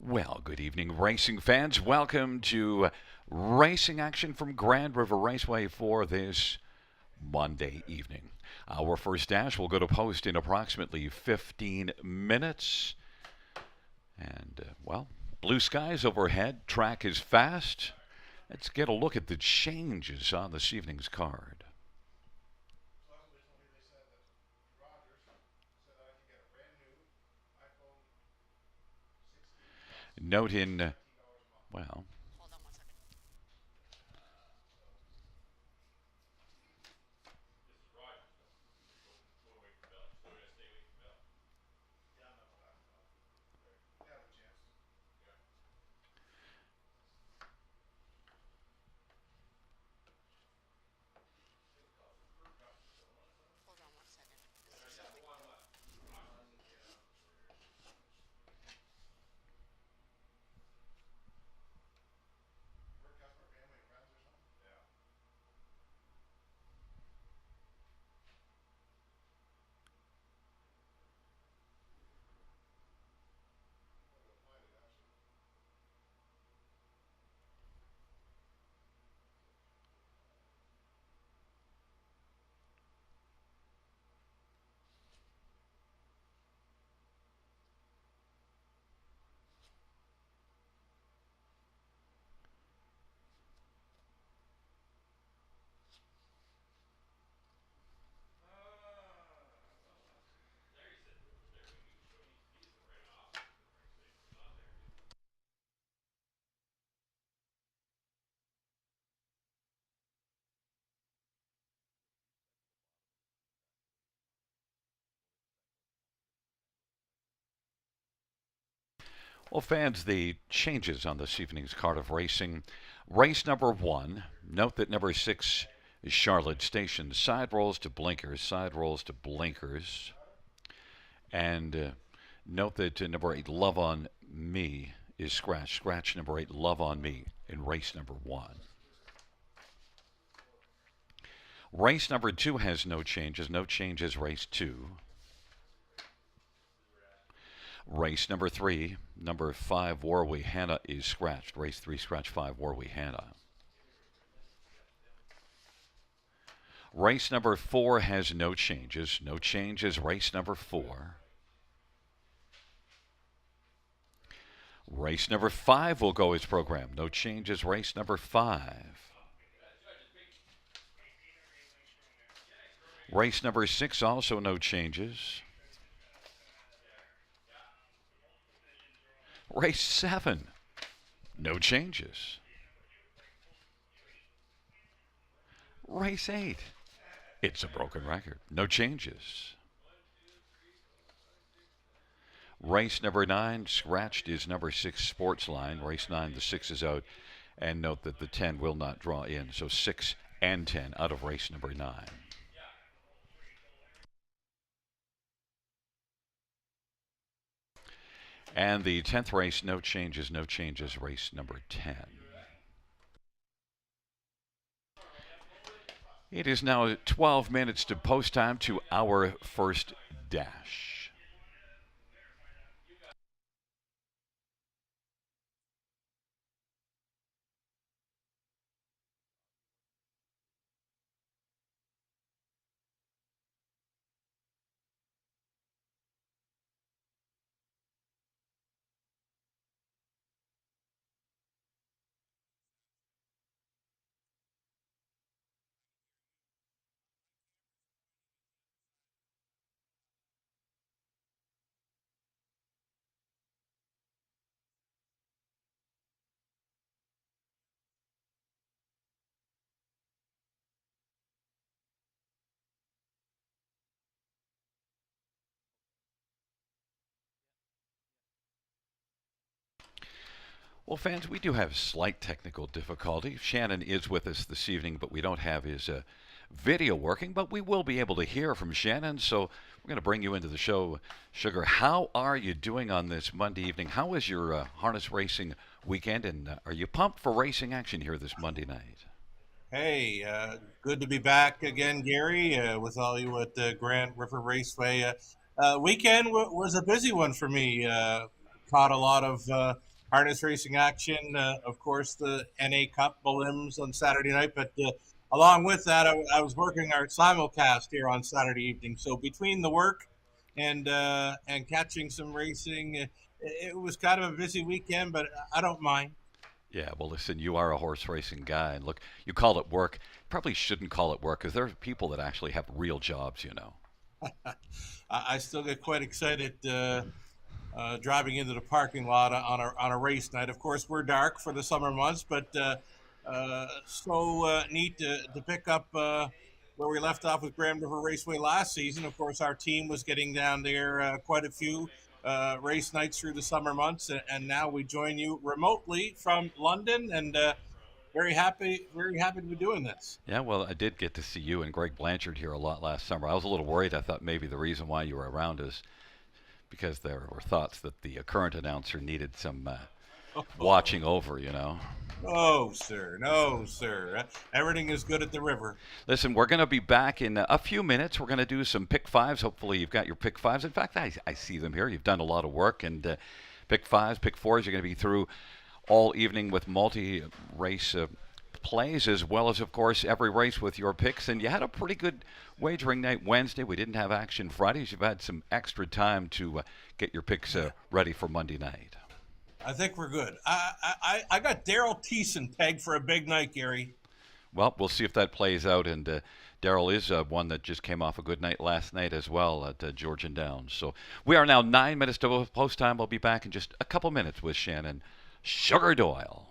Well, good evening, racing fans. Welcome to racing action from Grand River Raceway for this Monday evening. Our first dash will go to post in approximately 15 minutes. And blue skies overhead. Track is fast. Let's get a look at the changes on this evening's card. Note in, well, Well, fans, the changes on this evening's card of racing. Race number 1. Note that number 6 is Charlotte Station. Side rolls to blinkers, side rolls to blinkers. And note that number 8, Love on Me, is scratch. Scratch number 8, Love on Me, in race number 1. Race number 2 has no changes. No changes, race 2. Race number 3, number 5, Warwe Hannah, is scratched. Race 3, scratch 5, Warwe Hannah. Race number 4 has no changes. No changes, race number 4. Race number 5 will go as programmed. No changes, race number 5. Race number 6, also no changes. Race 7, no changes. Race 8, it's a broken record. No changes. Race number 9, scratched, is number 6, Sportsline. Race 9, the 6 is out. And note that the 10 will not draw in. So 6 and 10 out of race number 9. And the 10th race, no changes, no changes, race number 10. It is now 12 minutes to post time to our first dash. Well, fans, we do have slight technical difficulty. Shannon is with us this evening, but we don't have his video working. But we will be able to hear from Shannon, so we're going to bring you into the show. Sugar, how are you doing on this Monday evening? How was your harness racing weekend, and are you pumped for racing action here this Monday night? Hey, good to be back again, Gary, with all you at the Grand River Raceway. Weekend was a busy one for me. Caught a lot of harness racing action. Of course, the NA Cup Balims on Saturday night, but along with that, I was working our simulcast here on Saturday evening. So between the work and catching some racing, it was kind of a busy weekend, but I don't mind. Yeah, well, listen, you are a horse racing guy, and look, you call it work. Probably shouldn't call it work because there are people that actually have real jobs, you know. I still get quite excited driving into the parking lot on a race night. Of course, we're dark for the summer months, but neat to pick up where we left off with Grand River Raceway last season. Of course, our team was getting down there quite a few race nights through the summer months, and now we join you remotely from London, and very happy to be doing this. Yeah, well, I did get to see you and Greg Blanchard here a lot last summer. I was a little worried. I thought maybe the reason why you were around is because there were thoughts that the current announcer needed some watching over, you know. No, sir. No, sir. Everything is good at the river. Listen, we're going to be back in a few minutes. We're going to do some pick fives. Hopefully, you've got your pick fives. In fact, I see them here. You've done a lot of work, and pick fives, pick fours. You're going to be through all evening with multi race plays, as well as, of course, every race with your picks. And you had a pretty good wagering night Wednesday. We didn't have action Fridays. You've had some extra time to get your picks ready for Monday night. I think we're good. I got Daryl Thiessen pegged for a big night, Gary. Well, we'll see if that plays out. And Daryl is one that just came off a good night last night as well at Georgian Downs. So we are now 9 minutes to post time. We'll be back in just a couple minutes with Shannon Sugar Doyle.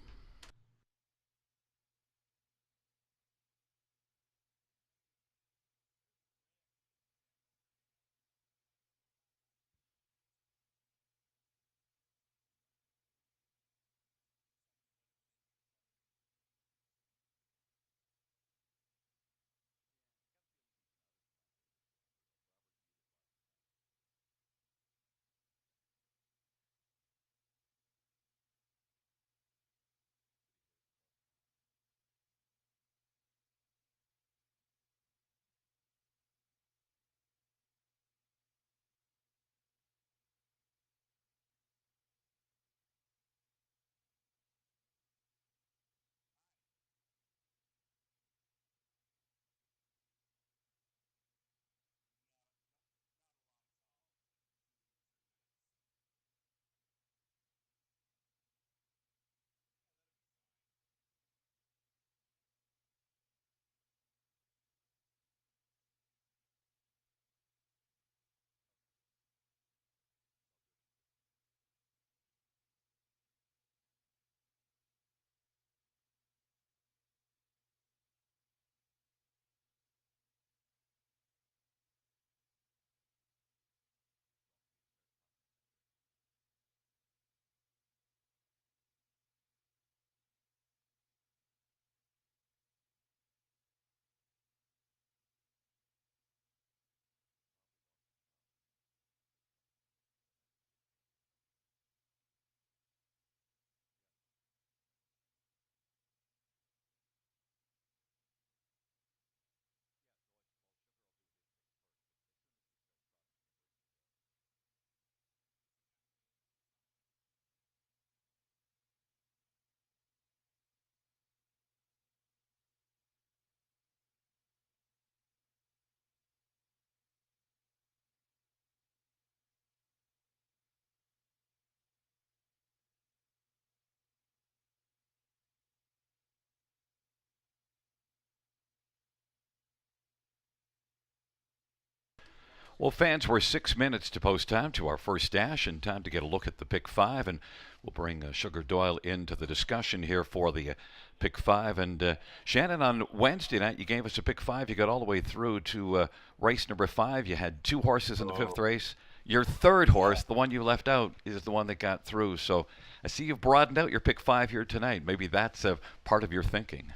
Well, fans, we're 6 minutes to post time to our first dash and time to get a look at the pick five. And we'll bring Sugar Doyle into the discussion here for the pick five. And Shannon, on Wednesday night, you gave us a pick five. You got all the way through to race number five. You had two horses in the fifth race. Your third horse, the one you left out, is the one that got through. So I see you've broadened out your pick five here tonight. Maybe that's a part of your thinking.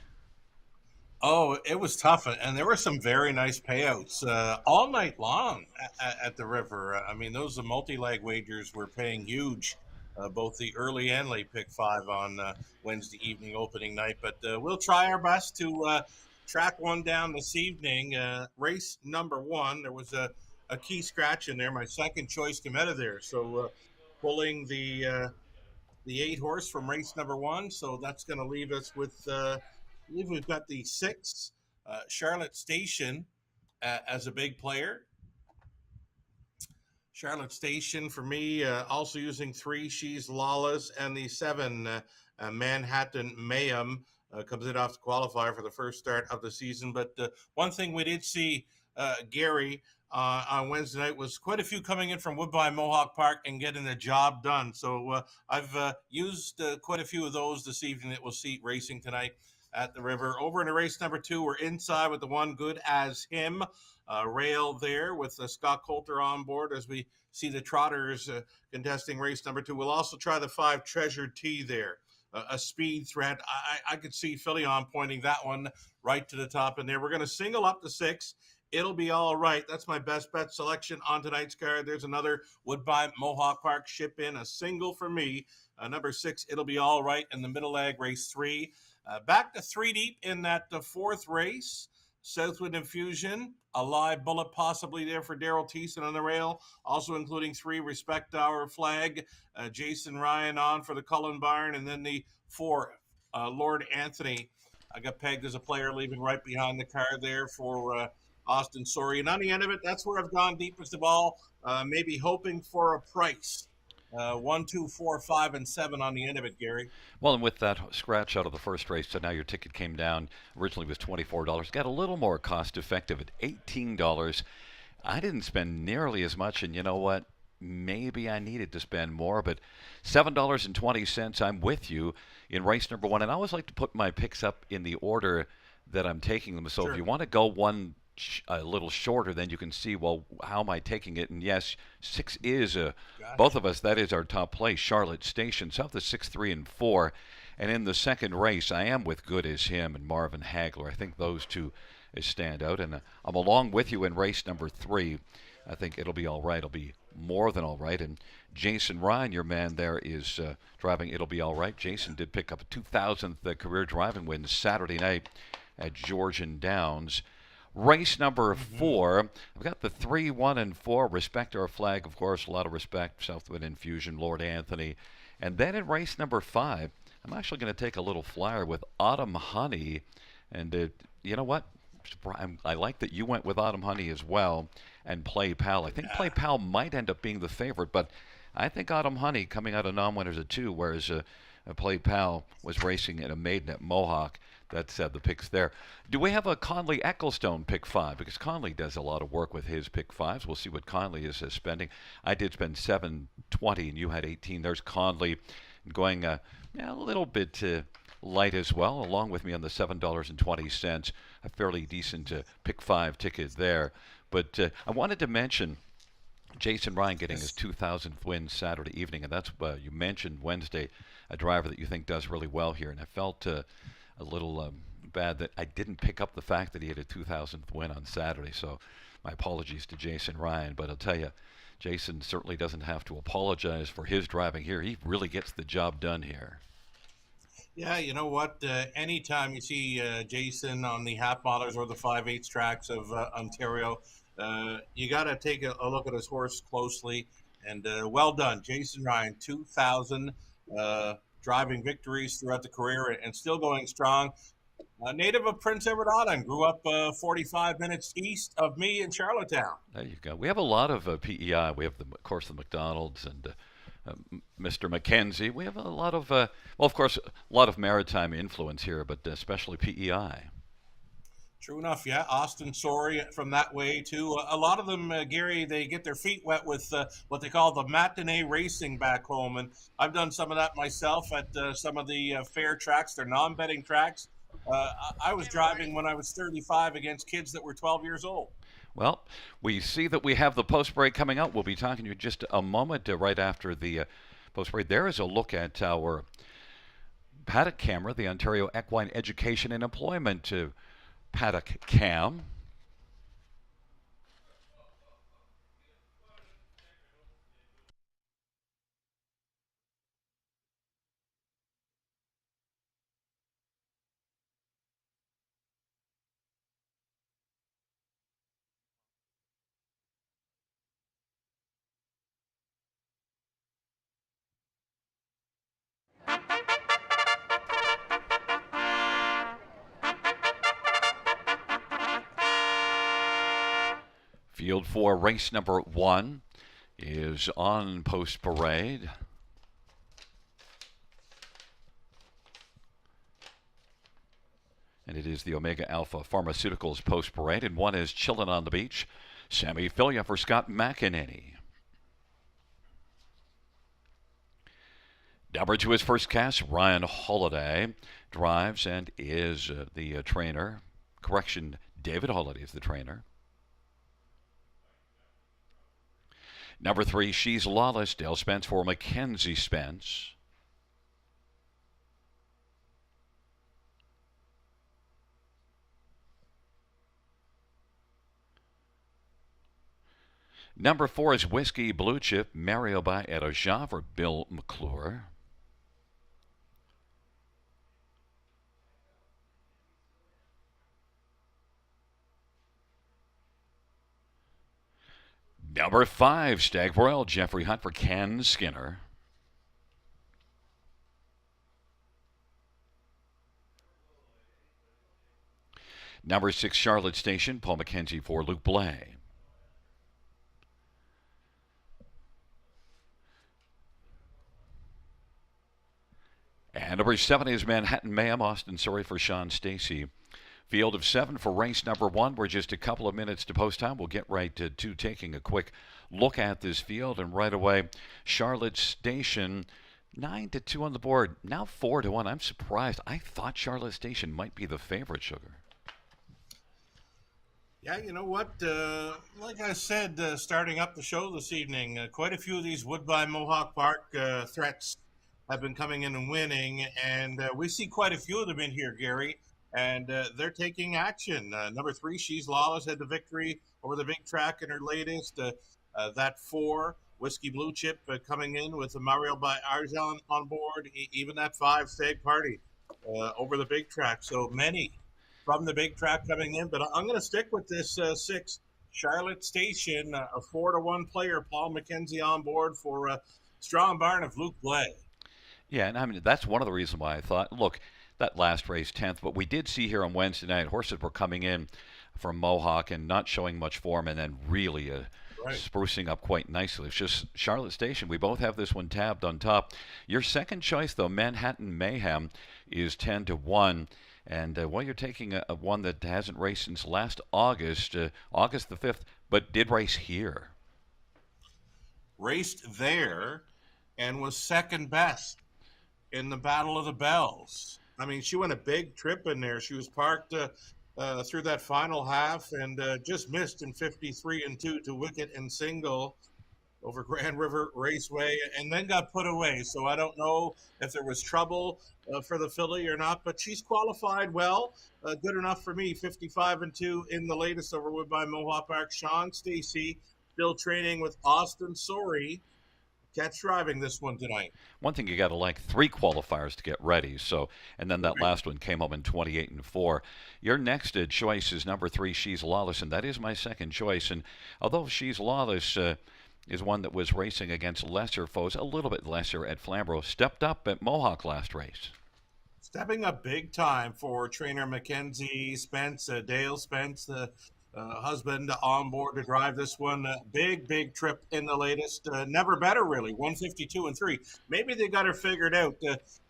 Oh, it was tough, and there were some very nice payouts all night long at the river. I mean, those multi-leg wagers were paying huge, both the early and late pick five on Wednesday evening opening night. But we'll try our best to track one down this evening. Race number one, there was a key scratch in there. My second choice came out of there, so pulling the the 8 horse from race number 1. So that's going to leave us with, I believe we've got the 6, Charlotte Station, as a big player. Charlotte Station for me, also using 3, She's Lawless, and the 7, Manhattan Mayhem, comes in off the qualifier for the first start of the season. But one thing we did see, Gary, on Wednesday night was quite a few coming in from Woodbine Mohawk Park and getting the job done. So I've used quite a few of those this evening that we'll see racing tonight at the river. Over in race number 2, we're inside with the one Good As Him. Rail there with Scott Coulter on board as we see the Trotters contesting race number 2. We'll also try the 5 Treasure T there. A speed threat. I could see Philly pointing that one right to the top in there. We're going to single up the 6. It'll be all right. That's my best bet selection on tonight's card. There's another Woodbine Mohawk Park ship in, a single for me. Number 6, It'll Be All Right in the middle leg, race 3. Back to 3 deep in that the 4th race. Southwind Infusion, a live bullet possibly there for Daryl Thiessen on the rail, also including 3 Respect Our Flag, Jason Ryan on for the Cullen Barn, and then the 4, Lord Anthony. I got pegged as a player leaving right behind the car there for Austin Sorry. And on the end of it, that's where I've gone deepest of all, maybe hoping for a price. 1, 2, 4, 5, and 7 on the end of it, Gary. Well, and with that scratch out of the first race, so now your ticket came down. Originally was $24. Got a little more cost effective at $18. I didn't spend nearly as much, and you know what? Maybe I needed to spend more, but $7.20. I'm with you in race number 1, and I always like to put my picks up in the order that I'm taking them. So if you Sure. want to go one a little shorter, then you can see, well, how am I taking it? And yes, 6 is both Gotcha. of us. That is our top place, Charlotte Station. South of 6, 3, and 4. And in the second race, I am with Good As Him and Marvin Hagler. I think those two stand out, and I'm along with you in race number 3. I think It'll Be All Right. It'll be more than all right. And Jason Ryan, your man there, is driving It'll Be All Right. Jason did pick up a 2000th career driving win Saturday night at Georgian Downs. Race number Mm-hmm. 4, I've got the 3, 1, and 4. Respect Our Flag, of course, a lot of respect. Southwind Infusion, Lord Anthony. And then in race number 5, I'm actually going to take a little flyer with Autumn Honey. And you know what? I like that you went with Autumn Honey as well and Play Pal. I think Play Yeah. Pal might end up being the favorite, but I think Autumn Honey coming out of non-winners at 2, whereas Play Pal was racing in a maiden at Mohawk. That's the picks there. Do we have a Conley Ecclestone pick 5? Because Conley does a lot of work with his pick 5s. We'll see what Conley is spending. I did spend 720 and you had 18. There's Conley going yeah, a little bit light as well, along with me on the $7.20. A fairly decent pick 5 ticket there. But I wanted to mention Jason Ryan getting his Yes. 2000th win Saturday evening, and that's you mentioned Wednesday, a driver that you think does really well here, and I felt a little bad that I didn't pick up the fact that he had a 2000th win on Saturday. So my apologies to Jason Ryan, but I'll tell you, Jason certainly doesn't have to apologize for his driving here. He really gets the job done here. Yeah, you know what? Anytime you see Jason on the half milers or the 5/8 tracks of Ontario, you got to take a look at his horse closely. And well done, Jason Ryan, 2,000 driving victories throughout the career and still going strong. Native of Prince Edward Island, grew up 45 minutes east of me in Charlottetown. There you go. We have a lot of PEI. We have, of course, the McDonald's and Mr. McKenzie. We have a lot of, well, of course, a lot of maritime influence here, but especially PEI. True enough, yeah. Austin Sorry from that way too. A lot of them, Gary, they get their feet wet with what they call the matinee racing back home, and I've done some of that myself at some of the fair tracks. They're non-betting tracks. I was driving when I was 35 against kids that were 12 years old. Well, we see that we have the post break coming up. We'll be talking to you in just a moment right after the post break. There is a look at our paddock camera, the Ontario Equine Education and Employment paddock cam. Field 4, race number 1 is on Post Parade. And it is the Omega Alpha Pharmaceuticals Post Parade, and 1 is Chillin' on the Beach. Sammy Filia for Scott McEnany. Number 2 is First Cast. Ryan Holiday drives and is the trainer. Correction, David Holiday is the trainer. Number 3, She's Lawless. Dale Spence for Mackenzie Spence. Number 4 is Whiskey Blue Chip. Mario by Etta for Bill McClure. Number 5, Stag Royal. Jeffrey Hunt for Ken Skinner. Number 6, Charlotte Station. Paul McKenzie for Luke Blay. And number 7 is Manhattan Mayhem. Austin Surrey for Sean Stacy. Field of 7 for race number 1. We're just a couple of minutes to post time. We'll get right to taking a quick look at this field. And right away, Charlotte Station, 9-2 on the board. Now 4-1. I'm surprised. I thought Charlotte Station might be the favorite, Sugar. Yeah, you know what? Like I said, starting up the show this evening, quite a few of these Woodbine Mohawk Park threats have been coming in and winning, and we see quite a few of them in here, Gary, and they're taking action. Number 3, She's Lawless, had the victory over the big track in her latest. That 4, Whiskey Blue Chip, coming in with Mario by Arjan on board. Even that 5, Stag Party, over the big track. So many from the big track coming in, but I'm going to stick with this 6, Charlotte Station, a 4-1 player, Paul McKenzie on board for Strong Barn of Luke Blay. Yeah, and I mean, that's one of the reasons why I thought, look, that last race, 10th, but we did see here on Wednesday night, horses were coming in from Mohawk and not showing much form, and then really sprucing up quite nicely. It's just Charlotte Station. We both have this one tabbed on top. Your second choice, though, Manhattan Mayhem, is 10-1. And you're taking a one that hasn't raced since last August, August the 5th, but did race here. Raced there and was second best in the Battle of the Bells. I mean, she went a big trip in there. She was parked through that final half and just missed in 53-2 to wicket and single over Grand River Raceway, and then got put away. So I don't know if there was trouble for the filly or not, but she's qualified well. Good enough for me. 55-2 in the latest over Woodbine Mohawk Park. Sean Stacy still training with Austin Sorey. Catch driving this one tonight. One thing you got to like, 3 qualifiers to get ready. So, and then that last one came up in 28-4. Your next choice is number 3, She's Lawless, and that is my second choice. And although She's Lawless is one that was racing against lesser foes, a little bit lesser at Flamborough, stepped up at Mohawk last race. Stepping up big time for trainer Mackenzie Spence, Dale Spence, the husband on board to drive this one. Big trip in the latest. Never better, really. 152-3. Maybe they got her figured out.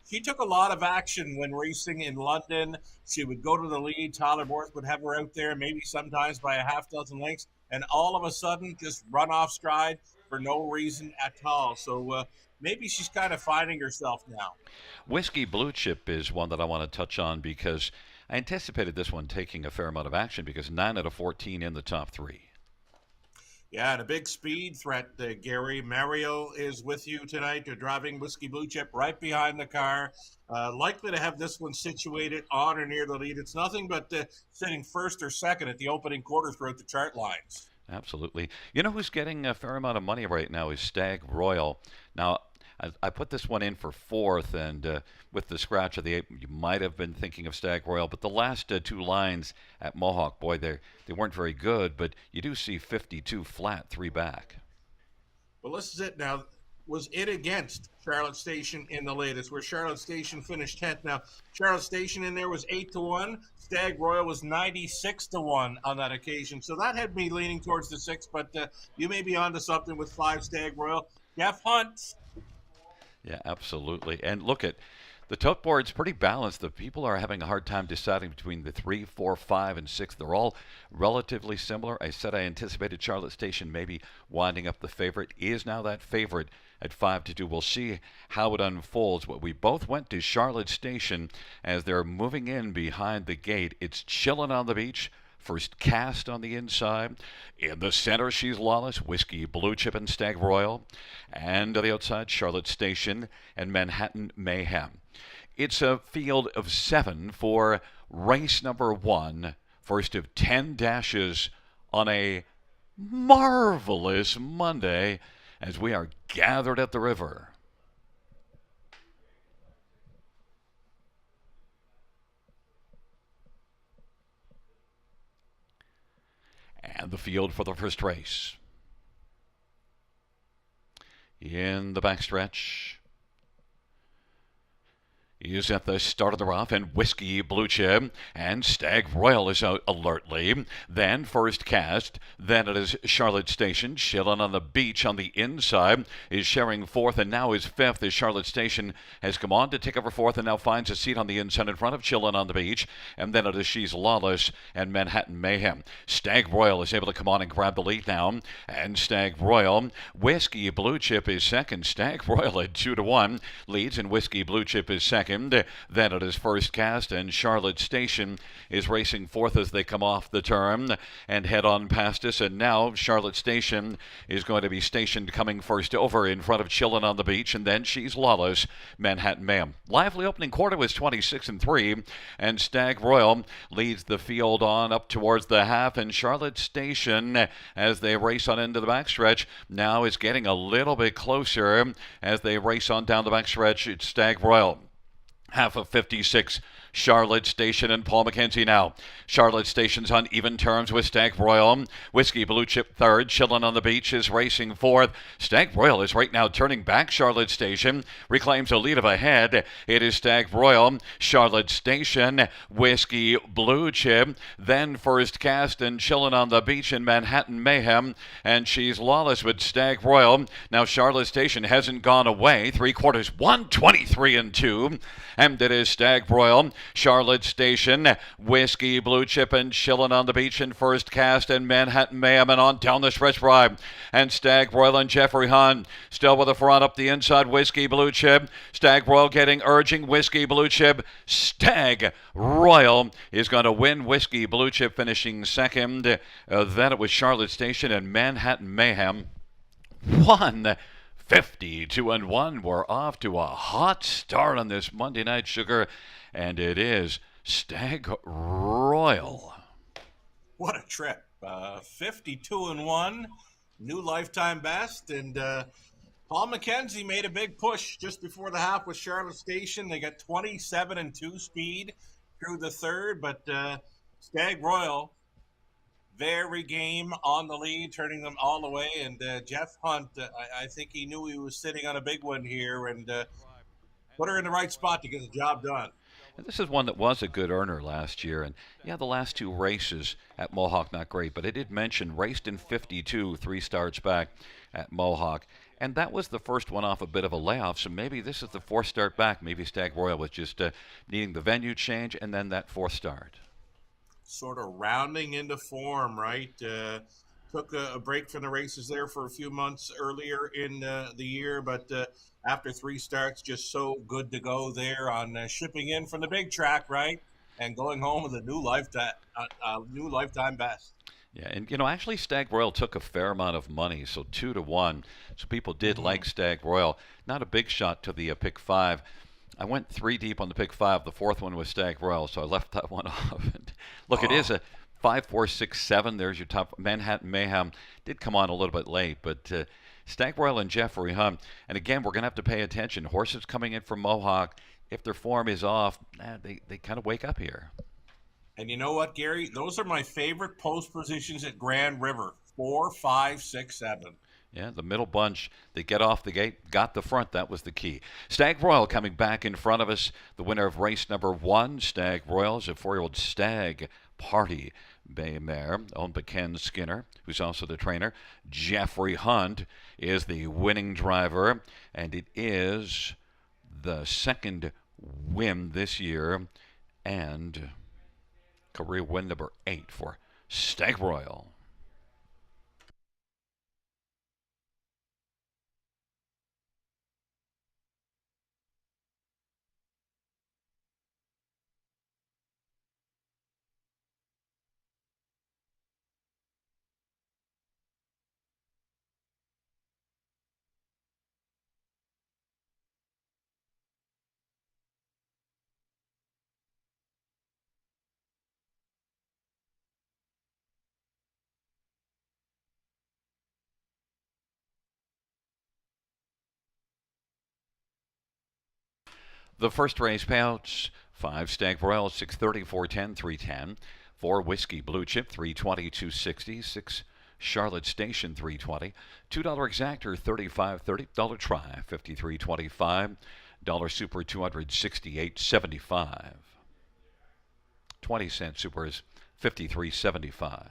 She took a lot of action when racing in London. She would go to the lead. Tyler Borth would have her out there, maybe sometimes by a half dozen lengths, and all of a sudden just run off stride for no reason at all. So maybe she's kind of finding herself now. Whiskey Blue Chip is one that I want to touch on because I anticipated this one taking a fair amount of action because 9 out of 14 in the top 3. Yeah, and a big speed threat, Gary. Mario is with you tonight. You're driving Whiskey Blue Chip right behind the car. Likely to have this one situated on or near the lead. It's nothing but sitting first or second at the opening quarter throughout the chart lines. Absolutely. You know who's getting a fair amount of money right now is Stag Royal. Now, I put this one in for 4th, and with the scratch of the 8, you might have been thinking of Stag Royal. But the last 2 lines at Mohawk, boy, they weren't very good. But you do see 52 flat, 3 back. Well, this is it now. was it against Charlotte Station in the latest, where Charlotte Station finished 10th. Now, Charlotte Station in there was 8-1. Stag Royal was 96-1 on that occasion. So that had me leaning towards the 6, but you may be onto something with 5 Stag Royal. Jeff Hunt. Yeah, absolutely. And look at the tote board's pretty balanced. The people are having a hard time deciding between the 3, 4, 5, and 6. They're all relatively similar. I said I anticipated Charlotte Station maybe winding up the favorite. Is now that favorite at 5-2. We'll see how it unfolds. But we both went to Charlotte Station as they're moving in behind the gate. It's chilling on the beach. First cast on the inside. In the center, she's Lawless, Whiskey, Blue Chip, and Stag Royal. And to the outside, Charlotte Station and Manhattan Mayhem. It's a field of 7 for race number 1. First of 10 dashes on a marvelous Monday as we are gathered at the river. And the field for the first race. In the backstretch is at the start of the rough, and Whiskey, Blue Chip, and Stag Royal is out alertly. Then first cast. Then it is Charlotte Station. Chillin' on the beach on the inside is sharing 4th, and now is 5th as Charlotte Station has come on to take over 4th and now finds a seat on the inside in front of Chillin' on the beach. And then it is She's Lawless and Manhattan Mayhem. Stag Royal is able to come on and grab the lead now. And Stag Royal. Whiskey, Blue Chip is second. Stag Royal at 2-1 leads, and Whiskey, Blue Chip is second. Then it is first cast, and Charlotte Station is racing 4th as they come off the turn and head on past us. And now Charlotte Station is going to be stationed coming first over in front of Chillin' on the beach, and then She's Lawless, Manhattan Mayhem. Lively opening quarter was 26-3, and Stag Royal leads the field on up towards the half, and Charlotte Station, as they race on into the backstretch, now is getting a little bit closer as they race on down the backstretch. It's Stag Royal. Half of 56, Charlotte Station and Paul McKenzie now. Charlotte Station's on even terms with Stag Royal. Whiskey, Blue Chip third. Chillin' on the beach is racing 4th. Stag Royal is right now turning back Charlotte Station. Reclaims a lead of ahead. It is Stag Royal, Charlotte Station, Whiskey, Blue Chip. Then first cast and Chillin' on the beach in Manhattan Mayhem. And She's Lawless with Stag Royal. Now Charlotte Station hasn't gone away. 3/4, 123-2. And it is Stag Royal, Charlotte Station, Whiskey, Blue Chip, and Chillin' on the beach in first cast, and Manhattan Mayhem and on down the stretch ride. And Stag Royal and Jeffrey Hunt still with the front up the inside. Whiskey, Blue Chip. Stag Royal getting urging. Whiskey, Blue Chip. Stag Royal is going to win. Whiskey, Blue Chip finishing second. Then it was Charlotte Station and Manhattan Mayhem. 52-1. We're off to a hot start on this Monday Night Sugar, and it is Stag Royal. What a trip. 52-1, new lifetime best, and Paul McKenzie made a big push just before the half with Charlotte Station. They got 27-2 speed through the third, but Stag Royal, very game on the lead, turning them all the way. And Jeff Hunt, I think he knew he was sitting on a big one here and put her in the right spot to get the job done. And this is one that was a good earner last year. And yeah, the last 2 races at Mohawk, not great. But I did mention raced in 52, 3 starts back at Mohawk. And that was the first one off a bit of a layoff. So maybe this is the 4th start back. Maybe Stag Royal was just needing the venue change and then that 4th start. Sort of rounding into form, right? Took a break from the races there for a few months earlier in the year, but after 3 starts, just so good to go there on shipping in from the big track, right? And going home with a new lifetime best. Yeah, and actually Stag Royal took a fair amount of money, so 2-1. So people did like Stag Royal. Not a big shot to the pick 5. I went 3 deep on the pick 5. The 4th one was Stag Royal, so I left that one off. And look, it is a 5, 4, 6, 7. There's your top. Manhattan Mayhem did come on a little bit late, but Stag Royal and Jeffrey Hunt. And again, we're going to have to pay attention. Horses coming in from Mohawk, if their form is off, they kind of wake up here. And you know what, Gary? Those are my favorite post positions at Grand River. 4, 5, 6, 7. Yeah, the middle bunch, they get off the gate, got the front. That was the key. Stag Royal coming back in front of us. The winner of race number one, Stag Royal, is a 4-year-old Stag Party Bay mare, owned by Ken Skinner, who's also the trainer. Jeffrey Hunt is the winning driver, and it is the second win this year and career win number 8 for Stag Royal. The first race payouts: 5 Stag Royal, 630, 410, 310. 4 Whiskey Blue Chip, 320, 260. 6 Charlotte Station, 320. $2 Exactor, 35.30. Dollar Try, 53.25. Dollar Super, 268.75. 20-cent Supers, 53.75.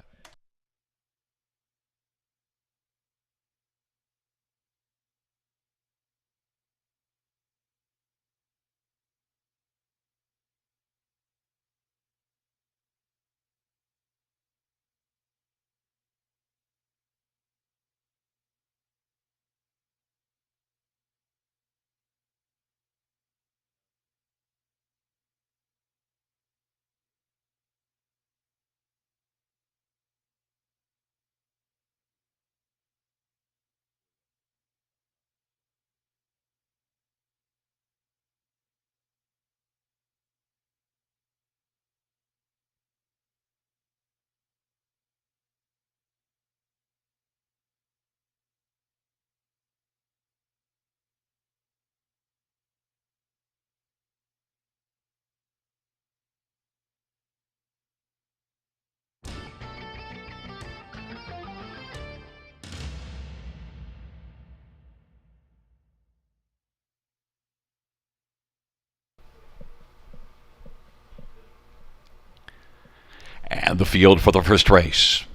And the field for the first race.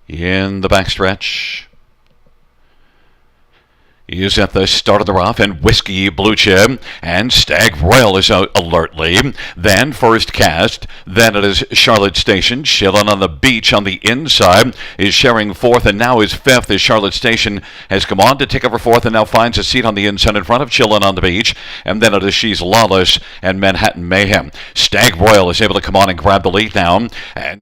In the backstretch, is at the start of the rough, and Whiskey Blue Chip and Stag Royal is out alertly. Then First Cast. Then it is Charlotte Station. Chillin' on the Beach on the inside is sharing fourth, and now is fifth as Charlotte Station has come on to take over fourth and now finds a seat on the inside in front of Chillin' on the Beach. And then it is She's Lawless and Manhattan Mayhem. Stag Royal is able to come on and grab the lead now. And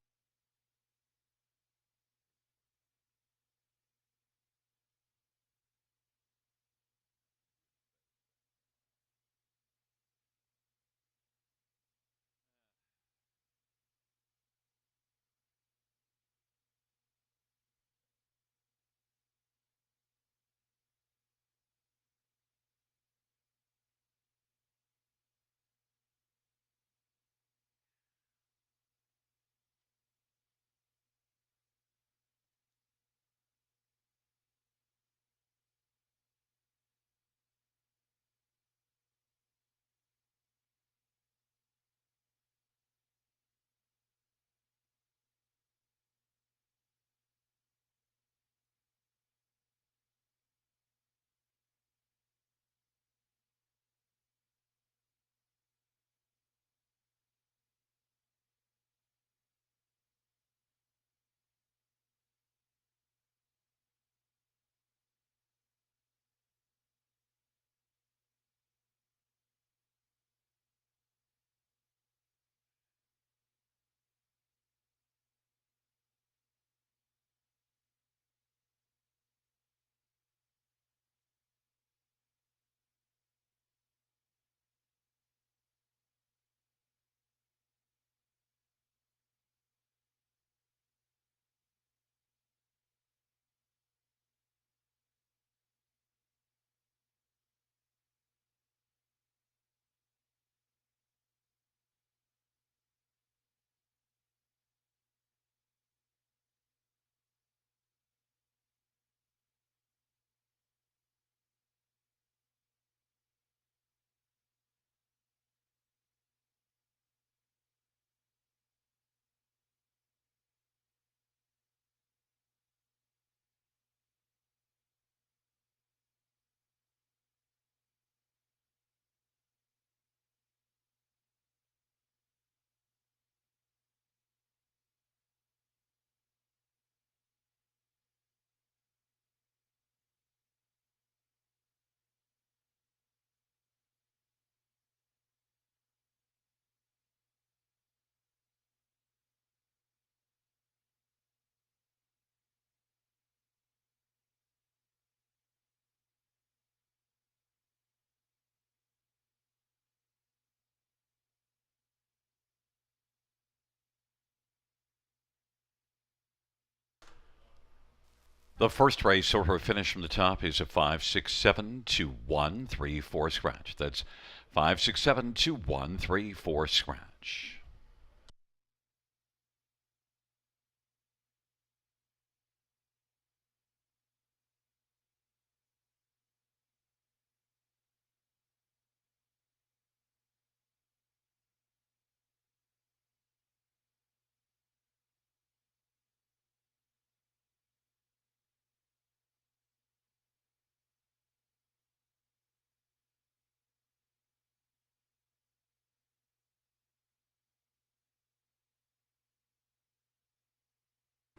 The first race order finish from the top is a 5, 6, 7, 2, 1, 3, 4 scratch. That's 5, 6, 7, 2, 1, 3, 4 scratch.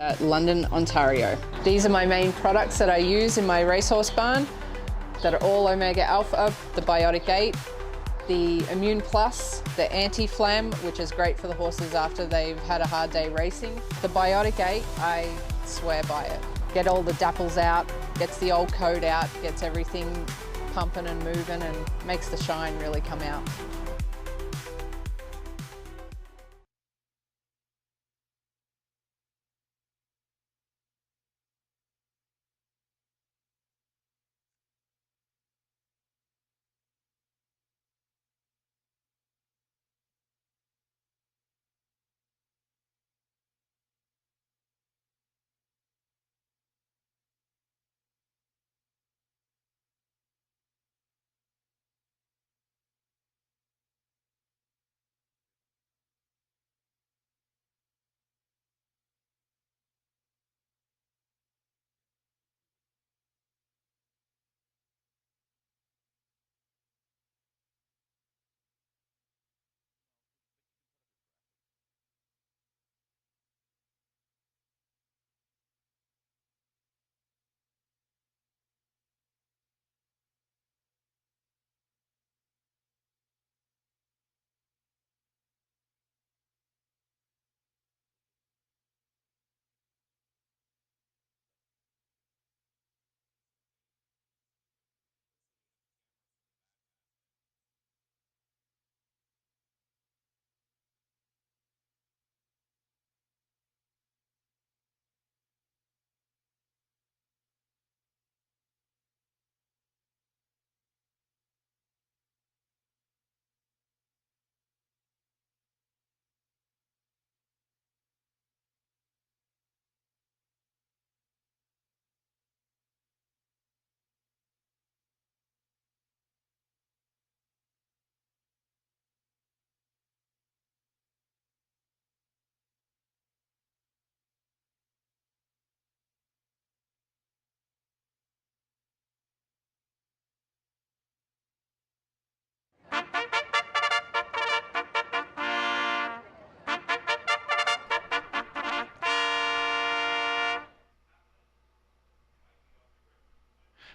At London, Ontario. These are my main products that I use in my racehorse barn that are all Omega Alpha, the Biotic 8, the Immune Plus, the Anti-Flam, which is great for the horses after they've had a hard day racing. The Biotic 8, I swear by it. Get all the dapples out, gets the old coat out, gets everything pumping and moving and makes the shine really come out.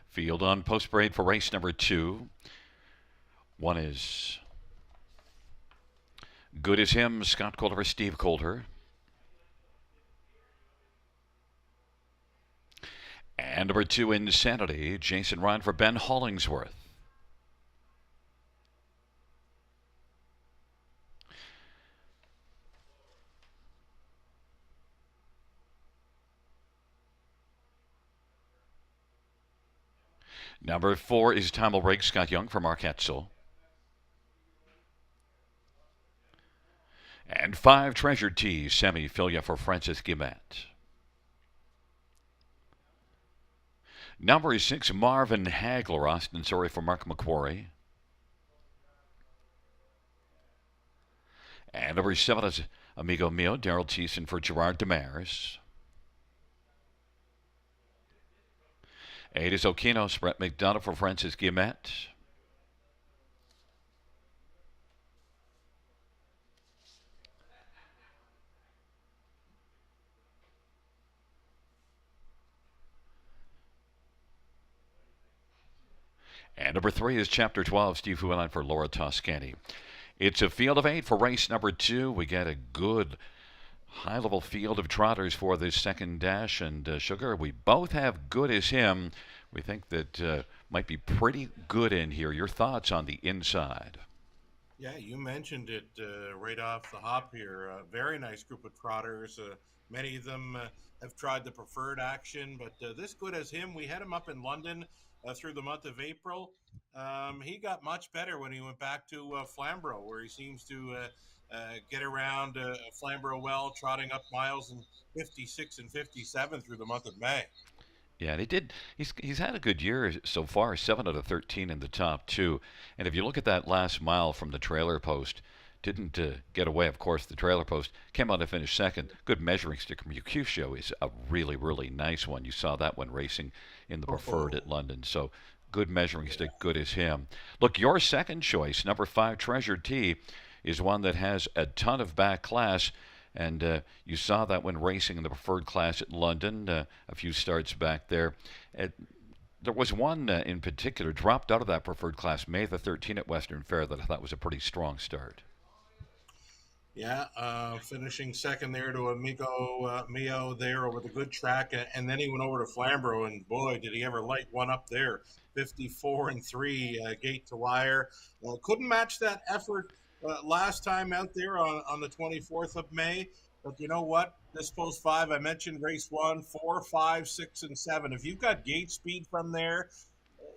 Field on post parade for race number 2. One is Good as Him, Scott Coulter, Steve Coulter. And number 2, Insanity, Jason Ryan for Ben Hollingsworth. Number 4 is Time Will Break, Scott Young for Mark Etzel. And 5, Treasure Tea, Sammy Filia for Francis Guillemette. Number 6, Marvin Hagler, Austin Sorry for Mark McQuarrie. And number 7 is Amigo Mio, Daryl Thiessen for Gerard Demers. 8 is Okinos, Brett McDonough for Francis Guillemette. And number 3 is Chapter 12, Steve Hueline for Laura Toscani. It's a field of 8 for race number 2. We get a good high-level field of trotters for this second dash. And Sugar, we both have Good as Him. We think that might be pretty good in here. Your thoughts on the inside? Yeah, you mentioned it right off the hop here. Very nice group of trotters. Many of them have tried the preferred action, but this good as him, we had him up in London through the month of April. He got much better when he went back to Flamborough, where he seems to get around Flamborough well, trotting up miles in 56 and 57 through the month of May. Yeah, and he did. He's had a good year so far, 7 out of 13 in the top two. And if you look at that last mile from the trailer post, didn't get away. Of course, the trailer post came out and finished second. Good measuring stick from Mercutio is a really, really nice one. You saw that one racing in the preferred at Oh, London. So good measuring yeah. stick, good as him. Look, your second choice, number 5, Treasure T, is one that has a ton of back class. And you saw that when racing in the preferred class at London, a few starts back there. Uh, there was one in particular dropped out of that preferred class, May the 13th at Western Fair, that I thought was a pretty strong start. Yeah, finishing second there to Amigo Mio there over the good track, and then he went over to Flamborough, and boy, did he ever light one up there. 54 and 3 gate to wire. Couldn't match that effort last time out there on the 24th of May. But you know what? This post five, I mentioned race 1, 4, 5, 6, and 7. If you've got gate speed from there,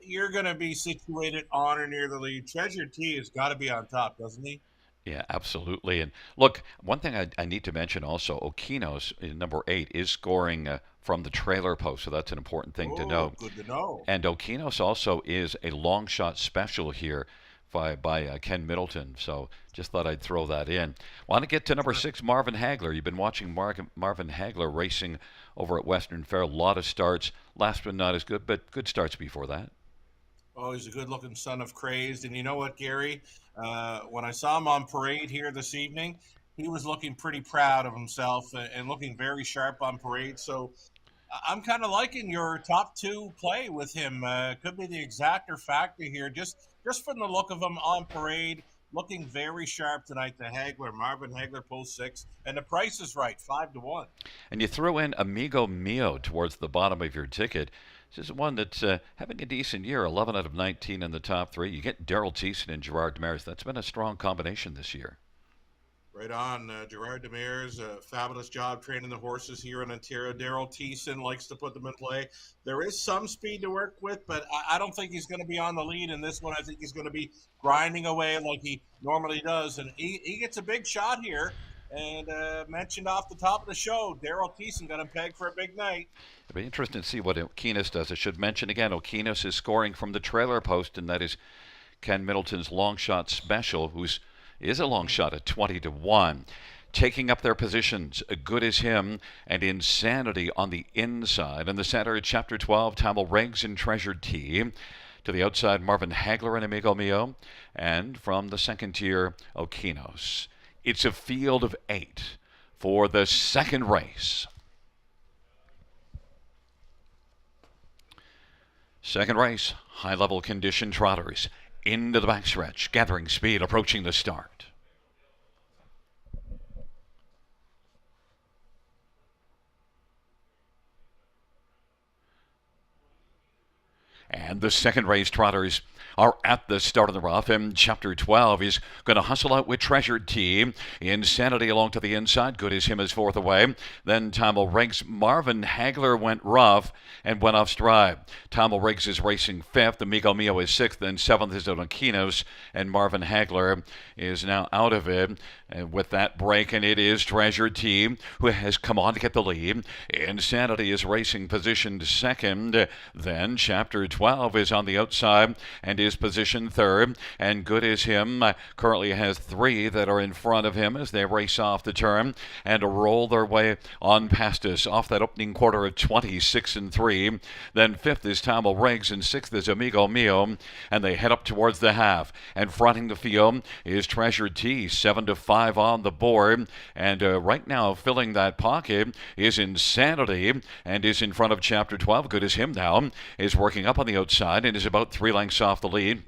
you're going to be situated on or near the lead. Treasure T has got to be on top, doesn't he? Yeah, absolutely. And look, one thing I need to mention also, Okinos, number 8, is scoring from the trailer post, so that's an important thing to Oh, know. good to know. And Okinos also is a long shot special here by Ken Middleton. So just thought I'd throw that in. Want to get to number 6, Marvin Hagler. You've been watching Marvin Hagler racing over at Western Fair. A lot of starts. Last one not as good, but good starts before that. Oh, he's a good-looking son of Crazed. And you know what, Gary? When I saw him on parade here this evening, he was looking pretty proud of himself and looking very sharp on parade. So I'm kind of liking your top two play with him. Could be the exactor factor here, just from the look of him on parade, looking very sharp tonight. The Hagler, Marvin Hagler, post 6, and the price is right, 5-1. And you throw in Amigo Mio towards the bottom of your ticket. This is one that's having a decent year, 11 out of 19 in the top three. You get Daryl Thiessen and Gerard Demers. That's been a strong combination this year. Right on. Gerard Demers, a fabulous job training the horses here in Ontario. Daryl Thiessen likes to put them in play. There is some speed to work with, but I don't think he's going to be on the lead in this one. I think he's going to be grinding away like he normally does. And he gets a big shot here. And mentioned off the top of the show, Daryl Thiessen got him pegged for a big night. It'll be interesting to see what Okinos does. I should mention again, Okinos is scoring from the trailer post, and that is Ken Middleton's long shot special, who's is a long shot at 20-1. Taking up their positions, good as him, and Insanity on the inside. In the center, Chapter 12, Tamil Regs and Treasure T. To the outside, Marvin Hagler and Amigo Mio. And from the second tier, Okinos. It's a field of 8 for the second race. Second race, high-level condition trotters into the backstretch, gathering speed, approaching the start. And the second race trotters are at the start of the rough, and Chapter 12 is going to hustle out with Treasure T. Insanity along to the inside, good as him is fourth away. Then Tamil Riggs, Marvin Hagler went rough and went off stride. Tamil Riggs is racing fifth, Amigo Mio is sixth, and seventh is Okinos, and Marvin Hagler is now out of it. And with that break, and it is Treasure T who has come on to get the lead. Insanity is racing positioned second. Then Chapter 12 is on the outside and is positioned third. And good as him currently has 3 that are in front of him as they race off the turn and roll their way on past us off that opening quarter of 26 and 3. Then fifth is Tamil Riggs and sixth is Amigo Mio, and they head up towards the half. And fronting the field is Treasure T, 7-5 on the board, and right now filling that pocket is Insanity and is in front of Chapter 12. Good as him now is working up on the outside and is about 3 lengths off the lead.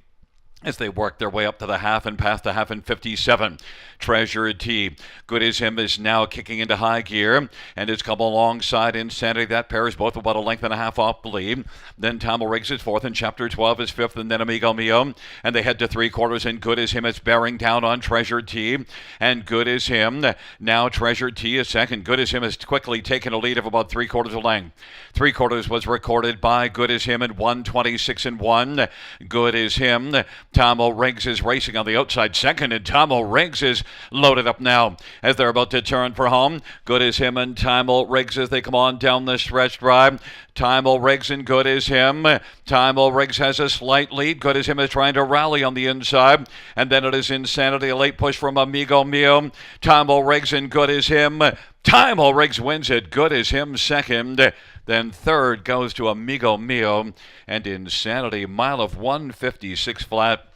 as they work their way up to the half and past the half in 57. Treasure T, good as him, is now kicking into high gear and has come alongside Insanity. That pair is both about a length and a half off the lead. Then Tamil Riggs is fourth and Chapter 12 is fifth, and then Amigo Mio. And they head to three quarters, and good as him is bearing down on Treasure T. And good as him, now Treasure T is second. Good as him has quickly taken a lead of about three quarters of length. Three quarters was recorded by Good as him in 1:26 and 1. Good as him. Tamil Riggs is racing on the outside second, and Tamil Riggs is loaded up now as they're about to turn for home. Good as him and Tamil Riggs as they come on down the stretch drive. Tamil Riggs and good as him. Tamil Riggs has a slight lead. Good as him is trying to rally on the inside. And then it is Insanity, a late push from Amigo Mio. Tamil Riggs and good as him. Tamil Riggs wins it. Good as him second. Then third goes to Amigo Mio, and Insanity, mile of 1:56 flat.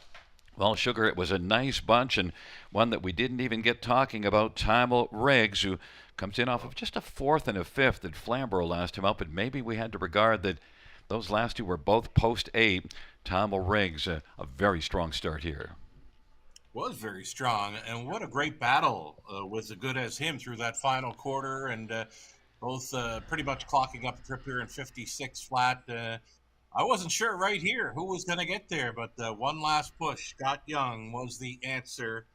Well, Sugar, it was a nice bunch, and one that we didn't even get talking about, Tamil Riggs, who comes in off of just a fourth and a fifth at Flamborough last time out, but maybe we had to regard that those last two were both post-8. Tamil Riggs, a very strong start here. Was very strong, and what a great battle was the good as him through that final quarter, and both pretty much clocking up a trip here in 56 flat. I wasn't sure right here who was going to get there, but one last push. Scott Young was the answer.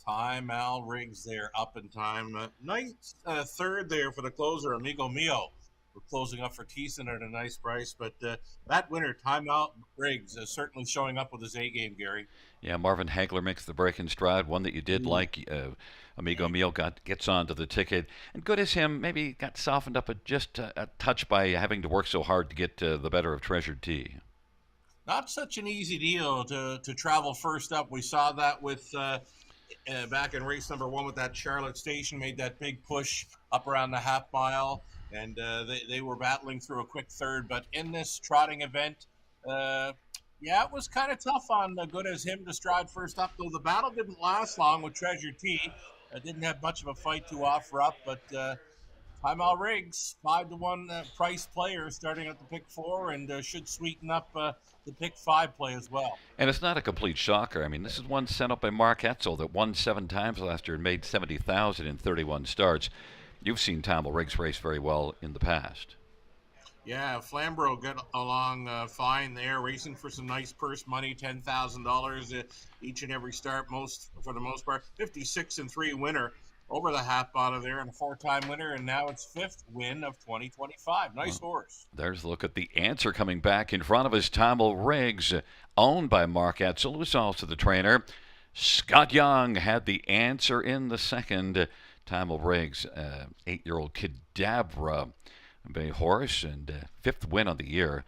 Tamil Riggs there up in time. Nice third there for the closer, Amigo Mio. We're closing up for Thiessen at a nice price, but that winner, Tamil Riggs, is certainly showing up with his A game, Gary. Yeah, Marvin Hagler makes the break in stride. One that you did like. Amigo Mio gets onto the ticket. And good as him, maybe got softened up just a touch by having to work so hard to get the better of Treasure T. Not such an easy deal to travel first up. We saw that with back in race number 1 with that Charlotte Station, made that big push up around the half mile, and they were battling through a quick third. But in this trotting event, yeah, it was kind of tough on good as him to stride first up, though the battle didn't last long with Treasure T. Didn't have much of a fight to offer up, but Tamil Riggs, 5-1 price player starting at the pick 4, and should sweeten up the pick 5 play as well. And it's not a complete shocker. I mean, this is one sent up by Mark Etzel that won 7 times last year and made 70,000 in 31 starts. You've seen Tamil Riggs race very well in the past. Yeah, Flamborough got along fine there, racing for some nice purse money, $10,000 each and every start, for the most part. 56 and 3 winner over the half bottom there, and a 4-time winner, and now it's 5th win of 2025. Nice horse. There's a look at the answer coming back in front of us. Tamil Riggs, owned by Mark Etzel, who's also the trainer. Scott Young had the answer in the second. Tamil Riggs, 8-year-old Cadabra Bay horse, and 5th win on the year,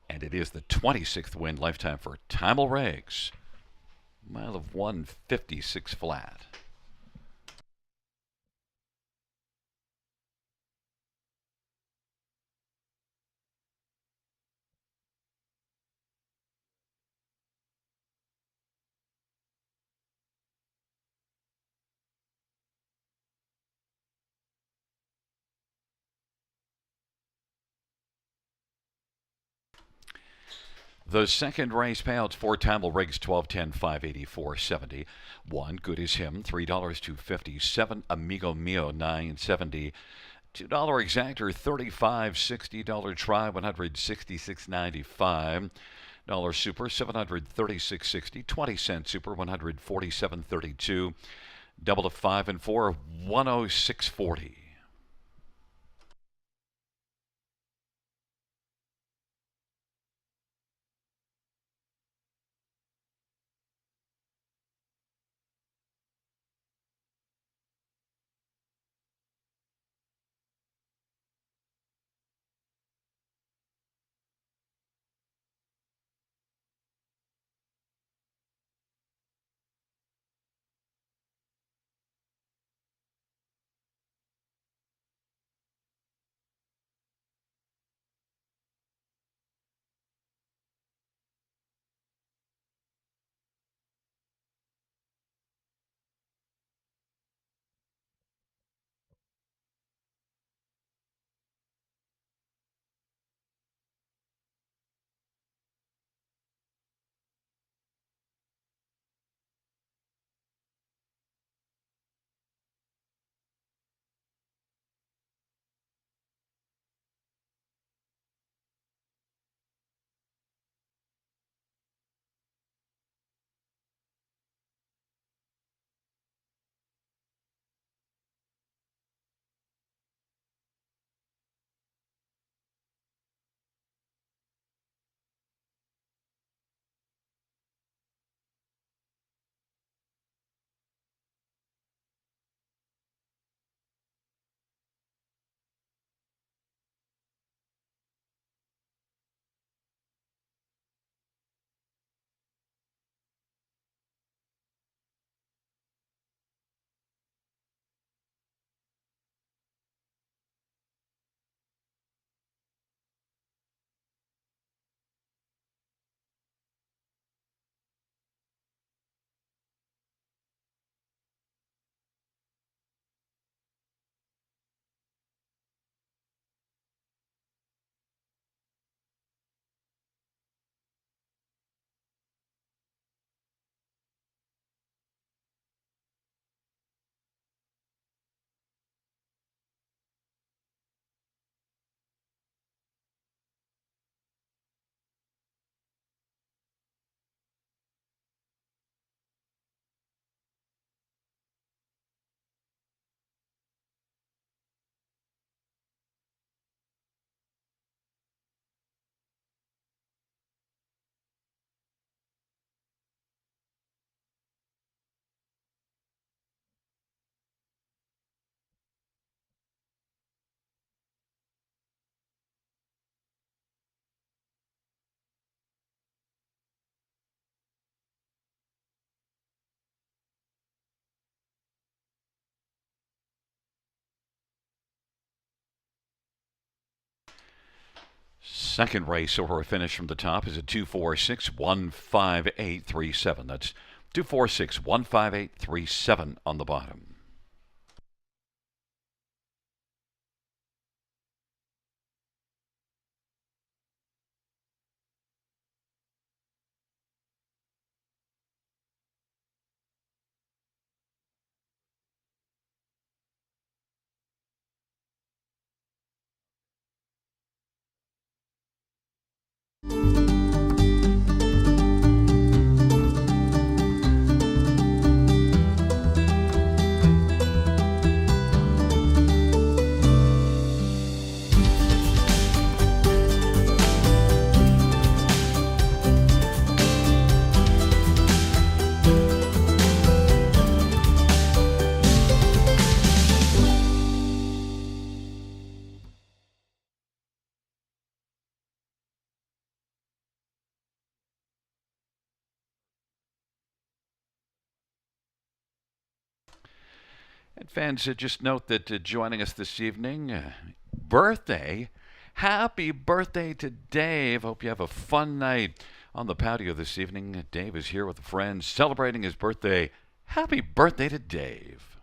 and it is the 26th win lifetime for Tamil Riggs. Mile of 1:56 flat. The second race payouts for Tamil Riggs, 12.10, 584.70. 1 good as him, $3 to 57. Amigo Mio, $9.70. $2 exactor, $35.60. Try, $166.95. Super, $736.60. 20-cent Super, $147.32. Double to 5 and 4, $106.40. Second race over a finish from the top is a 246-15837. That's 246-15837 on the bottom. And fans, just note that joining us this evening, happy birthday to Dave. Hope you have a fun night on the patio this evening. Dave is here with a friend celebrating his birthday. Happy birthday to Dave.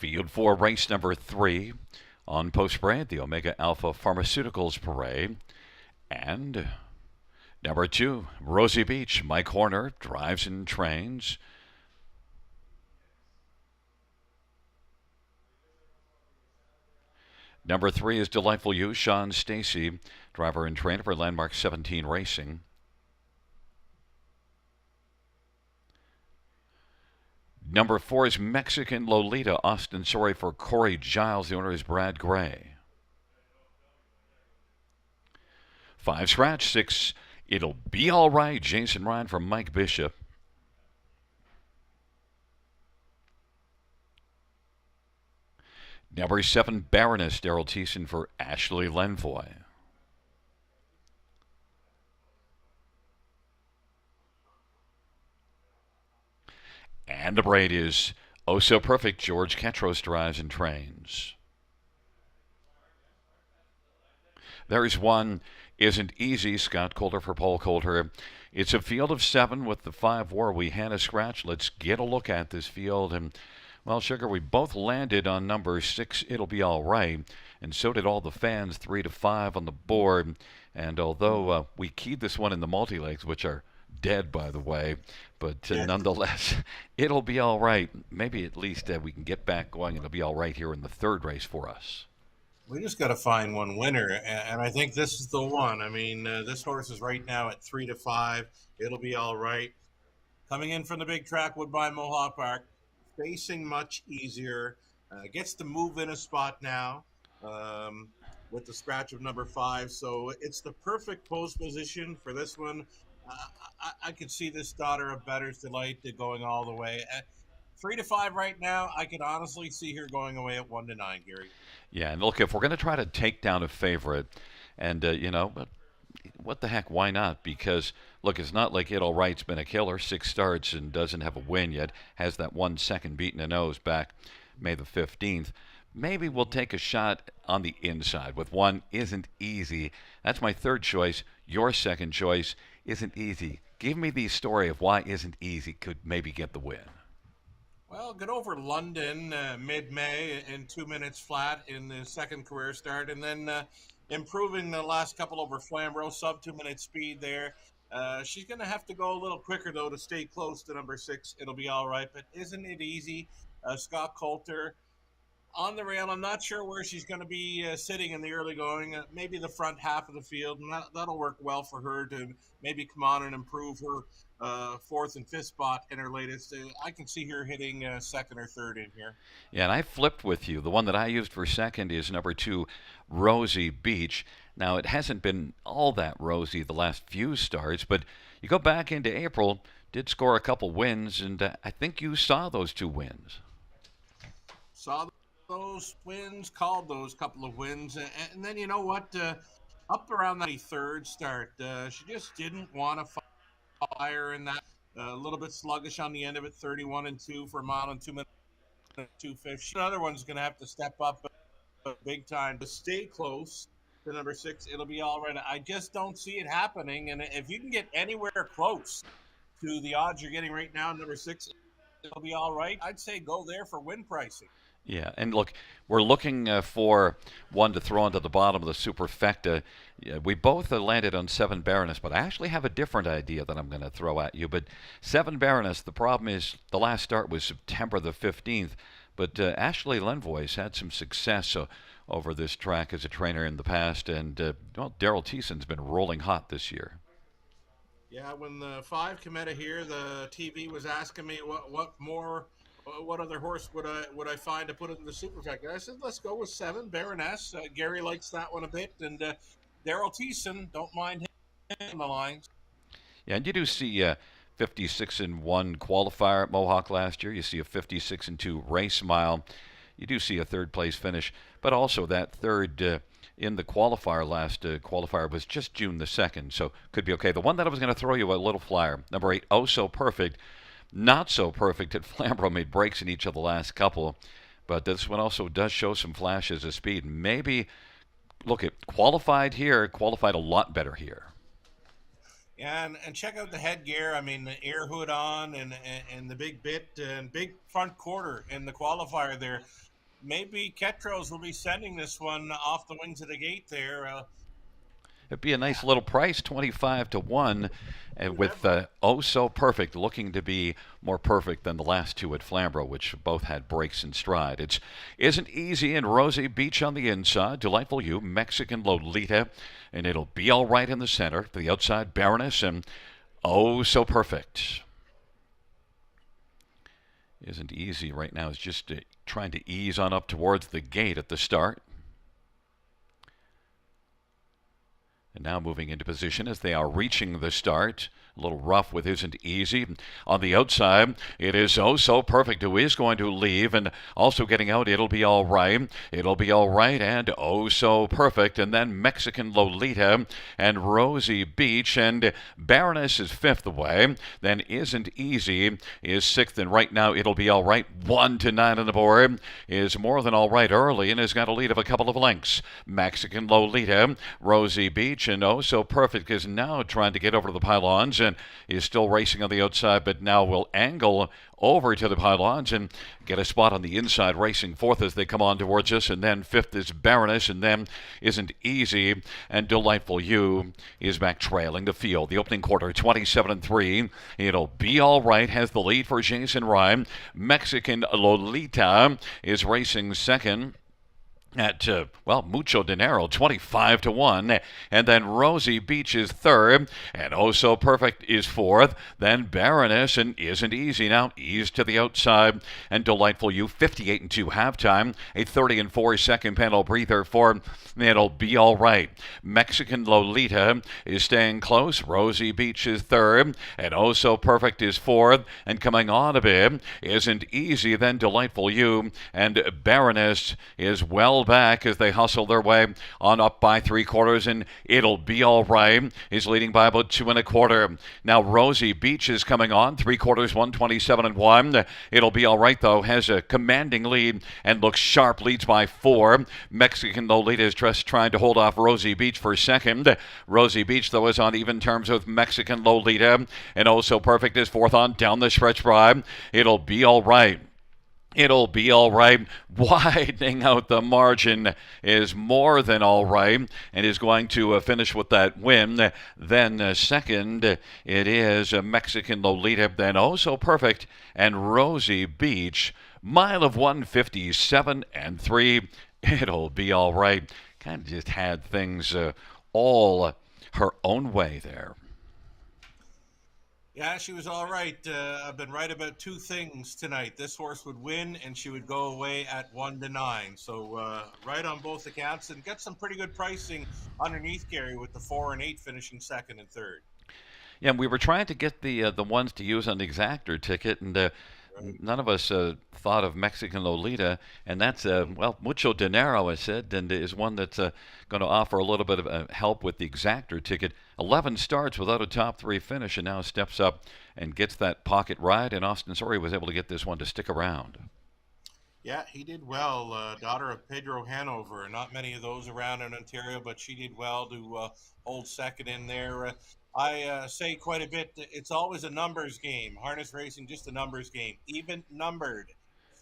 Field 4, race number 3 on Post Parade, the Omega Alpha Pharmaceuticals Parade. And number 2, Rosie Beach, Mike Horner drives and trains. Number 3 is Delightful You, Sean Stacy, driver and trainer for Landmark 17 Racing. Number 4 is Mexican Lolita, Austin Sorry for Corey Giles. The owner is Brad Gray. 5 scratch, 6, It'll Be All Right, Jason Ryan from Mike Bishop. Number 7, Baroness, Daryl Thiessen for Ashley Lenvoy. And the braid is Oh So Perfect, George Ketros drives and trains. There's one, Isn't Easy, Scott Coulter for Paul Coulter. It's a field of 7 with the 5 war. We had a scratch. Let's get a look at this field. And, well, Sugar, we both landed on number 6, It'll Be All Right. And so did all the fans, 3 to 5 on the board. And although we keyed this one in the multi-legs, which are dead, by the way, but nonetheless, It'll Be All Right. Maybe at least we can get back going. It'll be all right here in the 3rd race for us. We just got to find one winner, and I think this is the one. I mean, this horse is right now at 3 to 5. It'll Be All Right. Coming in from the big track, Woodbine Mohawk Park, facing much easier. Gets to move in a spot now with the scratch of number 5. So it's the perfect pose position for this one. I could see this Daughter of Better's Delight going all the way. At 3 to 5 right now, I could honestly see her going away at 1 to 9, Gary. Yeah, and look, if we're going to try to take down a favorite, and, but what the heck, why not? Because, look, it's not like It All Right's been a killer, 6 starts and doesn't have a win yet, has that 1 second beat in the nose back May the 15th. Maybe we'll take a shot on the inside with one Isn't Easy. That's my 3rd choice. Your 2nd choice, Isn't Easy. Give me the story of why Isn't Easy could maybe get the win. Well, get over London mid-May in 2 minutes flat in the 2nd career start, and then improving the last couple over Flamborough, sub 2 minute speed there. She's going to have to go a little quicker, though, to stay close to number 6. It'll Be All Right, but Isn't It Easy? Scott Coulter on the rail. I'm not sure where she's going to be sitting in the early going. Maybe the front half of the field, and that'll work well for her to maybe come on and improve her 4th and 5th spot in her latest. I can see her hitting 2nd or 3rd in here. Yeah, and I flipped with you. The one that I used for 2nd is number 2, Rosie Beach. Now, it hasn't been all that rosy the last few starts, but you go back into April, did score a couple wins, and I think you saw those 2 wins. Saw those wins, called those couple of wins, and then you know what? Up around that 3rd start, she just didn't want to fire in that. A little bit sluggish on the end of it, 31 and 2 for a mile and 2 minutes, 2:50. Another one's going to have to step up big time to stay close to number 6. It'll Be All Right. I just don't see it happening, and if you can get anywhere close to the odds you're getting right now, number 6, It'll Be All Right, I'd say go there for win pricing. Yeah, and look, we're looking for one to throw into the bottom of the superfecta. We both landed on 7 Baroness, but I actually have a different idea that I'm going to throw at you. But 7 Baroness, the problem is the last start was September the 15th, but Ashley Lenvoy's had some success over this track as a trainer in the past, and Daryl Thiessen's been rolling hot this year. Yeah, when the 5 Cometa here, the TV was asking me what other horse would I find to put in the superfecta. I said, let's go with 7 Baroness. Gary likes that one a bit, and Daryl Thiessen, don't mind him in the lines. Yeah, and you do see 56-1 qualifier at Mohawk last year. You see a 56-2 race mile. You do see a 3rd place finish, but also that 3rd in the qualifier last qualifier was just June the 2nd, so could be okay. The one that I was going to throw you a little flyer, number 8, Oh So Perfect. Not so perfect at Flamborough, made breaks in each of the last couple, but this one also does show some flashes of speed. Maybe, look, it qualified a lot better here. Yeah, and check out the headgear. I mean, the air hood on and the big bit and big front quarter in the qualifier there. maybe Ketros will be sending this one off the wings of the gate there. It'd be a nice little price, 25 to 1, and with Oh So Perfect looking to be more perfect than the last two at Flamborough, which both had breaks in stride. It isn't easy, and Rosie Beach on the inside. Delightful You, Mexican Lolita, and It'll Be All Right in the center. To the outside, Baroness, and Oh So Perfect. Isn't easy right now. It's just trying to ease on up towards the gate at the start. And now moving into position as they are reaching the start. A little rough with Isn't Easy. On the outside, it is Oh So Perfect, who is going to leave, and also getting out, It'll Be All Right. It'll Be All Right, and Oh So Perfect. And then Mexican Lolita and Rosie Beach, and Baroness is fifth away. Then Isn't Easy is sixth, and right now, It'll Be All Right, 1 to 9 on the board, is more than all right early and has got a lead of a couple of lengths. Mexican Lolita, Rosie Beach, and Oh So Perfect is now trying to get over to the pylons and is still racing on the outside, but now will angle over to the pylons and get a spot on the inside, racing fourth as they come on towards us. And then fifth is Baroness, and then Isn't Easy, and Delightful You is back trailing the field. The opening quarter, 27-3. It'll Be All Right has the lead for Jason Ryan. Mexican Lolita is racing second at, Mucho Dinero, 25 to 1. And then Rosie Beach is third. And Oh So Perfect is fourth. Then Baroness and Isn't Easy now ease to the outside. And Delightful You, 58 and 2 halftime. A 30 and 4 second panel breather for It'll Be All Right. Mexican Lolita is staying close. Rosie Beach is third. And Oh So Perfect is fourth. And coming on a bit, Isn't Easy, then Delightful You. And Baroness is well back as they hustle their way on up by 3/4, and It'll Be All Right is leading by about 2 1/4. Now Rosie Beach is coming on 3/4, 127 and 1. It'll Be All Right though has a commanding lead and looks sharp, leads by 4. Mexican Lolita is just trying to hold off Rosie Beach for second. Rosie Beach though is on even terms with Mexican Lolita, and Oh So Perfect is fourth on down the stretch by It'll Be All Right. It'll Be All Right, widening out the margin, is more than all right, and is going to finish with that win. Then second, it is Mexican Lolita, then Oh So Perfect, and Rosie Beach. Mile of 157 and 3. It'll Be All Right. Kind of just had things all her own way there. Yeah, she was all right. I've been right about two things tonight. This horse would win, and she would go away at 1 to 9. So right on both accounts, and get some pretty good pricing underneath Gary with the 4 and 8 finishing second and third. Yeah, we were trying to get the ones to use on the exactor ticket, and none of us thought of Mexican Lolita, and that's Mucho Dinero, I said, and is one that's going to offer a little bit of help with the exactor ticket. 11 starts without a top 3 finish, and now steps up and gets that pocket ride, and Austin Sorry was able to get this one to stick around. Yeah, he did well. Daughter of Pedro Hanover. Not many of those around in Ontario, but she did well to hold second in there. I say quite a bit. It's always a numbers game. Harness racing, just a numbers game. Even numbered.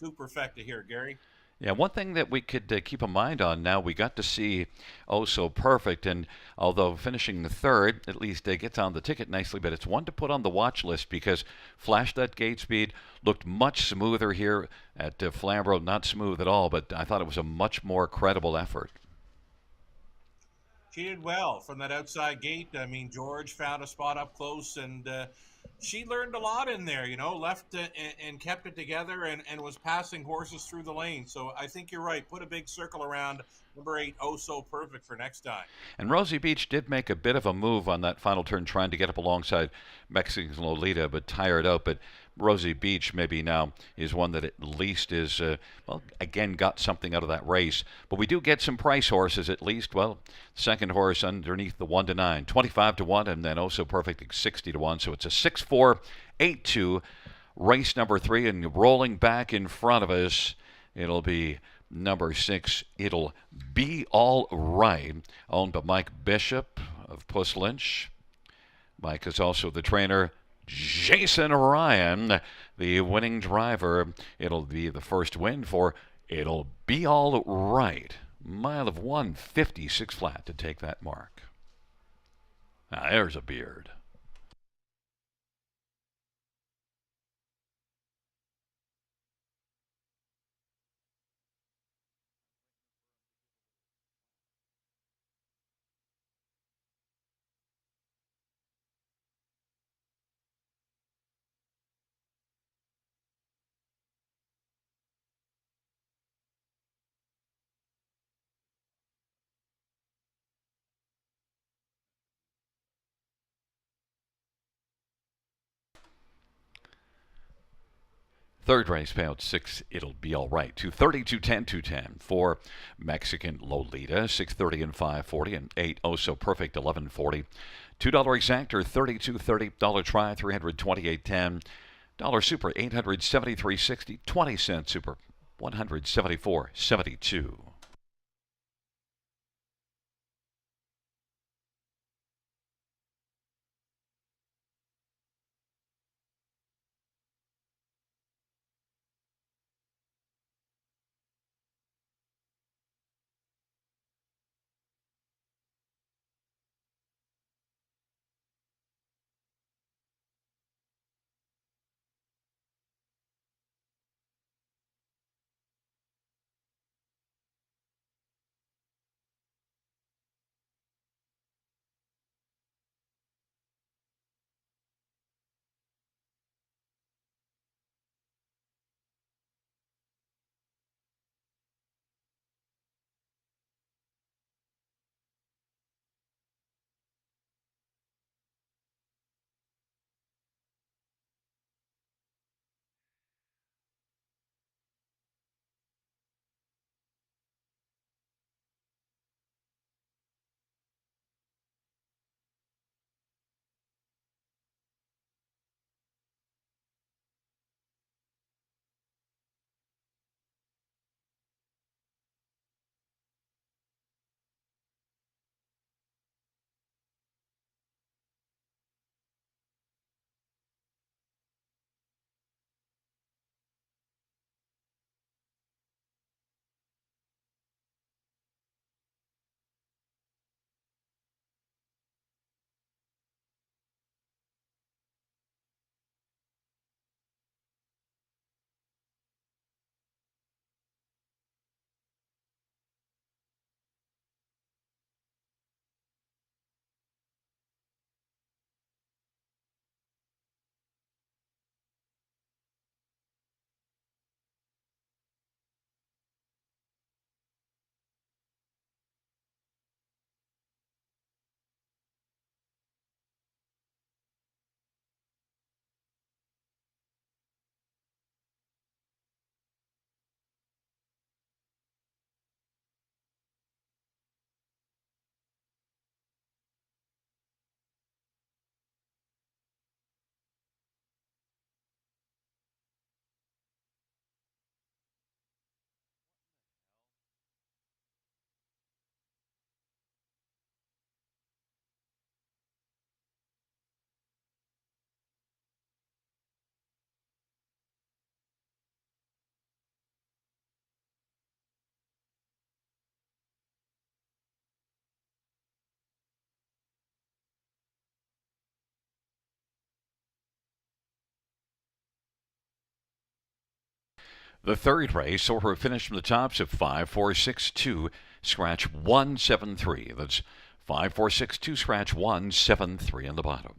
Superfecta here, Gary. Yeah, one thing that we could keep in mind on now, we got to see Oh So Perfect, and although finishing third, at least gets on the ticket nicely, but it's one to put on the watch list because Flash That Gate Speed looked much smoother here at Flamborough. Not smooth at all, but I thought it was a much more credible effort. She did well from that outside gate. I mean, George found a spot up close, and she learned a lot in there, left and kept it together and was passing horses through the lane. So I think you're right. Put a big circle around number 8, Oh So Perfect, for next time. And Rosie Beach did make a bit of a move on that final turn, trying to get up alongside Mexican Lolita, but tired out. But Rosie Beach maybe now is one that at least is, again, got something out of that race. But we do get some price horses at least. Well, second horse underneath the 1 to 9, 25 to 1, and then Oh So Perfect 60 to 1. So it's a 6-4, 8-2 race number 3, and rolling back in front of us, it'll be number 6, It'll Be All Right, owned by Mike Bishop of Puss Lynch. Mike is also the trainer. Jason Ryan, the winning driver. It'll be the first win for It'll be all right. Mile of 156 flat to take that mark. Now, there's a beard. Third race, payout 6, it'll be all right. 230, 210, 210. 4, Mexican Lolita, 630 and 540. And 8, Oh So Perfect, 1140. $2 exactor, 32.30. Dollar try, 328.10. Dollar super, 873.60. 20-cent super, 174.72. The third race, or her finish from the tops of 5462, scratch 173. That's 5462, scratch 173 on the bottom.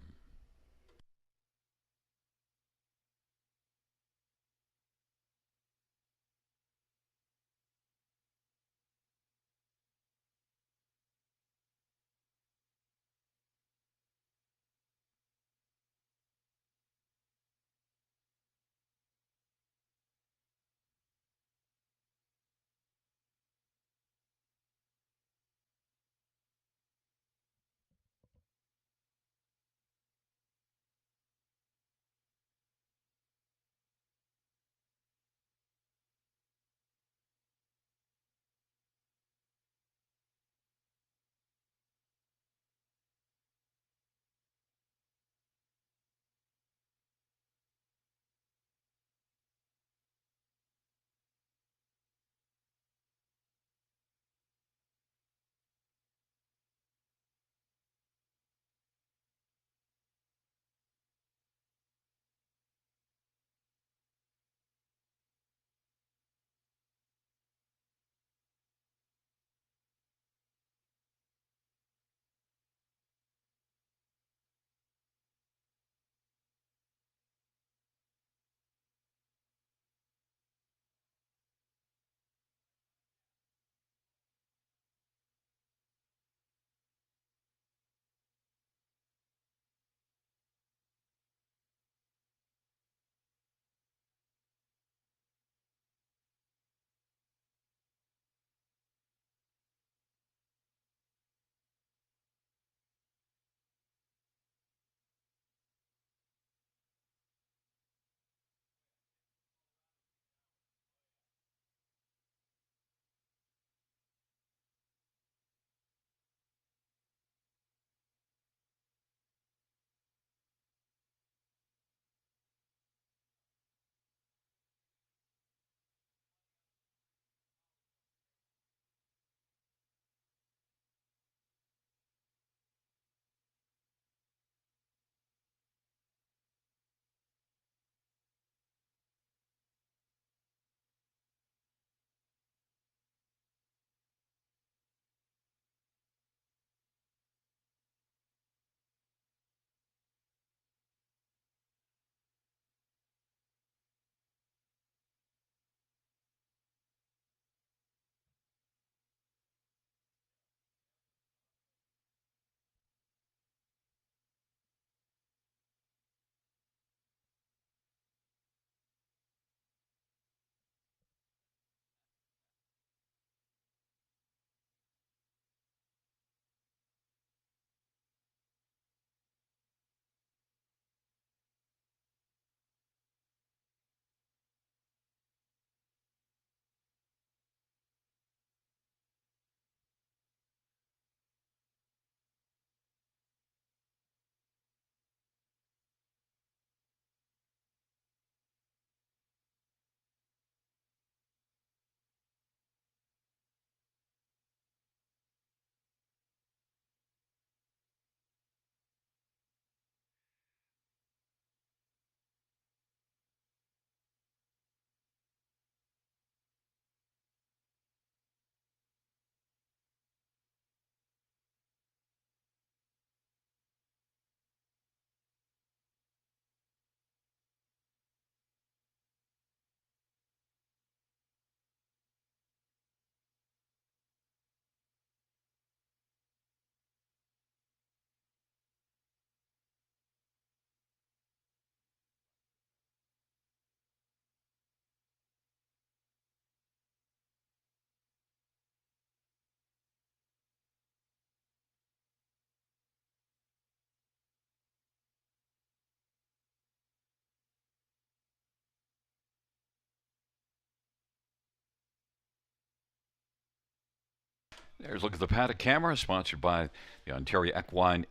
There's a look at the paddock camera, sponsored by the Ontario Equine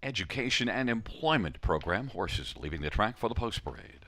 Education and Employment Program. Horses leaving the track for the post parade.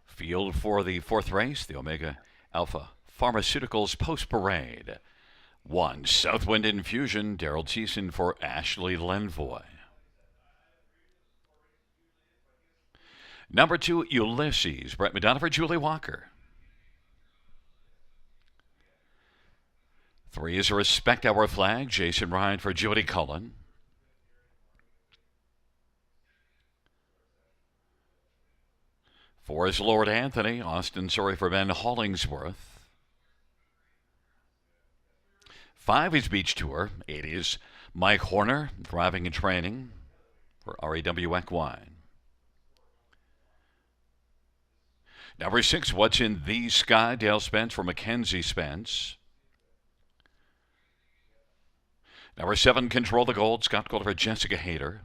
Field for the fourth race, the Omega Alpha Pharmaceuticals Post Parade. 1, Southwind Infusion, Daryl Thiessen for Ashley Lenvoy. Number 2, Ulysses, Brett McDonough for Julie Walker. 3 is Respect Our Flag, Jason Ryan for Jody Cullen. 4 is Lord Anthony, Austin Surrey for Ben Hollingsworth. 5 is Beach Tour. 8 is Mike Horner, Thriving and Training for REW Equine. Number 6, What's in the Sky, Dale Spence for Mackenzie Spence. Number 7, Control the Gold, Scott Gold for Jessica Hayter.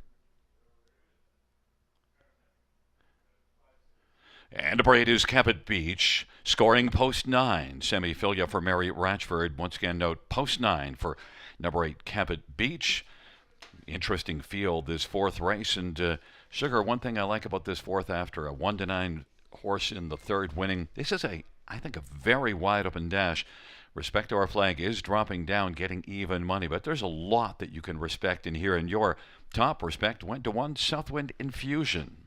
And number 8 is Cabot Beach, scoring post 9. Sammy Filia for Mary Ratchford. Once again, note post 9 for number 8, Cabot Beach. Interesting field this fourth race. And Sugar, one thing I like about this fourth, after a 1-9 horse in the third winning, this is I think, a very wide open dash. Respect Our Flag is dropping down, getting even money, but there's a lot that you can respect in here. And your top respect went to 1, Southwind Infusion.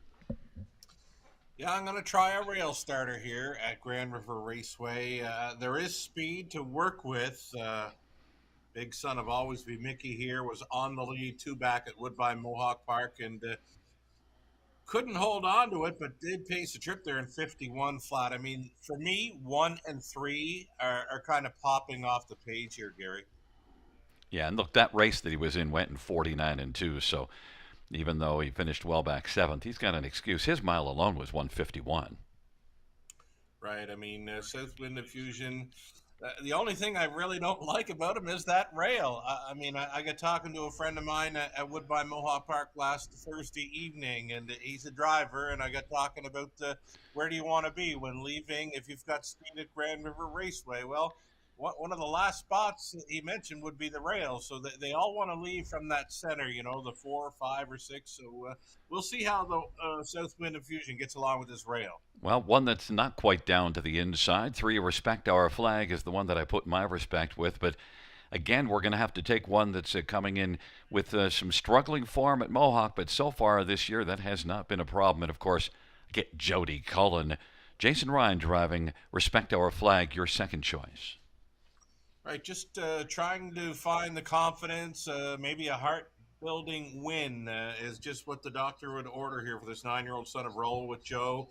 Yeah, I'm going to try a rail starter here at Grand River Raceway. There is speed to work with. Big Son of Always Be Mickey here was on the lead, 2 back at Woodbine Mohawk Park, and couldn't hold on to it, but did pace a trip there in 51 flat. I mean, for me, 1 and 3 are kind of popping off the page here, Gary. Yeah, and look, that race that he was in went in 49 and 2, so even though he finished well back 7th, he's got an excuse. His mile alone was 151. Right. I mean, Southwind Infusion, the only thing I really don't like about him is that rail. I got talking to a friend of mine at Woodbine Mohawk Park last Thursday evening, and he's a driver, and I got talking about where do you want to be when leaving if you've got speed at Grand River Raceway. Well, one of the last spots he mentioned would be the rail, so they all want to leave from that center, the 4 or 5 or 6. So we'll see how the Southwind Infusion gets along with this rail. Well, one that's not quite down to the inside. 3, Respect Our Flag is the one that I put my respect with, but again, we're going to have to take one that's coming in with some struggling form at Mohawk, but so far this year that has not been a problem. And of course, get Jody Cullen. Jason Ryan driving Respect Our Flag, your second choice. Right, just trying to find the confidence, maybe a heart-building win is just what the doctor would order here for this 9-year-old son of Roll with Joe.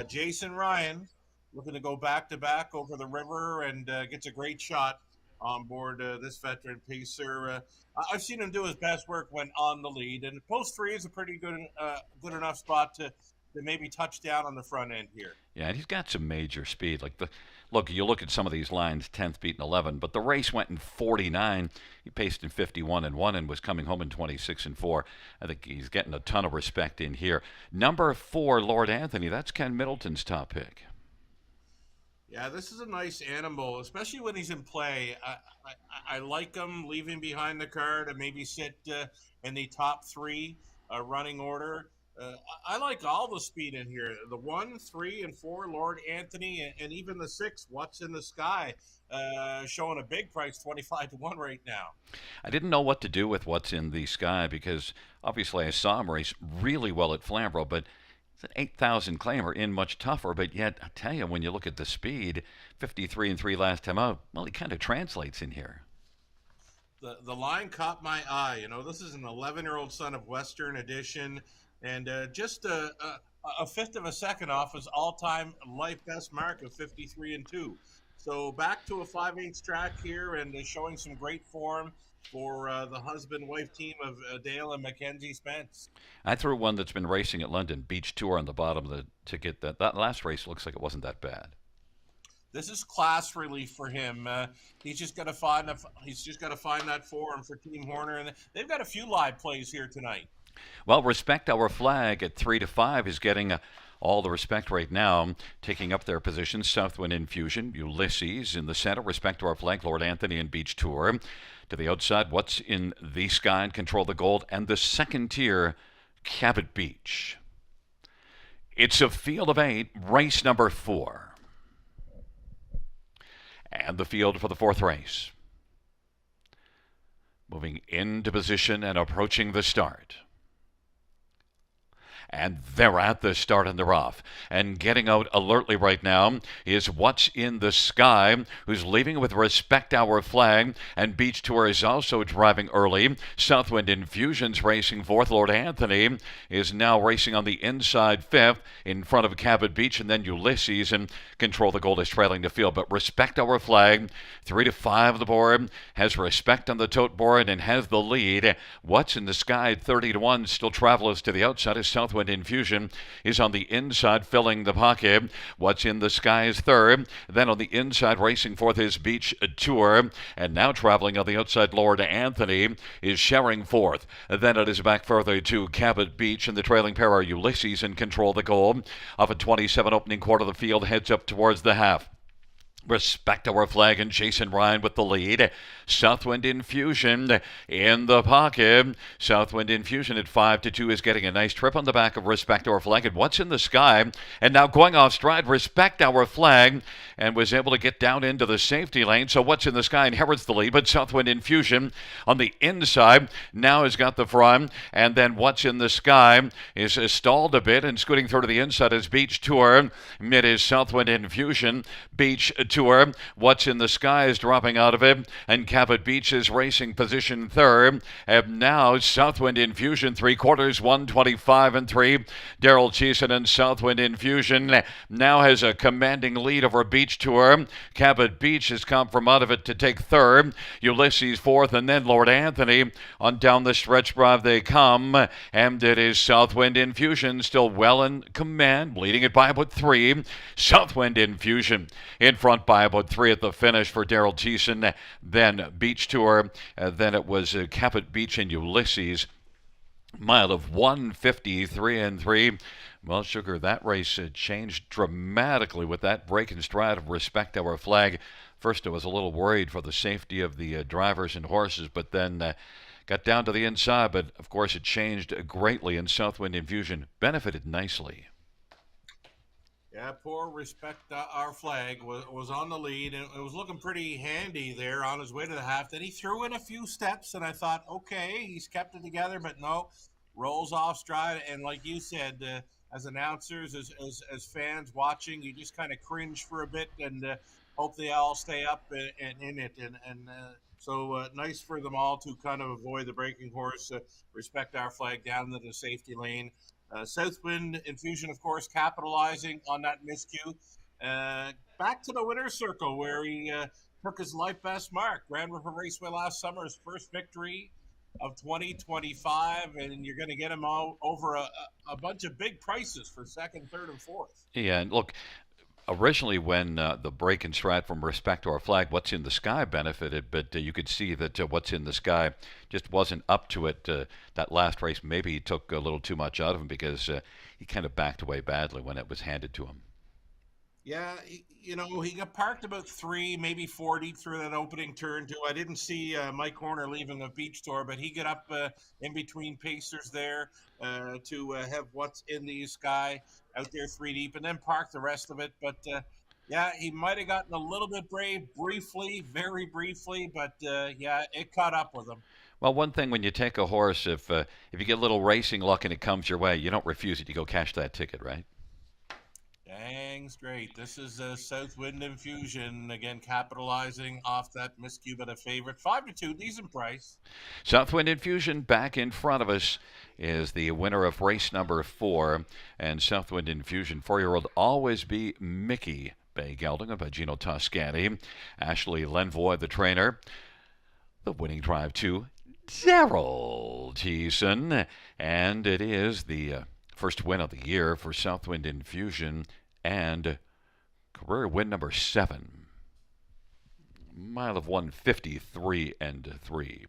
Jason Ryan looking to go back-to-back over the river and gets a great shot on board this veteran pacer. I've seen him do his best work when on the lead, and post 3 is a pretty good enough spot to maybe touch down on the front end here. Yeah, and he's got some major speed. Look, you look at some of these lines, 10th beaten 11, but the race went in 49. He paced in 51 and 1 and was coming home in 26 and 4. I think he's getting a ton of respect in here. Number 4, Lord Anthony. That's Ken Middleton's top pick. Yeah, this is a nice animal, especially when he's in play. I like him leaving behind the card and maybe sit in the top 3 running order. I like all the speed in here. The 1, 3, and 4, Lord Anthony, and even the 6, What's in the Sky, showing a big price, 25 to 1 right now. I didn't know what to do with What's in the Sky because obviously I saw him race really well at Flamborough, but it's an 8,000 claimer in much tougher. But yet, I tell you, when you look at the speed, 53 and 3 last time out, well, he kind of translates in here. The line caught my eye. You know, this is an 11-year-old son of Western Edition, and just a fifth of a second off his all-time life best mark of 53-2. So back to a 5/8 track here, and showing some great form for the husband-wife team of Dale and Mackenzie Spence. I threw one that's been racing at London Beach Tour on the bottom of the ticket. That last race looks like it wasn't that bad. This is class relief for him. He's just got to find that form for Team Horner, and they've got a few live plays here tonight. Well, Respect Our Flag at 3-5 is getting all the respect right now, taking up their position. Southwind Infusion, Ulysses in the center. Respect Our Flag, Lord Anthony and Beach Tour. To the outside, What's in the Sky and Control the Gold, and the second tier, Cabot Beach. It's a field of 8, race number 4. And the field for the fourth race. Moving into position and approaching the start. And they're at the start and they're off. And getting out alertly right now is What's in the Sky, who's leaving with Respect Our Flag. And Beach Tour is also driving early. Southwind Infusion's racing fourth. Lord Anthony is now racing on the inside fifth in front of Cabot Beach. And then Ulysses and Control the Gold is trailing the field. But Respect Our Flag, 3-5 the board, has Respect on the tote board and has the lead. What's in the Sky, 30-1, still Travelers to the outside as Southwind Infusion is on the inside filling the pocket. What's in the Sky is third. Then on the inside racing fourth is Beach Tour. And now traveling on the outside, Lord Anthony is sharing fourth. Then it is back further to Cabot Beach, and the trailing pair are Ulysses and Control the Gold. Off at 27 opening quarter, the field heads up towards the half. Respect Our Flag and Jason Ryan with the lead. Southwind Infusion in the pocket. Southwind Infusion at 5-2 is getting a nice trip on the back of Respect Our Flag. And What's in the Sky? And now going off stride, Respect Our Flag, and was able to get down into the safety lane. So What's in the Sky inherits the lead, but Southwind Infusion on the inside now has got the front. And then What's in the Sky is stalled a bit and scooting through to the inside as Beach Tour. Mid is Southwind Infusion. Beach Tour. What's in the Sky is dropping out of it, and Cabot Beach is racing position third. And now Southwind Infusion, 3/4, 125-3. Daryl Cheeson and Southwind Infusion now has a commanding lead over Beach Tour. Cabot Beach has come from out of it to take third. Ulysses fourth, and then Lord Anthony on down the stretch drive they come. And it is Southwind Infusion still well in command, leading it by about 3. Southwind Infusion in front by about 3 at the finish for Daryl Cheeson. Then Beach Tour. Then it was Cabot Beach and Ulysses. Mile of 1:53-3. Well, Sugar, that race changed dramatically with that break and stride of Respect Our Flag. First, I was a little worried for the safety of the drivers and horses, but then got down to the inside. But, of course, it changed greatly, and Southwind Infusion benefited nicely. Yeah, poor Respect Our Flag was on the lead, and it was looking pretty handy there on his way to the half. Then he threw in a few steps, and I thought, okay, he's kept it together, but no, rolls off stride. And like you said, as announcers, as fans watching, you just kind of cringe for a bit and hope they all stay up and in it. So nice for them all to kind of avoid the breaking horse. Respect Our Flag down into the safety lane. Southwind Infusion, of course, capitalizing on that miscue. Back to the winner's circle where he took his life best mark. Grand River Raceway last summer, his first victory of 2025, and you're going to get him all over a bunch of big prices for second, third, and fourth. Yeah, and look, originally when the break and stride from Respect Our Flag, What's in the Sky benefited, but you could see that What's in the Sky just wasn't up to it. That last race, maybe he took a little too much out of him because he kind of backed away badly when it was handed to him. Yeah, he got parked about 3, maybe 4 deep through that opening turn, too. I didn't see Mike Horner leaving the Beach Tour, but he got up in between pacers there to have What's in the Sky out there 3 deep and then park the rest of it. But, yeah, he might have gotten a little bit brave briefly, very briefly, but, yeah, it caught up with him. Well, one thing when you take a horse, if you get a little racing luck and it comes your way, you don't refuse it. You go cash that ticket, right? Dang straight. This is a South Wind Infusion again, capitalizing off that miscue, but a favorite 5-2, decent price. Southwind Infusion back in front of us is the winner of race number 4. And Southwind Infusion 4-year-old Always Be Mickey Bay Gelding by Gino Toscani. Ashley Lenvoy, the trainer. The winning drive to Daryl Thiessen. And it is the first win of the year for Southwind Infusion and career win number 7. Mile of 153 and 3.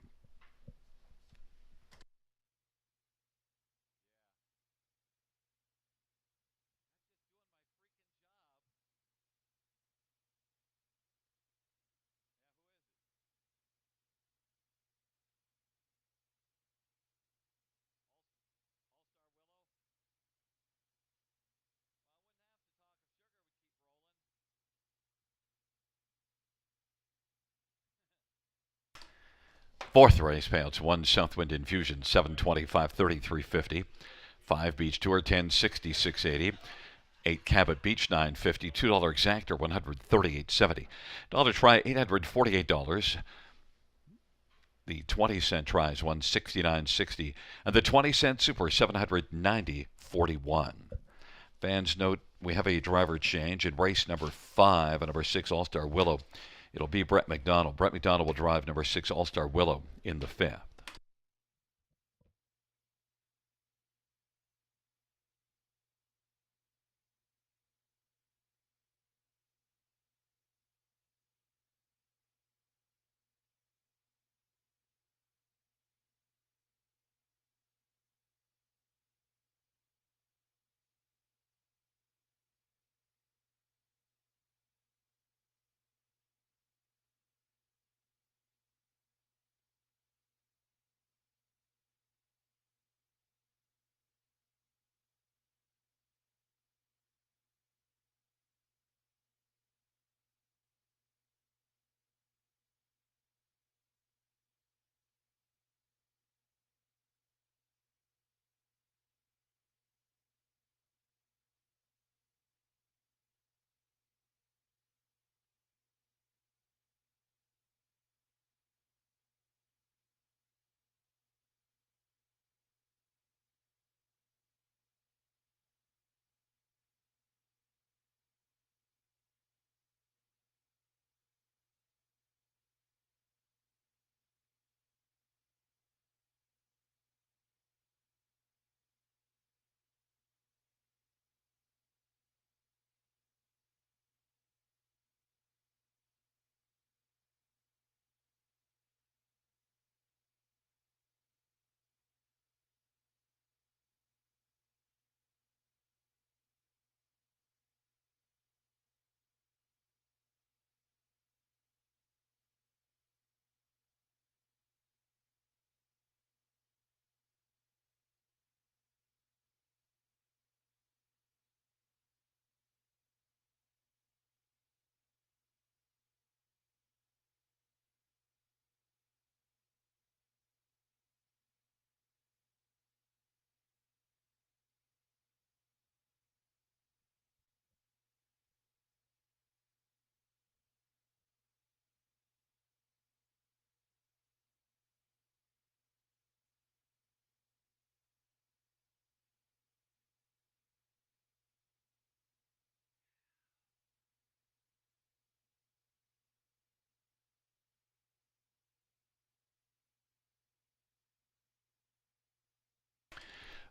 Fourth race payouts: 1 Southwind Infusion 725 3350, 5 Beach Tour 1060 680, 8 Cabot Beach 950, $2 Exactor 138.70, dollar try $848. The 20-cent try is 169.60, and the 20-cent super 790.41. Fans note we have a driver change in race number 5 and number 6 All-Star Willow. It'll be Brett McDonald. Brett McDonald will drive number 6 All-Star Willow in the 5th.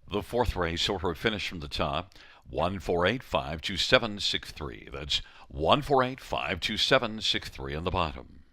The 4th race order of finish from the top: 148-527-63. That's 148-527-63 on the bottom.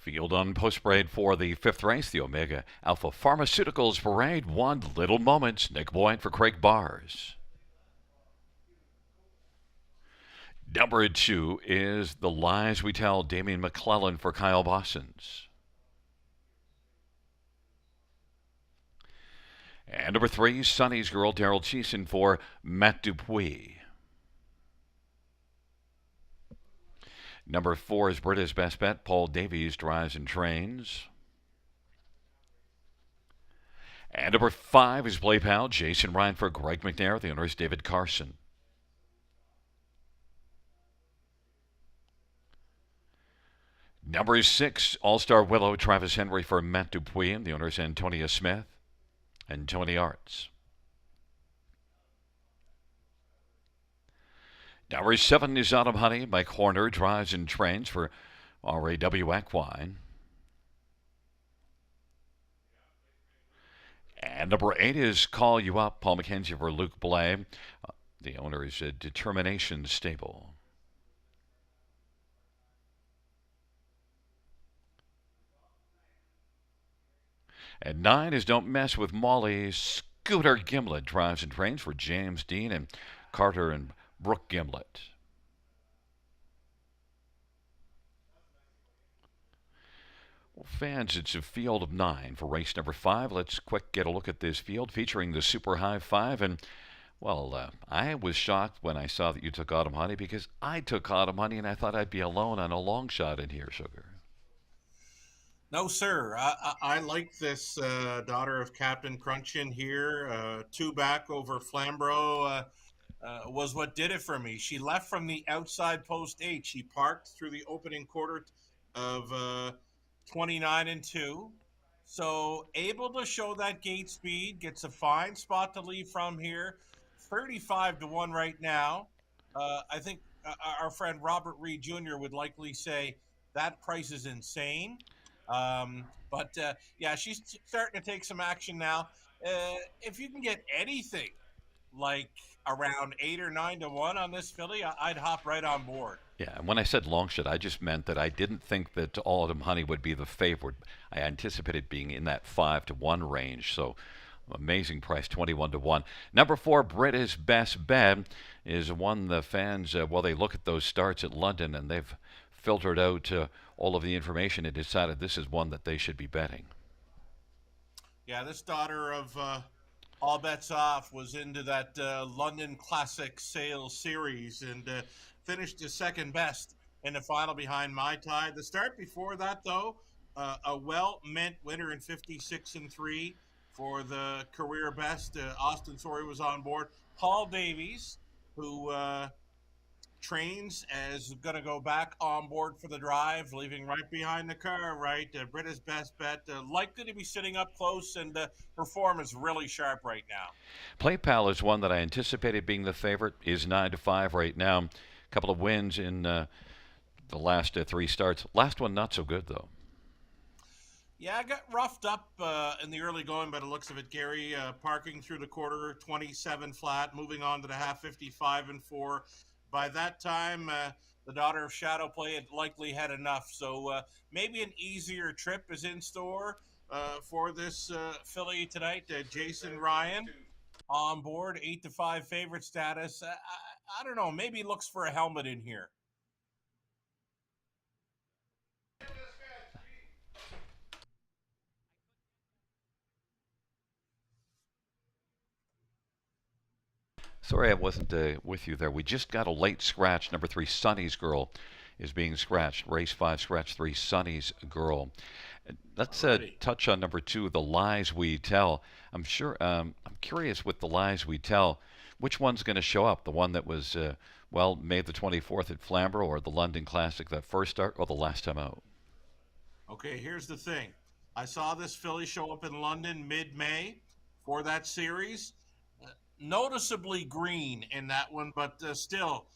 Field on post parade for the fifth race, the Omega Alpha Pharmaceuticals Parade. One Little Moments. Nick Boyd for Craig Bars. Number 2 is The Lies We Tell, Damien McClellan for Kyle Bossons. And number 3, Sonny's Girl, Daryl Cheeson for Matt Dupuis. Number 4 is Britta's Best Bet, Paul Davies Drives and Trains. And number 5 is Play Pal, Jason Ryan for Greg McNair. The owner is David Carson. Number 6, All-Star Willow, Travis Henry for Matt Dupuis. The owner is Antonia Smith and Tony Arts. Number 7 is Autumn Honey. Mike Horner Drives and Trains for RAW Equine. And number 8 is Call You Up, Paul McKenzie for Luke Blay. The owner is Determination Stable. And 9 is Don't Mess with Molly. Scooter Gimlet Drives and Trains for James Dean and Carter and Brooke Gimlet. Well, fans, it's a field of 9 for race number 5. Let's quick get a look at this field featuring the Super High 5. And, well, I was shocked when I saw that you took Autumn Honey because I took Autumn Honey and I thought I'd be alone on a long shot in here, Sugar. No, sir. I like this daughter of Captain Crunch in here. 2 back over Flamborough was what did it for me. She left from the outside post 8. She parked through the opening quarter of 29 and 2. So able to show that gate speed, gets a fine spot to leave from here. 35 to 1 right now. I think our friend Robert Reed Jr. would likely say that price is insane. But yeah, she's starting to take some action now. If you can get anything like around 8 or 9 to 1 on this filly, I'd hop right on board. Yeah, and when I said long shot, I just meant that I didn't think that Autumn Honey would be the favorite. I anticipated being in that 5 to 1 range. So amazing price, 21 to 1. Number 4, Britta's Best Bet, is one the fans, well, they look at those starts at London and they've filtered out all of the information and decided this is one that they should be betting. Yeah, this daughter of All Bets Off was into that London Classic Sales Series and finished his second best in the final behind Mai Tai. The start before that, though, a well-meant winner in 56 and 3 for the career best. Austin Sorey was on board. Paul Davies, who trains as going to go back on board for the drive, leaving right behind the car, right? Britta's Best Bet, likely to be sitting up close, and her form is really sharp right now. Play Pal is one that I anticipated being the favorite, is 9 to 5 right now. A couple of wins in the last 3 starts. Last one not so good, though. Yeah, I got roughed up in the early going by the looks of it, Gary. Parking through the quarter, 27 flat, moving on to the half, 55 and 4. By that time, the daughter of Shadow Play had likely had enough. So maybe an easier trip is in store for this filly tonight. Jason Ryan on board, 8 to 5 favorite status. I don't know, maybe looks for a helmet in here. Sorry I wasn't with you there. We just got a late scratch. Number 3, Sonny's Girl, is being scratched. Race 5, scratch 3, Sonny's Girl. Let's touch on number 2, The Lies We Tell. I'm curious with The Lies We Tell, which one's going to show up? The one that was, made the 24th at Flamborough, or the London Classic, that first start, or the last time out? Okay, here's the thing. I saw this filly show up in London mid-May for that series. Noticeably green in that one, but still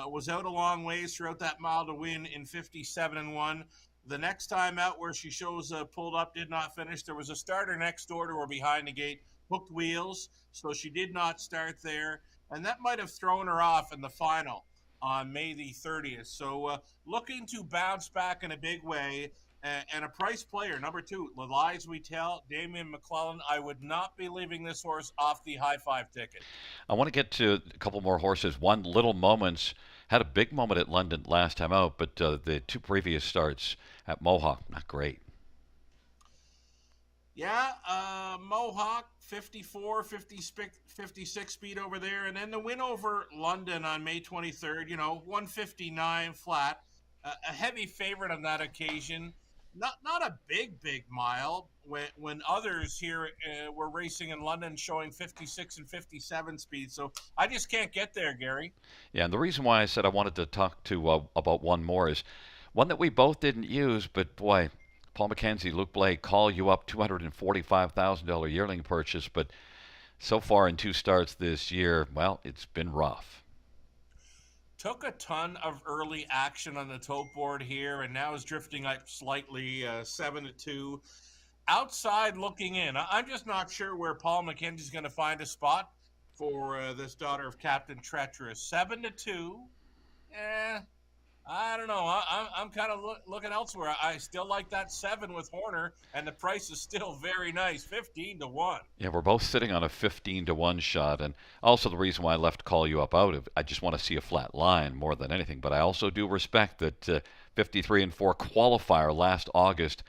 was out a long ways throughout that mile to win in 57 and 1. The next time out where she shows pulled up, did not finish. There was a starter next door to her behind the gate, Hooked Wheels, so she did not start there, and that might have thrown her off in the final on May the 30th. So looking to bounce back in a big way. And a price player, number 2, The Lies We Tell, Damian McClellan. I would not be leaving this horse off the high 5 ticket. I want to get to a couple more horses. One, Little Moments, had a big moment at London last time out, but the 2 previous starts at Mohawk, not great. Yeah, Mohawk, 54, 56 speed over there. And then the win over London on May 23rd, 159 flat. A heavy favorite on that occasion. Not a big mile when others here were racing in London showing 56 and 57 speed. So I just can't get there, Gary. Yeah, and the reason why I said I wanted to talk to about one more is one that we both didn't use, but boy, Paul McKenzie, Luke Blake, Call You Up, $245,000 yearling purchase, but so far in 2 starts this year, well, it's been rough. Took a ton of early action on the tote board here, and now is drifting up slightly, 7-2. Outside looking in, I'm just not sure where Paul McKenzie's going to find a spot for this daughter of Captain Treacherous. 7-2. I don't know. I'm kind of looking elsewhere. I still like that 7 with Horner, and the price is still very nice, 15-1. Yeah, we're both sitting on a 15-1 shot, and also the reason why I left Call You Up out of, I just want to see a flat line more than anything. But I also do respect that 53-4 qualifier last August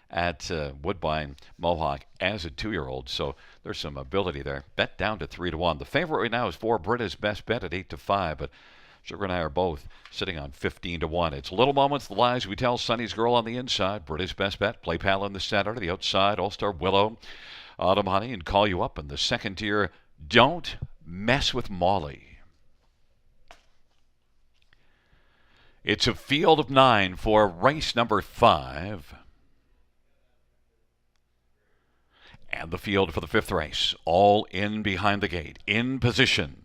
at Woodbine Mohawk as a 2-year-old, so there's some ability there. Bet down to 3-1. The favorite right now is 4 Brita's Best Bet at 8-5, but Sugar and I are both sitting on 15-1. It's Little Moments, The Lies We Tell, Sonny's Girl on the inside, British Best Bet, Play Pal in the center, the outside, All-Star Willow, Autumn Honey, and Call You Up in the second tier. Don't Mess with Molly. It's a field of 9 for race number 5. And the field for the 5th race, all in behind the gate, in position.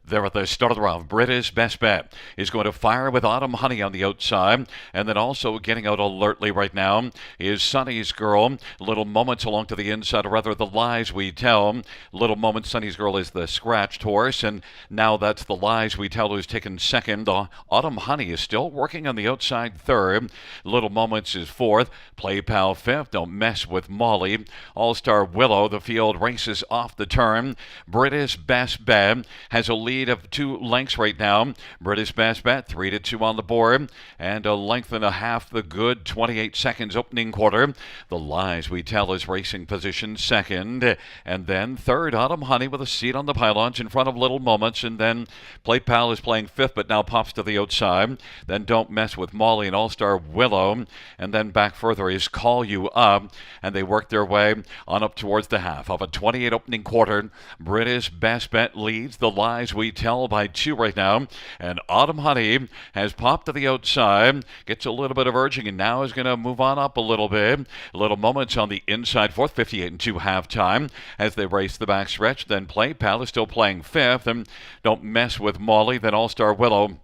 There at the start of the round, British Best Bet is going to fire with Autumn Honey on the outside, and then also getting out alertly right now is Sonny's Girl. Little Moments along to the inside, or rather The Lies We Tell. Little Moments, Sonny's Girl is the scratched horse, and now that's The Lies We Tell who's taken second. Autumn Honey is still working on the outside third. Little Moments is fourth. Play Pal fifth. Don't Mess with Molly. All-Star Willow, the field races off the turn. British Best Bet has a lead of 2 lengths right now. British Best Bet 3-2 on the board, and a length and a half the good 28 seconds opening quarter. The Lies We Tell is racing position second, and then third Autumn Honey with a seat on the pylons in front of Little Moments, and then Play Pal is playing fifth but now pops to the outside. Then Don't Mess with Molly and All-Star Willow, and then back further is Call You Up, and they work their way on up towards the half of a 28 opening quarter. British Best Bet leads. The Lies We Tell by 2 right now, and Autumn Honey has popped to the outside, gets a little bit of urging, and now is going to move on up a little bit. Little Moments on the inside fourth, 58-2 halftime as they race the back stretch. Then Play Pal is still playing fifth, and Don't Mess with Molly, then All-Star Willow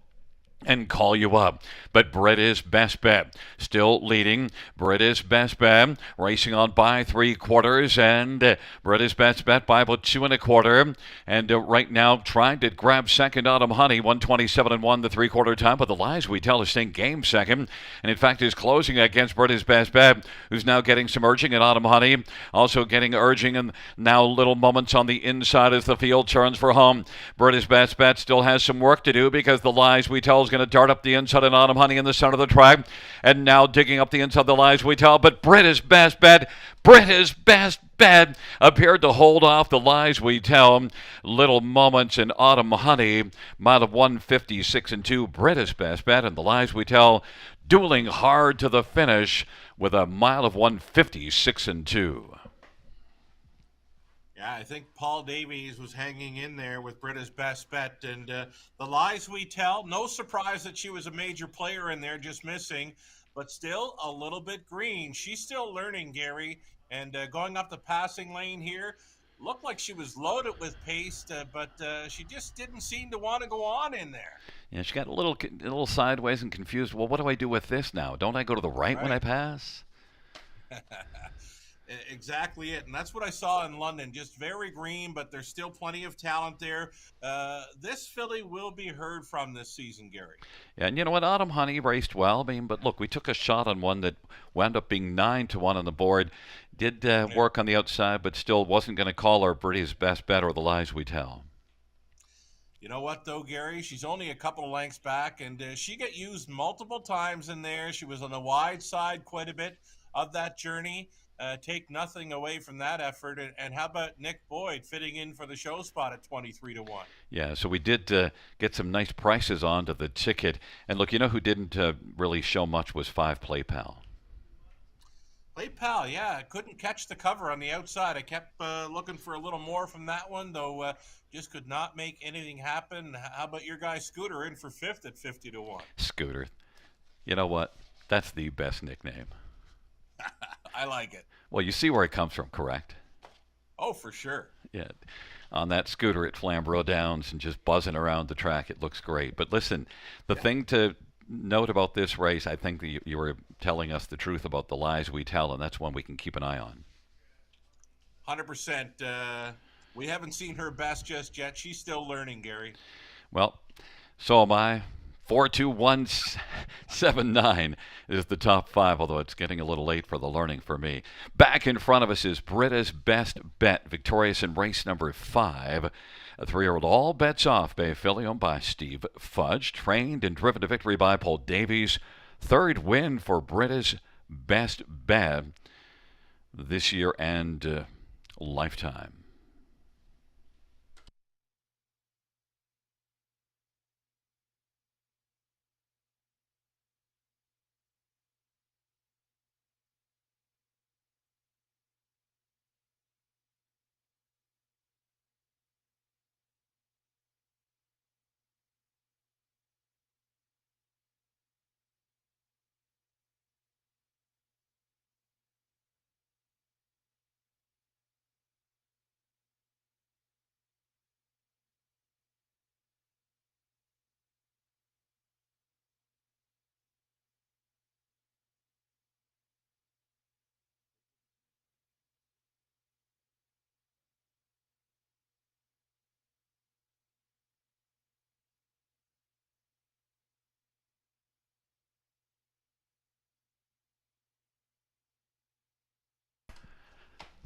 and Call You Up. But British Best Bet still leading. British Best Bet racing on by 3/4, and British Best Bet by about 2 1/4. And right now trying to grab second Autumn Honey, 127-1 the 3/4 time, but The Lies We Tell is staying game second, and in fact is closing against British Best Bet, who's now getting some urging, and Autumn Honey also getting urging, and now Little Moments on the inside as the field turns for home. British Best Bet still has some work to do because The Lies We Tell is going to dart up the inside, and Autumn Honey in the center of the track, and now digging up the inside. The Lies We Tell, but British Best Bet appeared to hold off The Lies We Tell. Little Moments and Autumn Honey, mile of 156-2. British Best Bet and The Lies We Tell dueling hard to the finish with a mile of 156-2. Yeah, I think Paul Davies was hanging in there with Brita's Best Bet, and The Lies We Tell, no surprise that she was a major player in there, just missing, but still a little bit green. She's still learning, Gary, and going up the passing lane here, looked like she was loaded with pace, but she just didn't seem to want to go on in there. Yeah, she got a little sideways and confused. Well, what do I do with this now? Don't I go to the right when I pass? Exactly it. And that's what I saw in London. Just very green, but there's still plenty of talent there. This filly will be heard from this season, Gary. And you know what? Autumn Honey raced well. I mean, but look, we took a shot on one that wound up being 9-1 on the board. Did Yeah. work on the outside, but still wasn't going to call her Brady's best bet or the lies we tell. You know what, though, Gary? She's only a couple of lengths back, and she got used multiple times in there. She was on the wide side quite a bit of that journey. Take nothing away from that effort. And how about Nick Boyd fitting in for the show spot at 23-1? Yeah, so we did get some nice prices onto the ticket. And look, you know who didn't really show much was Five Play Pal. Play Pal, yeah, couldn't catch the cover on the outside. I kept looking for a little more from that one, though. Just could not make anything happen. How about your guy Scooter in for fifth at 50-1? Scooter. You know what? That's the best nickname. I like it. Well, you see where it comes from, correct? Oh, for sure. Yeah. On that scooter at Flamborough Downs and just buzzing around the track, it looks great. But listen, the Yeah, thing to note about this race, I think that you were telling us the truth about the lies we tell, and that's one we can keep an eye on. 100%. We haven't seen her best just yet. She's still learning, Gary. Well, so am I. 42179 is the top five, although it's getting a little late for the learning for me. Back in front of us is Britta's Best Bet, victorious in race number 5. A 3-year-old All Bets Off Bay filly owned by Steve Fudge, trained and driven to victory by Paul Davies. Third win for Britta's Best Bet this year and lifetime.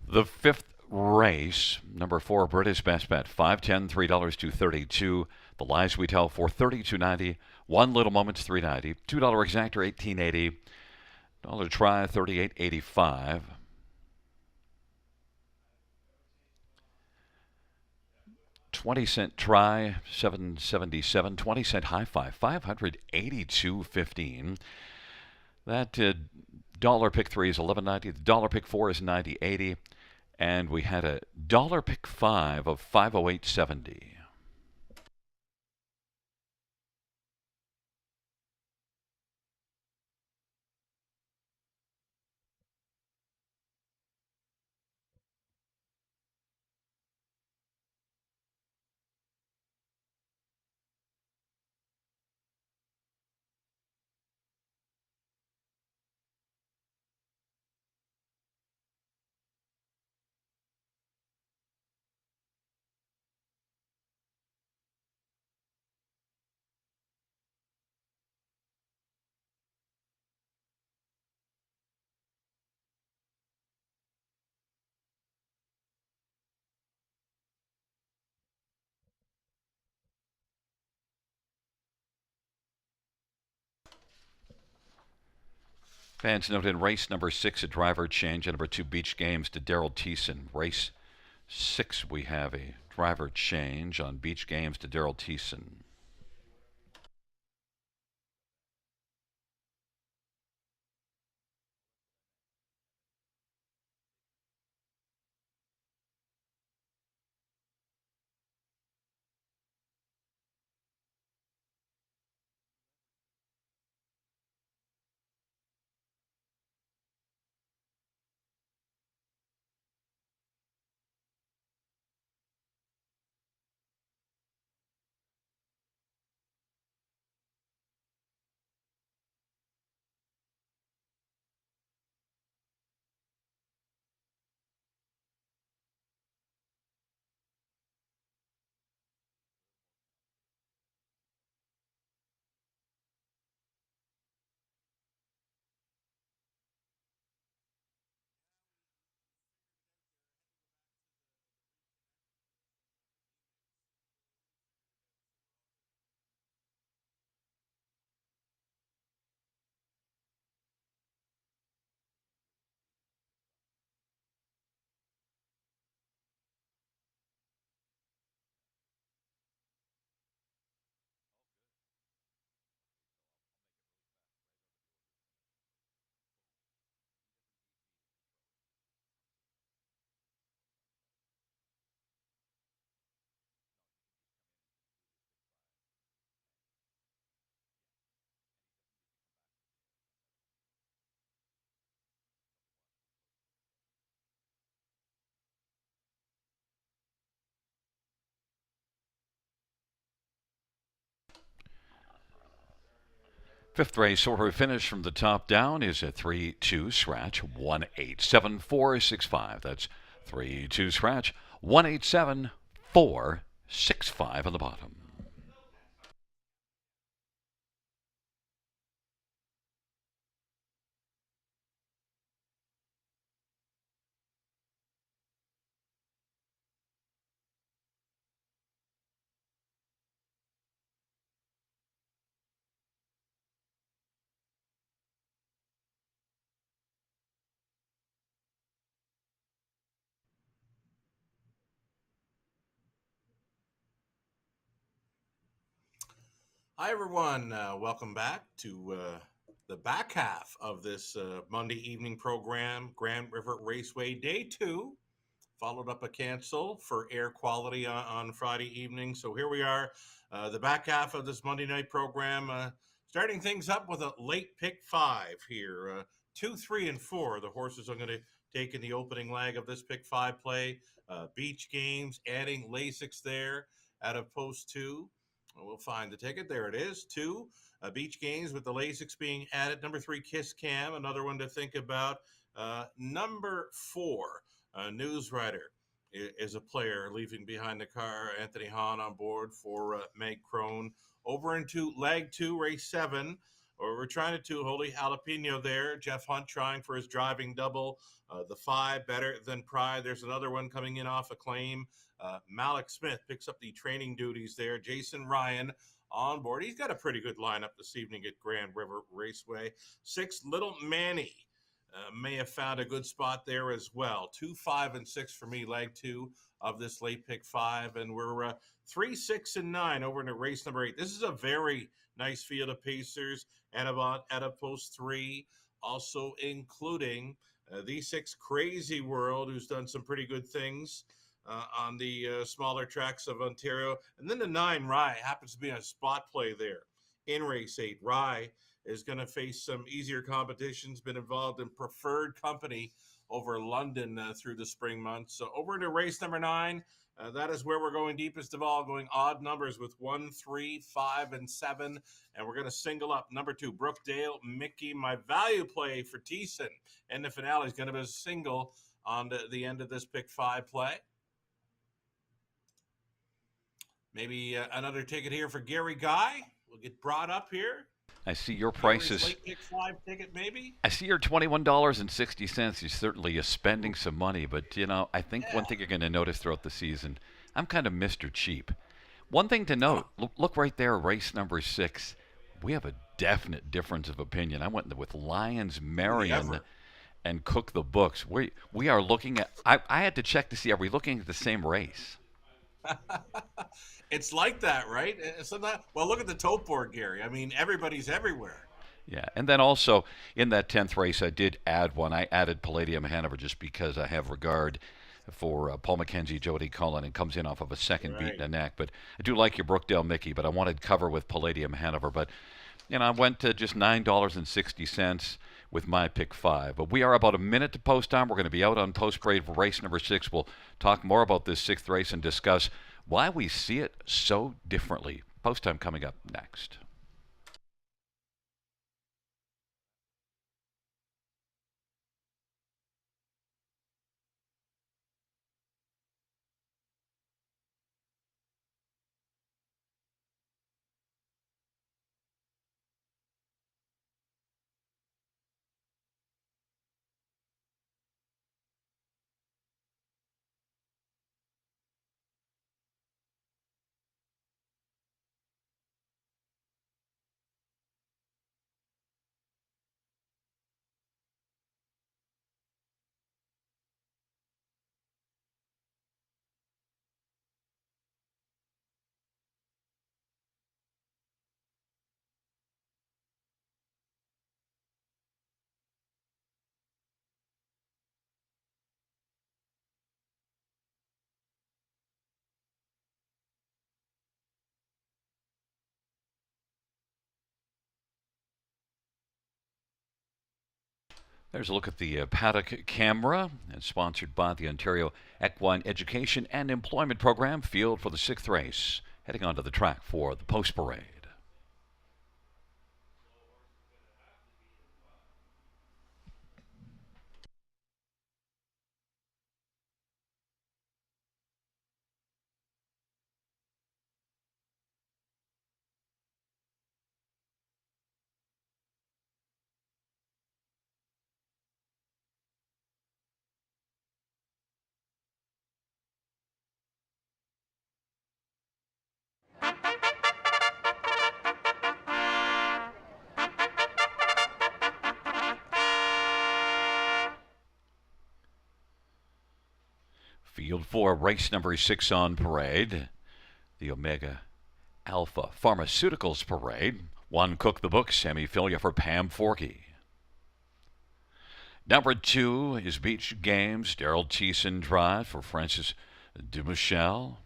The fifth race, number 4, British Best Bet, 510, $3 to 32. The lies we tell for 32.90. One Little Moments 3.90. $2 exactor 18.80. Dollar try 38.85. 20-cent try 777. 20-cent high five 582.15. That dollar pick 3 is 11.90. The dollar pick 4 is 90.80. And we had a dollar pick 5 of 508.70. Fans note in race number 6, a driver change, and number 2, Beach Games to Daryl Thiessen. Race 6, we have a driver change on Beach Games to Daryl Thiessen. Fifth race order finish from the top down is a 3-2 scratch 187-465. That's 3-2 scratch 187-465 on the bottom. Hi, everyone. Welcome back to the back half of this Monday evening program, Grand River Raceway Day 2. Followed up a cancel for air quality on Friday evening. So here we are, the back half of this Monday night program, starting things up with a late pick 5 here. 2, 3, and 4, the horses I'm going to take in the opening leg of this pick 5 play. Beach Games, adding Lasix there out of post 2. We'll find the ticket. There it is. 2, Beach Games with the Lasix being added. Number 3, Kiss Cam, another one to think about. Number 4, News Rider is a player leaving behind the car. Anthony Hahn on board for Meg Crone. Over into leg 2, race 7. Or we're trying to Holy Jalapeno there. Jeff Hunt trying for his driving double. The 5, Better Than Pride. There's another one coming in off a claim. Malik Smith picks up the training duties there. Jason Ryan on board. He's got a pretty good lineup this evening at Grand River Raceway. 6, Little Manny. May have found a good spot there as well. 2, 5, and 6 for me, leg 2 of this late pick 5. And we're 3, 6, and 9 over into race number 8. This is a very nice field of pacers. Anavant out of post 3, also including the 6, Crazy World, who's done some pretty good things on the smaller tracks of Ontario. And then the 9, Rye, happens to be a spot play there in race 8. Rye is going to face some easier competitions, been involved in preferred company over London through the spring months. So over into race number 9, that is where we're going deepest of all, going odd numbers with 1, 3, 5, and 7. And we're going to single up number 2, Brookdale Mickey, my value play for Thiessen. And the finale is going to be a single on the end of this pick 5 play. Maybe another ticket here for Gary Guy will get brought up here. I see your price is. Late pick 5 ticket, maybe. I see your $21.60. You're certainly spending some money, but I think one thing you're going to notice throughout the season, I'm kind of Mr. Cheap. One thing to note, look right there, race number 6. We have a definite difference of opinion. I went with Lions Marion and Cook the Books. We are looking at. I had to check to see, are we looking at the same race? It's like that, right? Well, look at the tote board, Gary. I mean, everybody's everywhere. Yeah, and then also in that 10th race, I did add one. I added Palladium Hanover just because I have regard for Paul McKenzie, Jody Cullen, and comes in off of a second beat in the neck. But I do like your Brookdale Mickey, but I wanted cover with Palladium Hanover. But, I went to just $9.60 with my pick 5. But we are about a minute to post time. We're going to be out on post parade for race number 6. We'll talk more about this 6th race and discuss why we see it so differently. Post time coming up next. There's a look at the paddock camera, and sponsored by the Ontario Equine Education and Employment Program. Field for the 6th race, heading onto the track for the post parade. Field 4, race number 6 on parade. The Omega Alpha Pharmaceuticals Parade. One Cook the Book, Semi-Filia for Pam Forkey. Number 2 is Beach Games, Daryl Thiessen Drive for Francis Dumichel.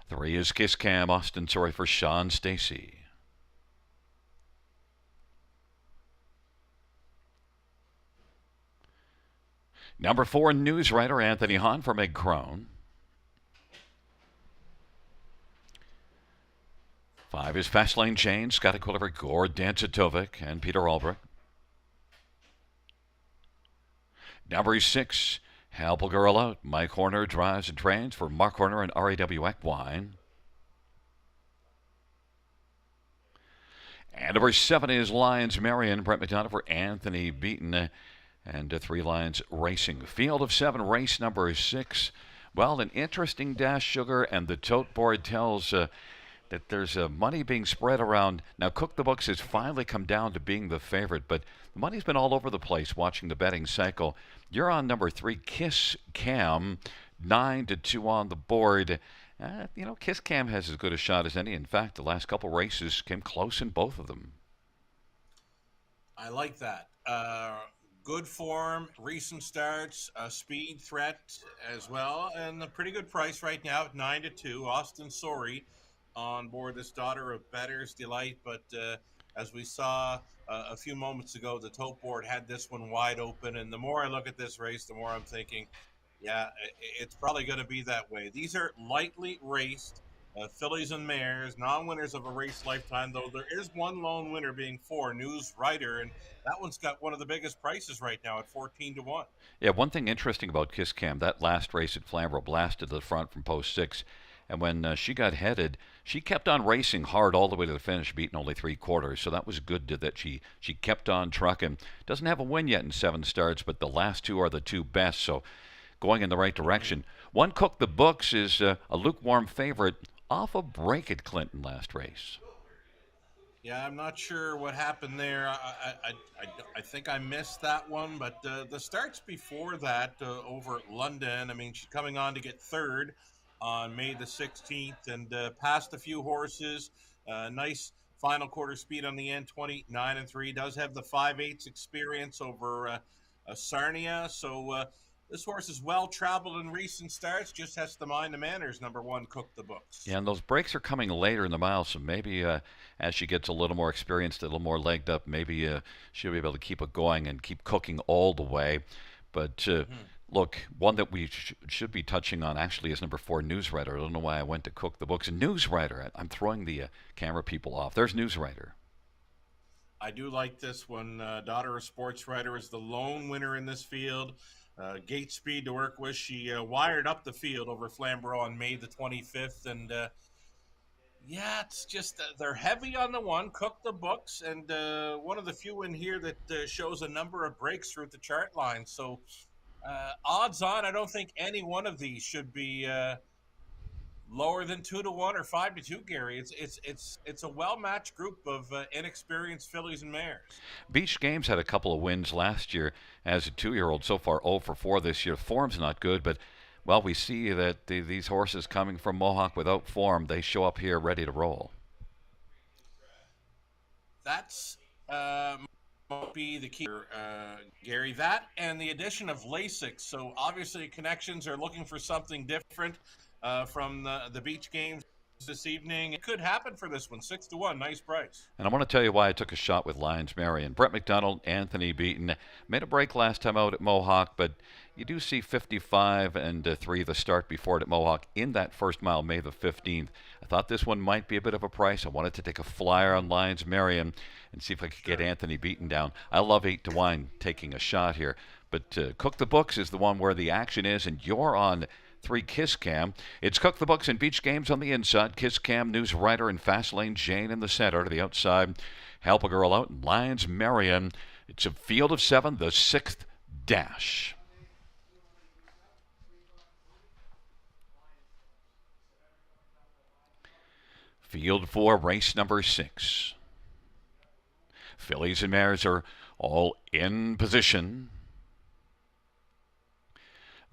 3 is Kiss Cam, Austin Surrey for Sean Stacy. Number 4, news writer Anthony Hahn for Meg Crone. 5 is Fastlane Jane, Scott Quilliver, Gord Dancitovic, and Peter Albrecht. Number 6, Help a Girl Out, Mike Horner drives and trains for Mark Horner and RAW Equine. And number 7 is Lions Marion, Brett McDonough for Anthony Beaton, and 3 Lions Racing. Field of 7, race number 6. Well, an interesting dash, Sugar, and the tote board tells that there's money being spread around. Now, Cook the Books has finally come down to being the favorite, but the money's been all over the place watching the betting cycle. You're on number 3, Kiss Cam, 9-2 on the board. Kiss Cam has as good a shot as any. In fact, the last couple races came close in both of them. I like that. Good form, recent starts, a speed threat as well, and a pretty good price right now at 9-2. Austin Sorey on board this Daughter of Bettor's Delight, but as we saw a few moments ago, the tote board had this one wide open, and the more I look at this race, the more I'm thinking, yeah, it's probably going to be that way. These are lightly raced fillies and mares, non-winners of a race lifetime, though there is one lone winner being 4, News Rider, and that one's got one of the biggest prices right now at 14-1. Yeah, one thing interesting about Kiss Cam, that last race at Flamborough blasted to the front from post 6. And when she got headed, she kept on racing hard all the way to the finish, beating only 3/4. So that was good that she kept on trucking. Doesn't have a win yet in 7 starts, but the last 2 are the 2 best. So going in the right direction. One Cook the Books is a lukewarm favorite off a break at Clinton last race. Yeah, I'm not sure what happened there. I think I missed that one, but the starts before that over at London, I mean, she's coming on to get 3rd on May the 16th and passed a few horses. Nice final quarter speed on the end, 29-3. Does have the 5/8 experience over Sarnia. So this horse is well traveled in recent starts, just has to mind the manners. Number 1, Cook the Books. Yeah, and those breaks are coming later in the mile, so maybe as she gets a little more experienced, a little more legged up, maybe she'll be able to keep it going and keep cooking all the way. But look, one that we should be touching on actually is number 4, News Writer. I don't know why I went to Cook the Books. News Writer, I'm throwing the camera people off. There's News Writer. I do like this one. Daughter of Sports Writer is the lone winner in this field. Gate speed to work with. She wired up the field over Flamborough on May the 25th. And yeah, it's just they're heavy on the one, Cook the Books, and one of the few in here that shows a number of breaks through the chart line. So odds on, I don't think any one of these should be lower than 2-1 or 5-2, Gary. It's a well-matched group of inexperienced fillies and mares. Beach Games had a couple of wins last year as a 2-year-old. So far 0-4 this year. Form's not good, but well, we see that these horses coming from Mohawk without form, they show up here ready to roll. That's might be the key, Gary. That and the addition of Lasix. So obviously connections are looking for something different from the Beach Games this evening. It could happen for this one. 6-1, nice price. And I want to tell you why I took a shot with Lions Marion. Brett McDonald, Anthony Beaton made a break last time out at Mohawk, but you do see 55-3 the start before it at Mohawk in that first mile, May the 15th. I thought this one might be a bit of a price. I wanted to take a flyer on Lions Marion and see if I could get Anthony Beaton down. I love 8-1 taking a shot here, but Cook the Books is the one where the action is, and you're on 3, Kiss Cam. It's Cook the Books and Beach Games on the inside. Kiss Cam, News Writer, and Fastlane Jane in the center. To the outside, Help a Girl Out, and Lions Marion. It's a field of 7, the 6th dash. Field 4, race number 6. Fillies and mares are all in position.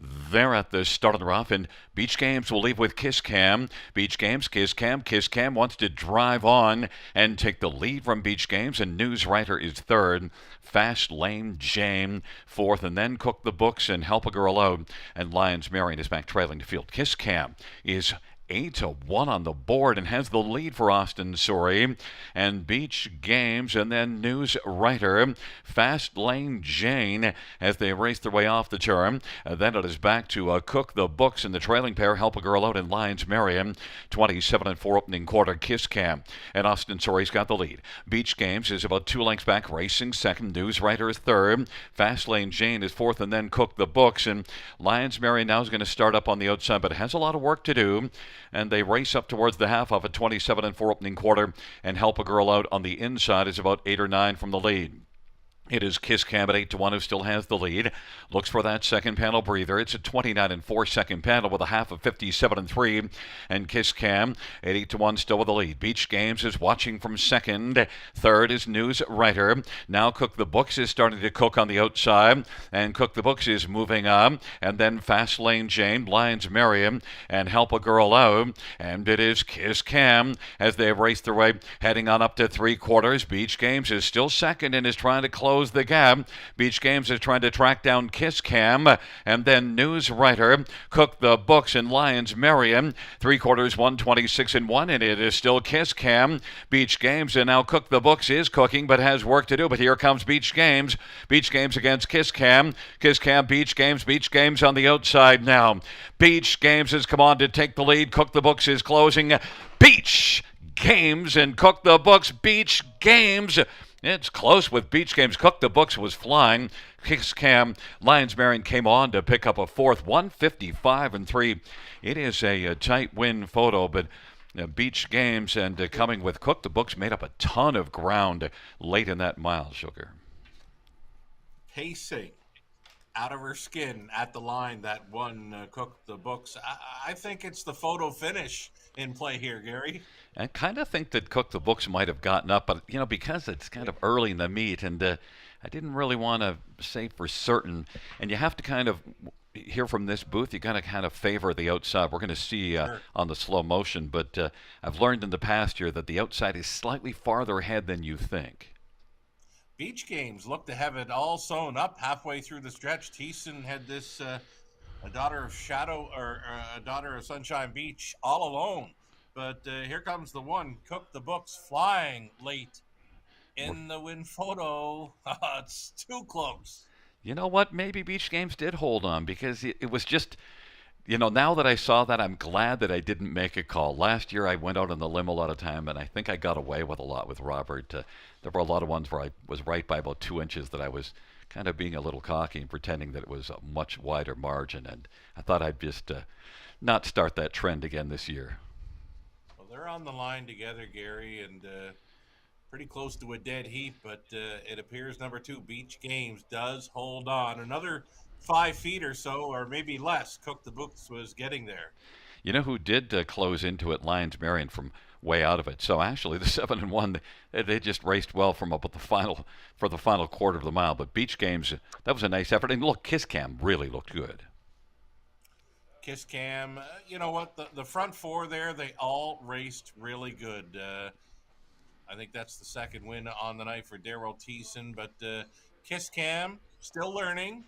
They're at the start of the rough, and Beach Games will leave with Kiss Cam. Beach Games, Kiss Cam. Kiss Cam wants to drive on and take the lead from Beach Games, and News Writer is third. Fast Lane Jane fourth, and then Cook the Books and Help a Girl Out, and Lions Marion is back trailing the field. Kiss Cam is 8-1 on the board and has the lead for Austin Surrey. And Beach Games and then News Writer, Fast Lane Jane as they race their way off the turn. Then it is back to Cook the Books and the trailing pair, Help a Girl Out and Lions Marion. 27-4 opening quarter. Kiss Cam and Austin Surrey's got the lead. Beach Games is about 2 lengths back, racing second. News Writer is third. Fast Lane Jane is fourth, and then Cook the Books. And Lions Marion now is going to start up on the outside, but it has a lot of work to do. And they race up towards the half of a 27-4 opening quarter, and Help a Girl Out on the inside is about 8 or 9 from the lead. It is Kiss Cam at 8-1 who still has the lead. Looks for that second panel breather. It's a 29-4 second panel with a half of 57-3. And Kiss Cam at 8-1 still with the lead. Beach Games is watching from second. Third is News Writer. Now Cook the Books is starting to cook on the outside. And Cook the Books is moving up. And then Fast Lane Jane, Lions Marion, and Help a Girl Out. And it is Kiss Cam as they race their way heading on up to 3/4. Beach Games is still second and is trying to close the gap. Beach Games is trying to track down Kiss Cam, and then News Writer, Cook the Books, and Lions Marion. 3/4, 126-1, and it is still Kiss Cam. Beach Games, and now Cook the Books is cooking, but has work to do. But here comes Beach Games. Beach Games against Kiss Cam. Kiss Cam, Beach Games. Beach Games on the outside now. Beach Games has come on to take the lead. Cook the Books is closing. Beach Games and Cook the Books. Beach Games. It's close with Beach Games. Cook the Books was flying. Kiss Cam, Lions Marion came on to pick up a fourth, 155-3. It is a tight win photo, but Beach Games and coming with Cook the Books made up a ton of ground late in that mile, Sugar. Pacing out of her skin at the line that won Cook the Books. I think it's the photo finish in play here, Gary. I kind of think that Cook the Books might have gotten up, but because it's kind of early in the meet, and I didn't really want to say for certain. And you have to kind of hear from this booth. You got to kind of favor the outside. We're going to see Sure. on the slow motion, but I've learned in the past year that the outside is slightly farther ahead than you think. Beach Games looked to have it all sewn up halfway through the stretch. Thiessen had this a daughter of Shadow or a daughter of Sunshine Beach all alone. But here comes the one, Cook the Books, flying late in the win photo. It's too close. You know what? Maybe Beach Games did hold on because it was just, now that I saw that, I'm glad that I didn't make a call. Last year I went out on the limb a lot of time, and I think I got away with a lot with Robert. There were a lot of ones where I was right by about 2 inches that I was kind of being a little cocky and pretending that it was a much wider margin, and I thought I'd just not start that trend again this year. Well, they're on the line together, Gary, and pretty close to a dead heat, but it appears number 2, Beach Games, does hold on. Another 5 feet or so, or maybe less, Cook the Books was getting there. You know who did close into it? Lions Marion from way out of it. So actually, the 7-1, they just raced well from about the final quarter of the mile. But Beach Games, that was a nice effort. And look, Kiss Cam really looked good. Kiss Cam, you know what? The front 4 there, they all raced really good. I think that's the second win on the night for Daryl Thiessen. But Kiss Cam, still learning,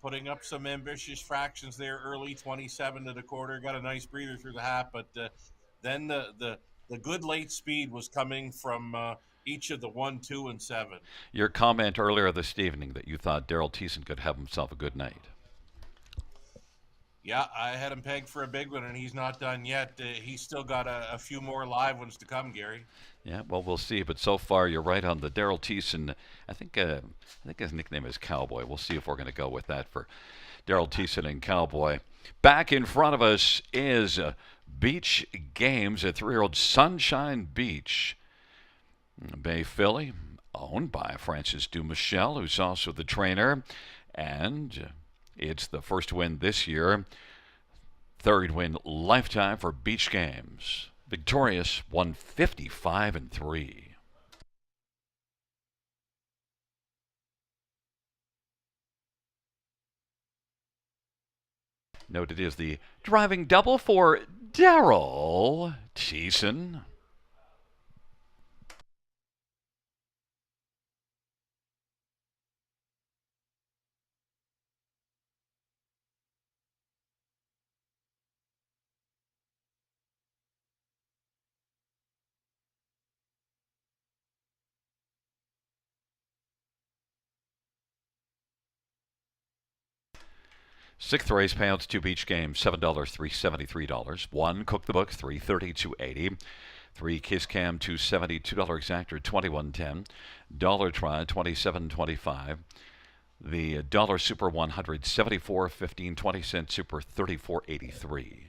putting up some ambitious fractions there early, 27 to the quarter. Got a nice breather through the half, but then the good late speed was coming from each of the 1, 2, and 7. Your comment earlier this evening that you thought Daryl Thiessen could have himself a good night. Yeah, I had him pegged for a big one, and he's not done yet. He's still got a few more live ones to come, Gary. Yeah, well, we'll see. But so far, you're right on the Daryl Thiessen. I think his nickname is Cowboy. We'll see if we're going to go with that for Daryl Thiessen and Cowboy. Back in front of us is Beach Games, a 3-year-old Sunshine Beach Bay filly, owned by Francis Dumichel, who's also the trainer, and it's the first win this year, third win lifetime for Beach Games. Victorious, 155-3. Note it is the driving double for Daryl Thiessen. Sixth race payouts, 2 beach games, $7, $373. 1 cook the book, $330, $280. 3 kiss cam, $270. $2 exactor, $21.10. Dollar try, $27.25. The dollar super 100, 74.15, 20-cent super 34.83.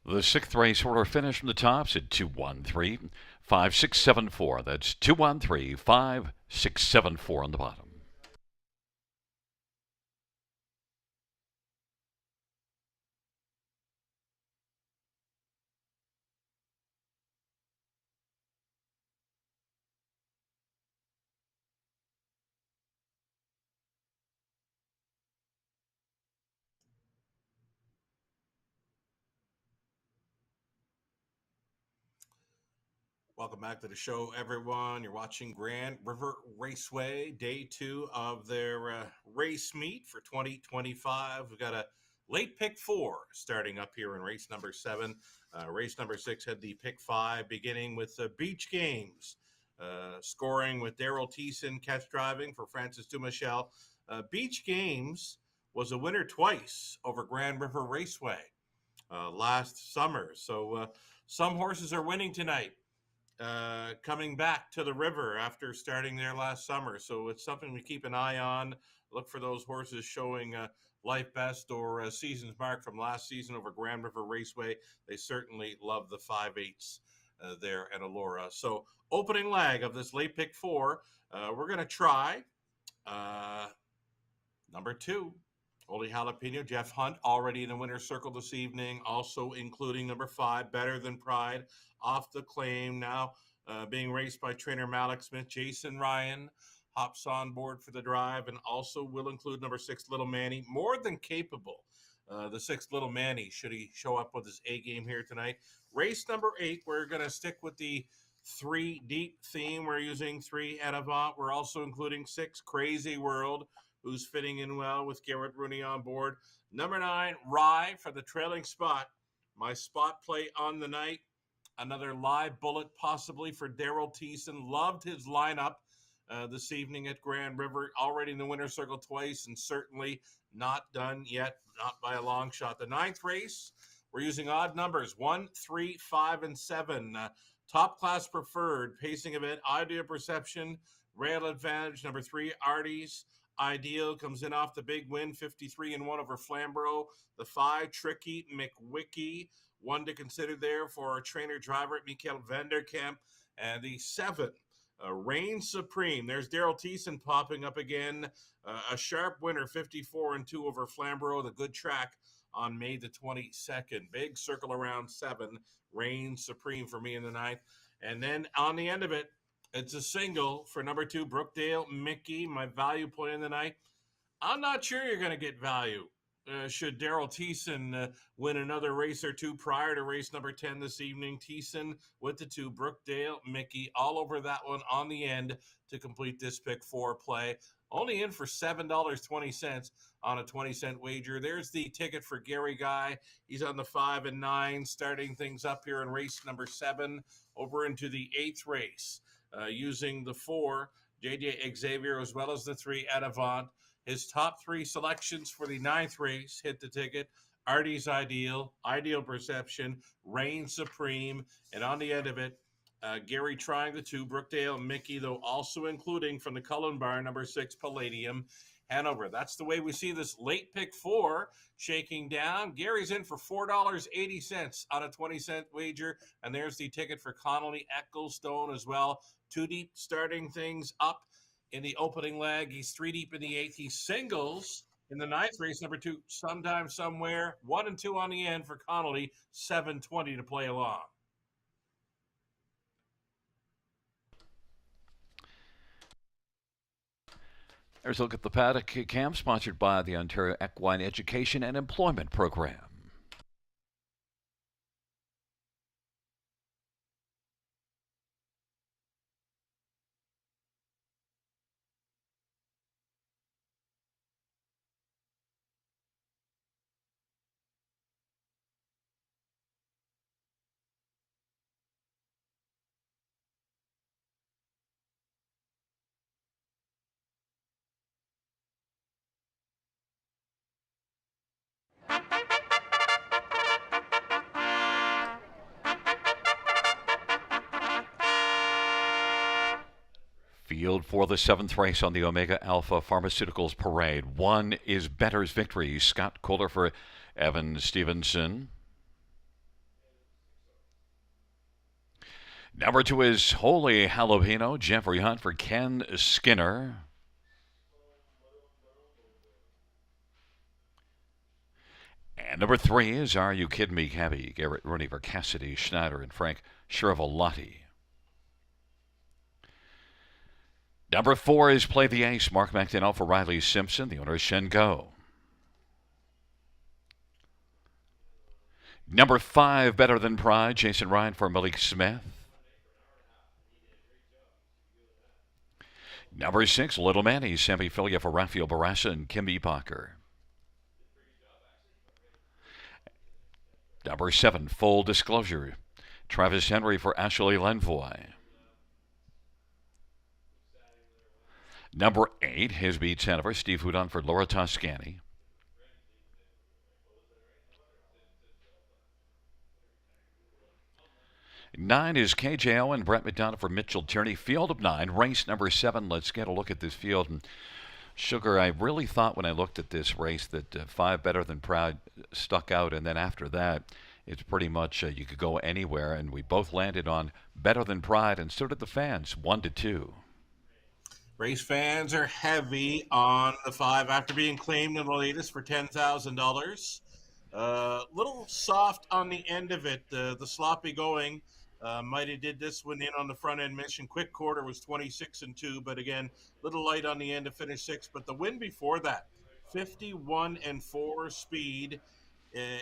The sixth race order finish from the tops at 213, 5674. That's 213, 5674 on the bottom. Welcome back to the show, everyone. You're watching Grand River Raceway, day 2 of their race meet for 2025. We've got a late pick 4 starting up here in race number 7. Race number 6 had the pick 5, beginning with Beach Games, scoring with Daryl Thiessen, catch driving for Francis Dumichel. Beach Games was a winner twice over Grand River Raceway last summer. So some horses are winning tonight. Coming back to the river after starting there last summer. So it's something we keep an eye on. Look for those horses showing life best or season's mark from last season over Grand River Raceway. They certainly love the 5/8 there at Elora. So opening leg of this late pick 4, we're going to try number 2. Holy Jalapeno, Jeff Hunt, already in the winner's circle this evening, also including number 5, Better Than Pride, off the claim. Now being raced by trainer Malik Smith. Jason Ryan hops on board for the drive and also will include number 6, Little Manny, more than capable. The 6, Little Manny, should he show up with his A game here tonight. Race number 8, we're going to stick with the 3 deep theme. We're using 3 at Avant. We're also including 6, Crazy World, who's fitting in well with Garrett Rooney on board. Number 9, Rye for the trailing spot. My spot play on the night. Another live bullet possibly for Daryl Thiessen. Loved his lineup this evening at Grand River. Already in the winner's circle twice and certainly not done yet, not by a long shot. The 9th race, we're using odd numbers, 1, 3, 5, and 7. Top class preferred, pacing event, Ideal Perception, Rail Advantage, number 3, Artie's Ideal comes in off the big win, 53-1 over Flamborough. The 5, Tricky McWicky, one to consider there for our trainer driver, Mikael Vanderkamp. And the 7, Reign Supreme. There's Daryl Thiessen popping up again. A sharp winner, 54-2 over Flamborough, the good track on May the 22nd. Big circle around 7, Reign Supreme for me in the 9th. And then on the end of it, it's a single for number 2, Brookdale Mickey, my value play in the night. I'm not sure you're going to get value. Should Daryl Thiessen win another race or two prior to race number 10 this evening. Thiessen with the 2, Brookdale Mickey, all over that one on the end to complete this pick 4 play. Only in for $7.20 on a 20-cent wager. There's the ticket for Gary Guy. He's on the 5 and 9, starting things up here in race number 7 over into the 8th race. Using the 4, JJ Xavier, as well as the 3 at Avant. His top 3 selections for the 9th race hit the ticket. Artie's Ideal, Ideal Perception, Reign Supreme, and on the end of it, Gary trying the 2, Brookdale Mickey, though also including from the Cullen Barn, number 6, Palladium, Hanover. That's the way we see this late pick 4 shaking down. Gary's in for $4.80 on a 20-cent wager, and there's the ticket for Connolly Ecclestone as well. 2 deep starting things up in the opening leg. He's 3 deep in the 8th. He singles in the 9th race, number 2, Sometime Somewhere. 1 and 2 on the end for Connolly. 7:20 to play along. There's a look at the paddock cam, sponsored by the Ontario Equine Education and Employment Program. Field for the 7th race on the Omega Alpha Pharmaceuticals Parade. 1 is Better's Victory. Scott Kohler for Evan Stevenson. Number 2 is Holy Jalapeno. Jeffrey Hunt for Ken Skinner. And number 3 is Are You Kidding Me, Cabby? Garrett Rooney for Cassidy Schneider and Frank Shervolotti. Number 4 is Play the Ace. Mark McDonnell for Riley Simpson. The owner is Shengo. Number 5, Better Than Pride. Jason Ryan for Malik Smith. Number 6, Little Manny. Sammy Filia for Rafael Barassa and Kim Ebacher. Number 7, Full Disclosure. Travis Henry for Ashley Lenvoy. Number 8, His Beats Hanover. Steve Houdon for Laura Toscani. Nine is KJO and Brett McDonough for Mitchell Tierney. Field of 9, race number 7. Let's get a look at this field. And Sugar, I really thought when I looked at this race that 5 Better Than Proud stuck out, and then after that, it's pretty much you could go anywhere, and we both landed on Better Than Pride, and so did the fans, 1-2. Race fans are heavy on the 5 after being claimed in the latest for $10,000. Little soft on the end of it. The sloppy going might have did this one in on the front end mission. Quick quarter was 26-2, but again, little light on the end to finish 6. But the win before that, 51-4 speed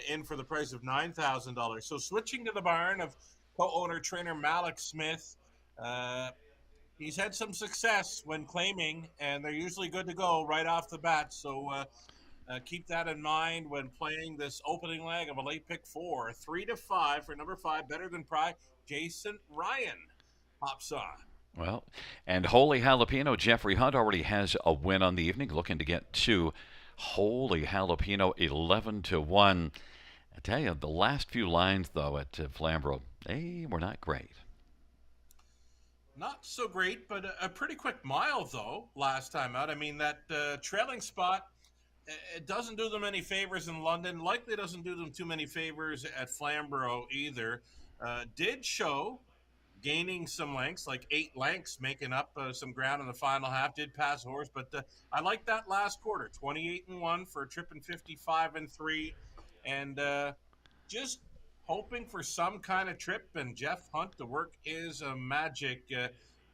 in for the price of $9,000. So switching to the barn of co-owner trainer Malik Smith. He's had some success when claiming, and they're usually good to go right off the bat. So keep that in mind when playing this opening leg of a late pick 4. 3-5 for number 5, Better Than Pride. Jason Ryan hops on. Well, and Holy Jalapeno, Jeffrey Hunt already has a win on the evening, looking to get to Holy Jalapeno 11-1. I tell you, the last few lines, though, at Flamborough, they were not great. Not so great, but a pretty quick mile, though, last time out. I mean, that trailing spot, it doesn't do them any favors in London. Likely doesn't do them too many favors at Flamborough either. Did show gaining some lengths, like 8 lengths, making up some ground in the final half. Did pass a horse, but I like that last quarter. 28-1 for a trip in 55-3. And just hoping for some kind of trip, and Jeff Hunt to work his magic.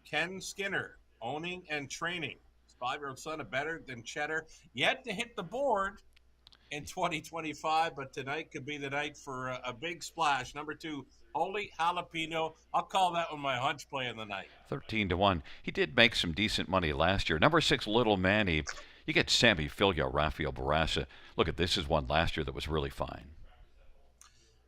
Ken Skinner, owning and training his 5-year-old son, a Better Than Cheddar, yet to hit the board in 2025, but tonight could be the night for a big splash. Number 2, Holy Jalapeno. I'll call that one my hunch play of the night. 13-1. He did make some decent money last year. Number 6, Little Manny. You get Sammy Filia, Rafael Barassa. Look at this is one last year that was really fine.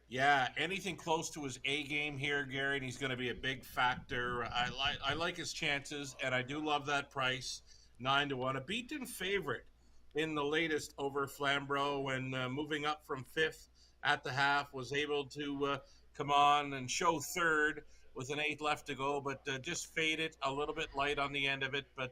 Yeah, anything close to his A game here, Gary, and he's going to be a big factor. I like his chances, and I do love that price, 9-1. A beaten favorite in the latest over Flamborough when moving up from 5th at the half, was able to come on and show 3rd with an 8 left to go, but just faded a little bit light on the end of it. But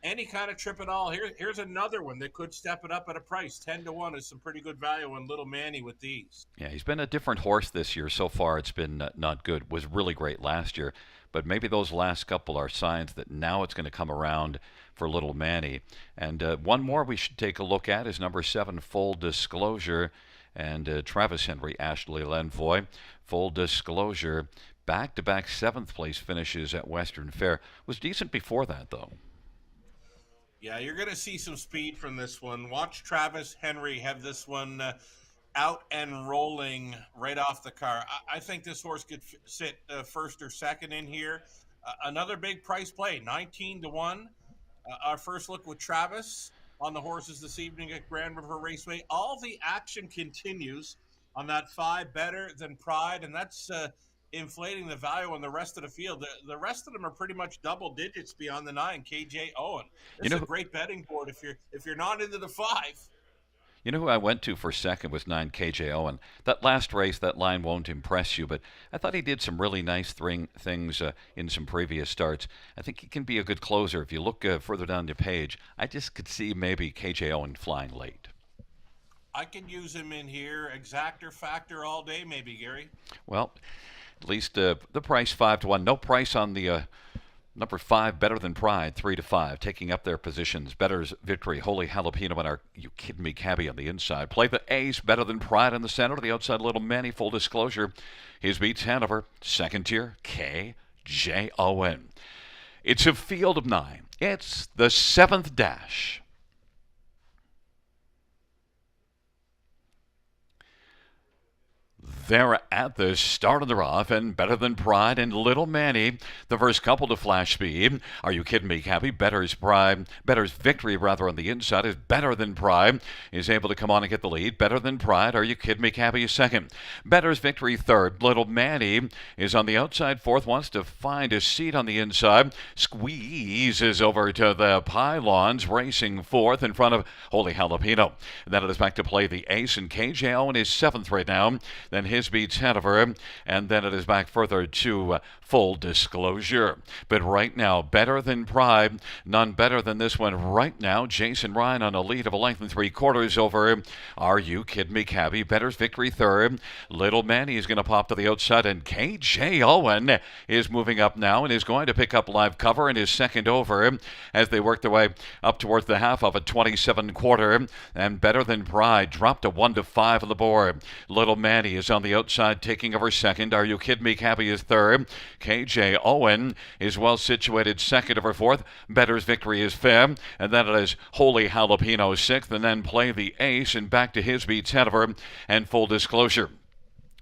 any kind of trip at all. Here's another one that could step it up at a price. 10-1 is some pretty good value on Little Manny with these. Yeah, he's been a different horse this year. So far, it's been not good. Was really great last year, but maybe those last couple are signs that now it's going to come around for Little Manny. And one more we should take a look at is number 7, Full Disclosure, and Travis Henry, Ashley Lenvoy. Full Disclosure, back-to-back 7th place finishes at Western Fair. Was decent before that, though. Yeah, you're going to see some speed from this one. Watch Travis Henry have this one out and rolling right off the car. I think this horse could sit first or second in here. Another big price play, 19-1. Our first look with Travis on the horses this evening at Grand River Raceway. All the action continues on that 5, Better Than Pride, and that's inflating the value on the rest of the field. The rest of them are pretty much double digits beyond the 9. KJ Owen. This is a great betting board if you're not into the 5. You know who I went to for second was 9, KJ Owen. That last race, that line won't impress you, but I thought he did some really nice things in some previous starts. I think he can be a good closer. If you look further down the page, I just could see maybe KJ Owen flying late. I can use him in here, exactor factor all day maybe, Gary. Well, at least the price 5-1. No price on the number 5, Better Than Pride, 3-5, taking up their positions. Better's Victory, Holy Jalapeno, and Are You Kidding Me, Cabby on the inside. Play the ace, Better Than Pride in the center. To the outside, Little Manny. Full Disclosure, his beats Hanover. Second tier, KJ Owen. It's a field of 9. It's the 7th dash. They're at the start of the rough, and Better Than Pride and Little Manny, the first couple to flash speed. Are You Kidding Me, Cabby? Better's Victory, rather, on the inside is Better Than Pride, is able to come on and get the lead. Better Than Pride, Are You Kidding Me, Cabby, is second. Better's Victory, third. Little Manny is on the outside, fourth, wants to find a seat on the inside. Squeezes over to the pylons, racing fourth in front of Holy Jalapeno. Then it is back to play the ace, and KJ Owen is seventh right now. Then his his beats Hanover, and then it is back further to Full Disclosure. But right now, Better Than Pride, none better than this one right now. Jason Ryan on a lead of a length and 3/4 over Are You Kidding Me Cabby. Better's victory third. Little Manny is going to pop to the outside, and KJ Owen is moving up now and is going to pick up live cover in his second over as they work their way up towards the half of a 27/4. And Better Than Pride dropped to 1-5 on the board. Little Manny is on the outside taking over second. Are You Kidding Me Cabby is third. KJ Owen is well situated second over fourth. Better's victory is fifth. And then it is Holy Jalapeno sixth. And then Play the Ace and back to his beats Hanover and Full Disclosure.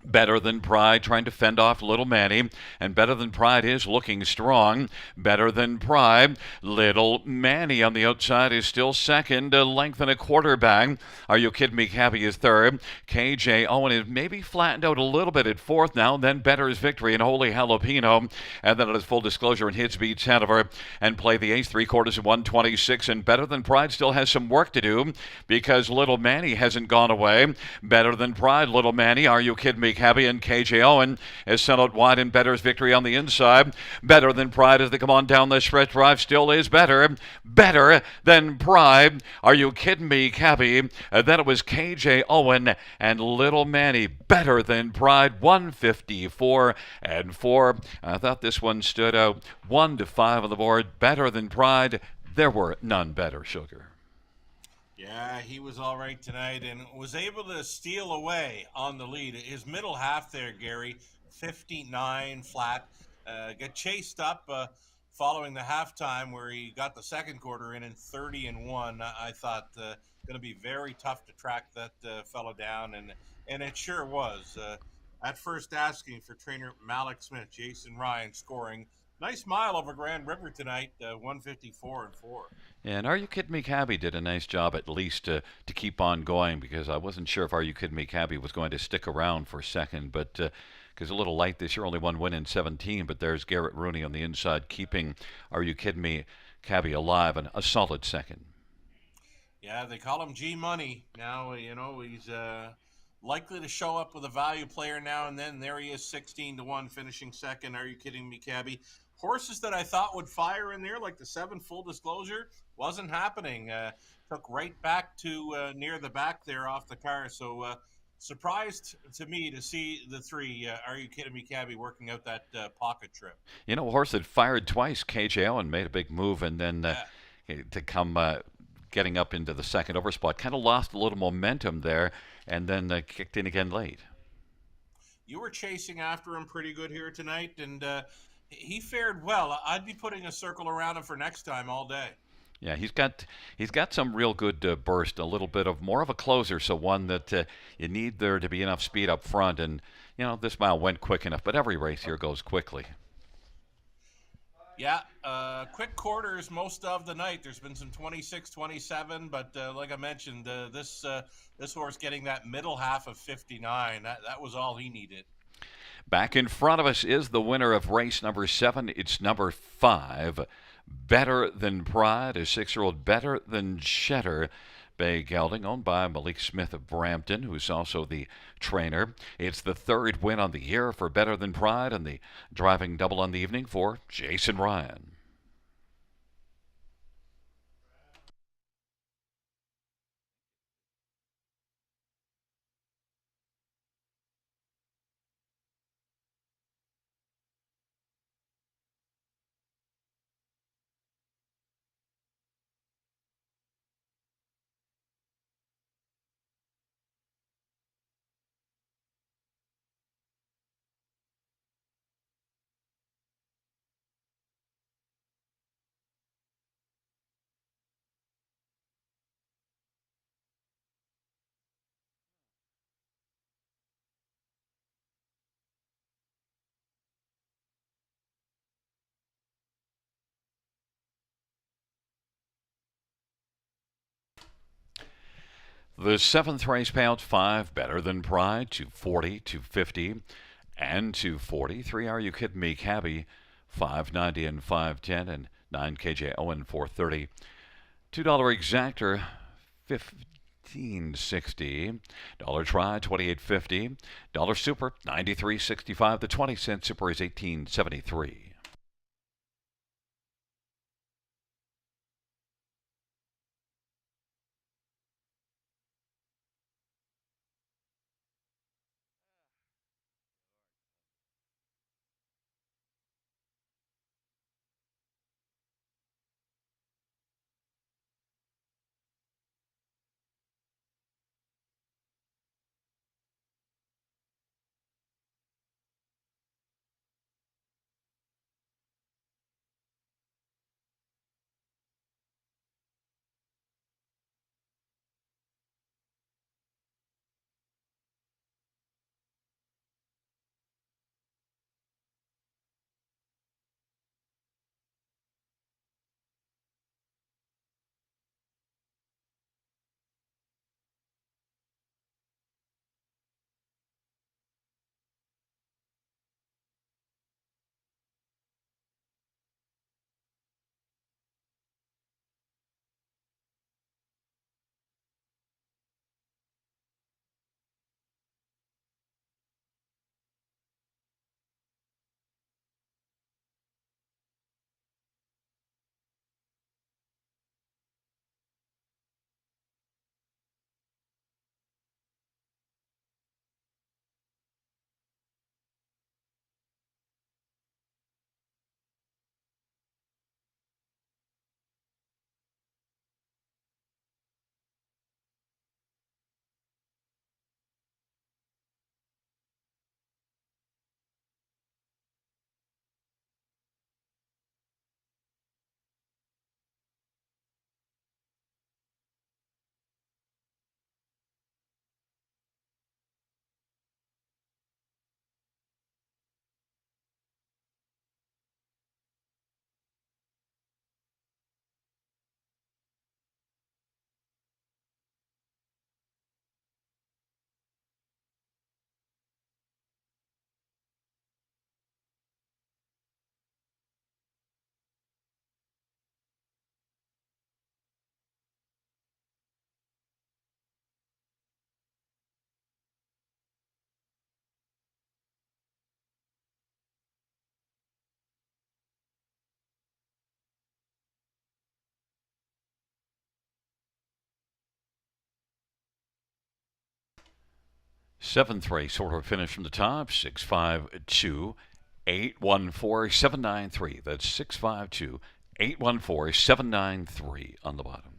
Better Than Pride trying to fend off Little Manny, and Better Than Pride is looking strong. Better Than Pride, Little Manny on the outside is still second, a length and a quarter back. Are You Kidding Me Cabby is third. KJ Owen is maybe flattened out a little bit at fourth now, then Better's victory and Holy Jalapeno, and then it is Full Disclosure and his beats Hanover and Play the Ace 3/4 at 126, and Better Than Pride still has some work to do because Little Manny hasn't gone away. Better Than Pride, Little Manny, Are You Kidding Me Cabby, and KJ Owen is sent out wide, and Better's victory on the inside. Better Than Pride as they come on down the stretch drive still is Better. Better Than Pride, Are You Kidding Me Cabby. Then it was KJ Owen and Little Manny. Better Than Pride, 154 and 4. I thought this one stood out. 1-5 on the board. Better Than Pride. There were none better, Sugar. Yeah, he was all right tonight and was able to steal away on the lead. His middle half there, Gary, 59 flat. Got chased up following the halftime where he got the second quarter in 30-1. I thought going to be very tough to track that fellow down, and it sure was. At first asking for trainer Malik Smith, Jason Ryan scoring. Nice mile over Grand River tonight, 154 and 4. And Are You Kidding Me Cabby did a nice job at least to keep on going, because I wasn't sure if Are You Kidding Me Cabby was going to stick around for second, but because a little light this year, only one win in 17, but there's Garrett Rooney on the inside keeping Are You Kidding Me Cabby alive and a solid second. Yeah, they call him G Money now. You know, he's likely to show up with a value player now and then. There he is, 16-1, finishing second. Are You Kidding Me Cabby? Horses that I thought would fire in there, like the 7 Full Disclosure, wasn't happening. Took right back to near the back there off the car. So surprised to me to see the 3 Are You Kidding Me Cabby working out that pocket trip. You know, a horse that fired twice, KJ Owen, made a big move, and then to come getting up into the second over spot, kind of lost a little momentum there, and then kicked in again late. You were chasing after him pretty good here tonight, and he fared well. I'd be putting a circle around him for next time all day. Yeah, he's got some real good burst, a little bit of more of a closer, so one that you need there to be enough speed up front, and you know this mile went quick enough, but every race here goes quickly. Yeah, quick quarters most of the night. There's been some 26, 27, but like I mentioned, this horse getting that middle half of 59, that was all he needed. Back in front of us is the winner of race number 7. It's number 5, Better Than Pride, a 6-year-old Better Than Cheddar Bay gelding, owned by Malik Smith of Brampton, who's also the trainer. It's the 3rd win on the year for Better Than Pride, and the driving double on the evening for Jason Ryan. The 7th race payout, 5, Better Than Pride, 240, 250, and 240. 3, Are You Kidding Me Cabby, 590 and 510, and 9, KJ Owen, 430. $2 exactor, $18.60. Dollar Try, $28.50. Dollar Super, $93.65. The 20-cent Super is $18.73. Seventh race order finish from the top, 652 814 793. That's 652 814 793 on the bottom.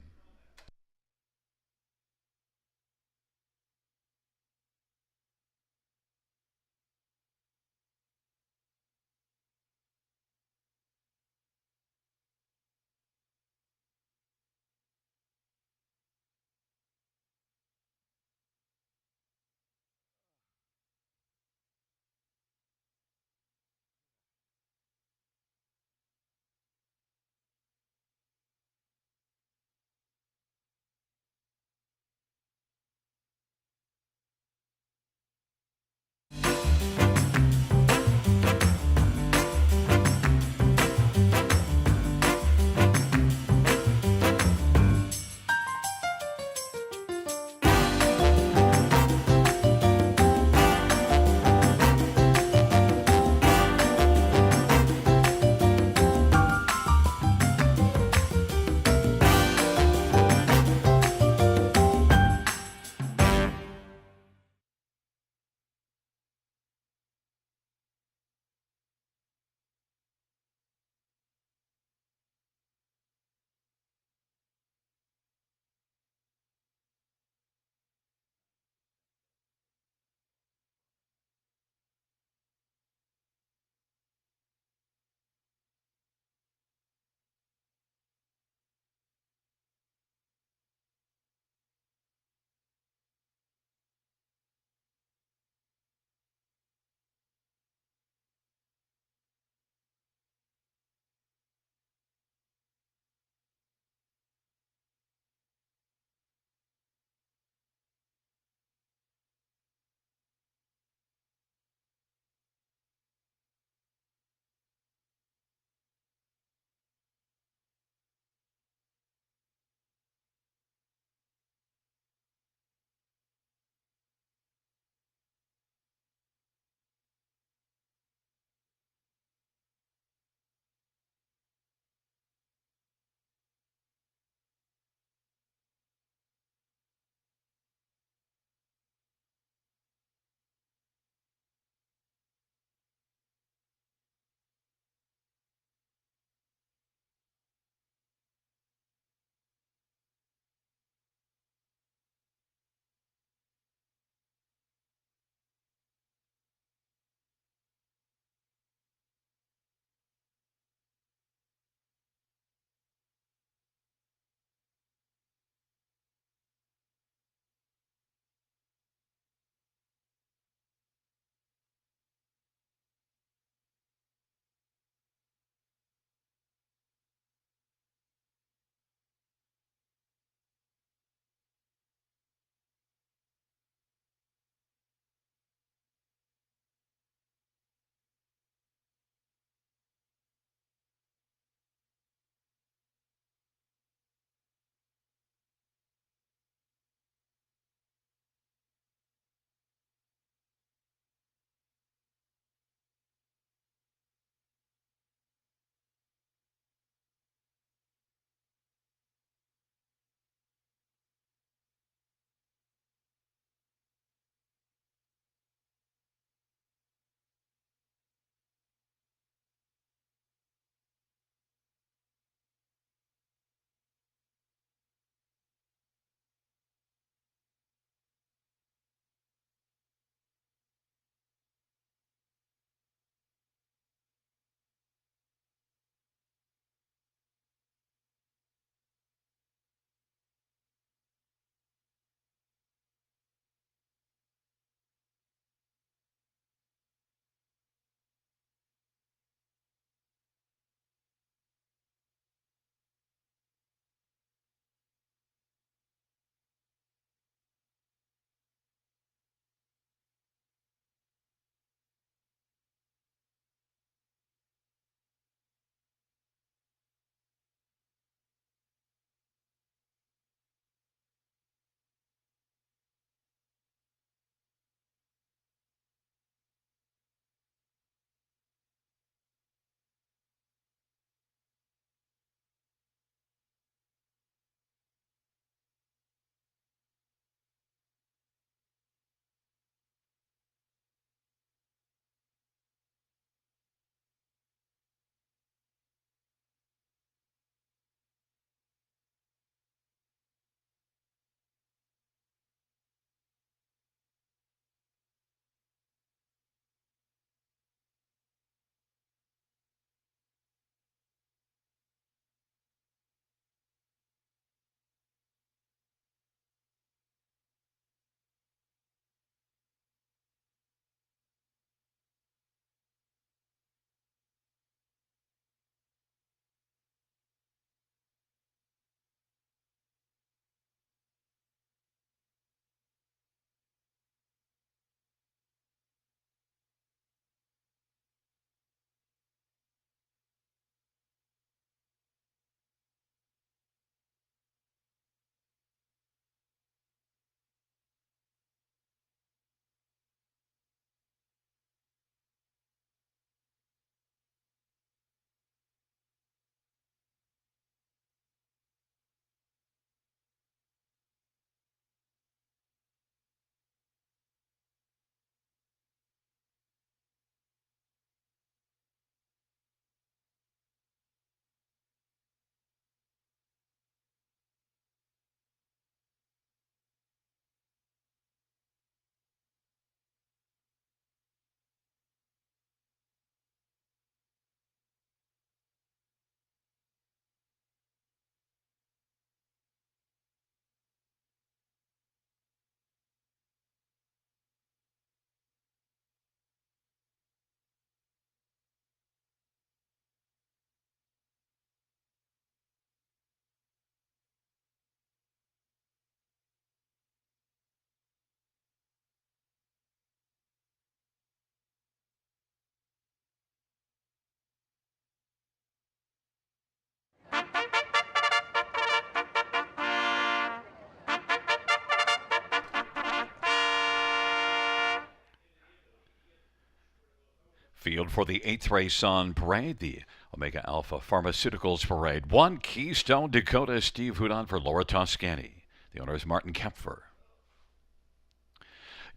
Field for the 8th race on parade, the Omega Alpha Pharmaceuticals Parade. 1, Keystone Dakota, Steve Hudon for Laura Toscani. The owner is Martin Kempfer.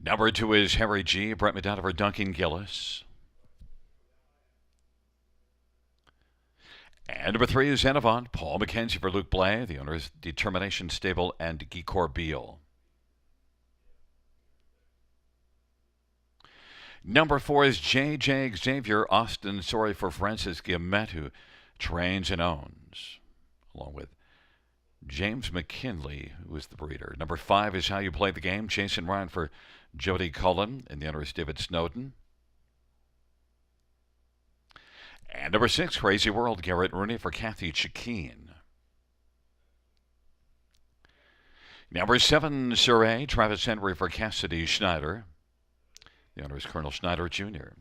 Number 2 is Harry G. Brett Madonna for Duncan Gillis. And number 3 is Enavant, Paul McKenzie for Luke Blais. The owner is Determination Stable and Guy Corbeil. Number 4 is J.J. Xavier Austin Sorry for Francis Guillemette, who trains and owns, along with James McKinley, who is the breeder. Number 5 is How You Play the Game, Jason Ryan for Jody Cullen, and the owner is David Snowden. And number 6, Crazy World, Garrett Rooney for Kathy Chikeen. Number 7, Surrey, Travis Henry for Cassidy Schneider. The owner is Colonel Schneider Jr.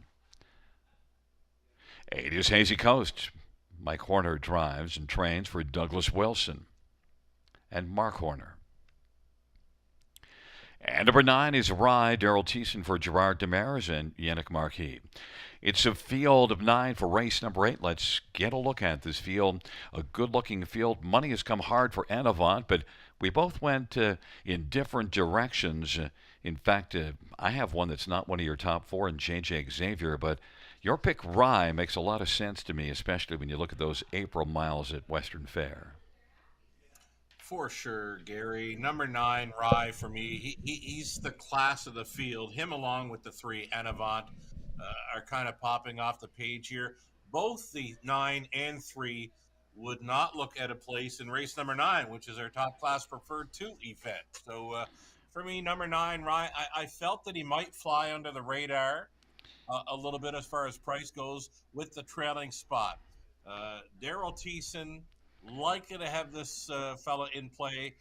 8 is Hazy Coast. Mike Horner drives and trains for Douglas Wilson and Mark Horner. And number 9 is Rye, Daryl Thiessen for Gerard Demers and Yannick Marquis. It's a field of 9 for race number 8. Let's get a look at this field. A good-looking field. Money has come hard for Enavant, but we both went in different directions. In fact, I have one that's not one of your top 4 in J.J. Xavier, but your pick, Rye, makes a lot of sense to me, especially when you look at those April miles at Western Fair. For sure, Gary. Number 9, Rye, for me. He's the class of the field. Him along with the 3, Enavant, are kind of popping off the page here. Both the 9 and 3 would not look at a place in race number 9, which is our top class preferred 2 event. So for me, number 9, Rye, I felt that he might fly under the radar a little bit as far as price goes with the trailing spot. Daryl Thiessen, likely to have this fella in play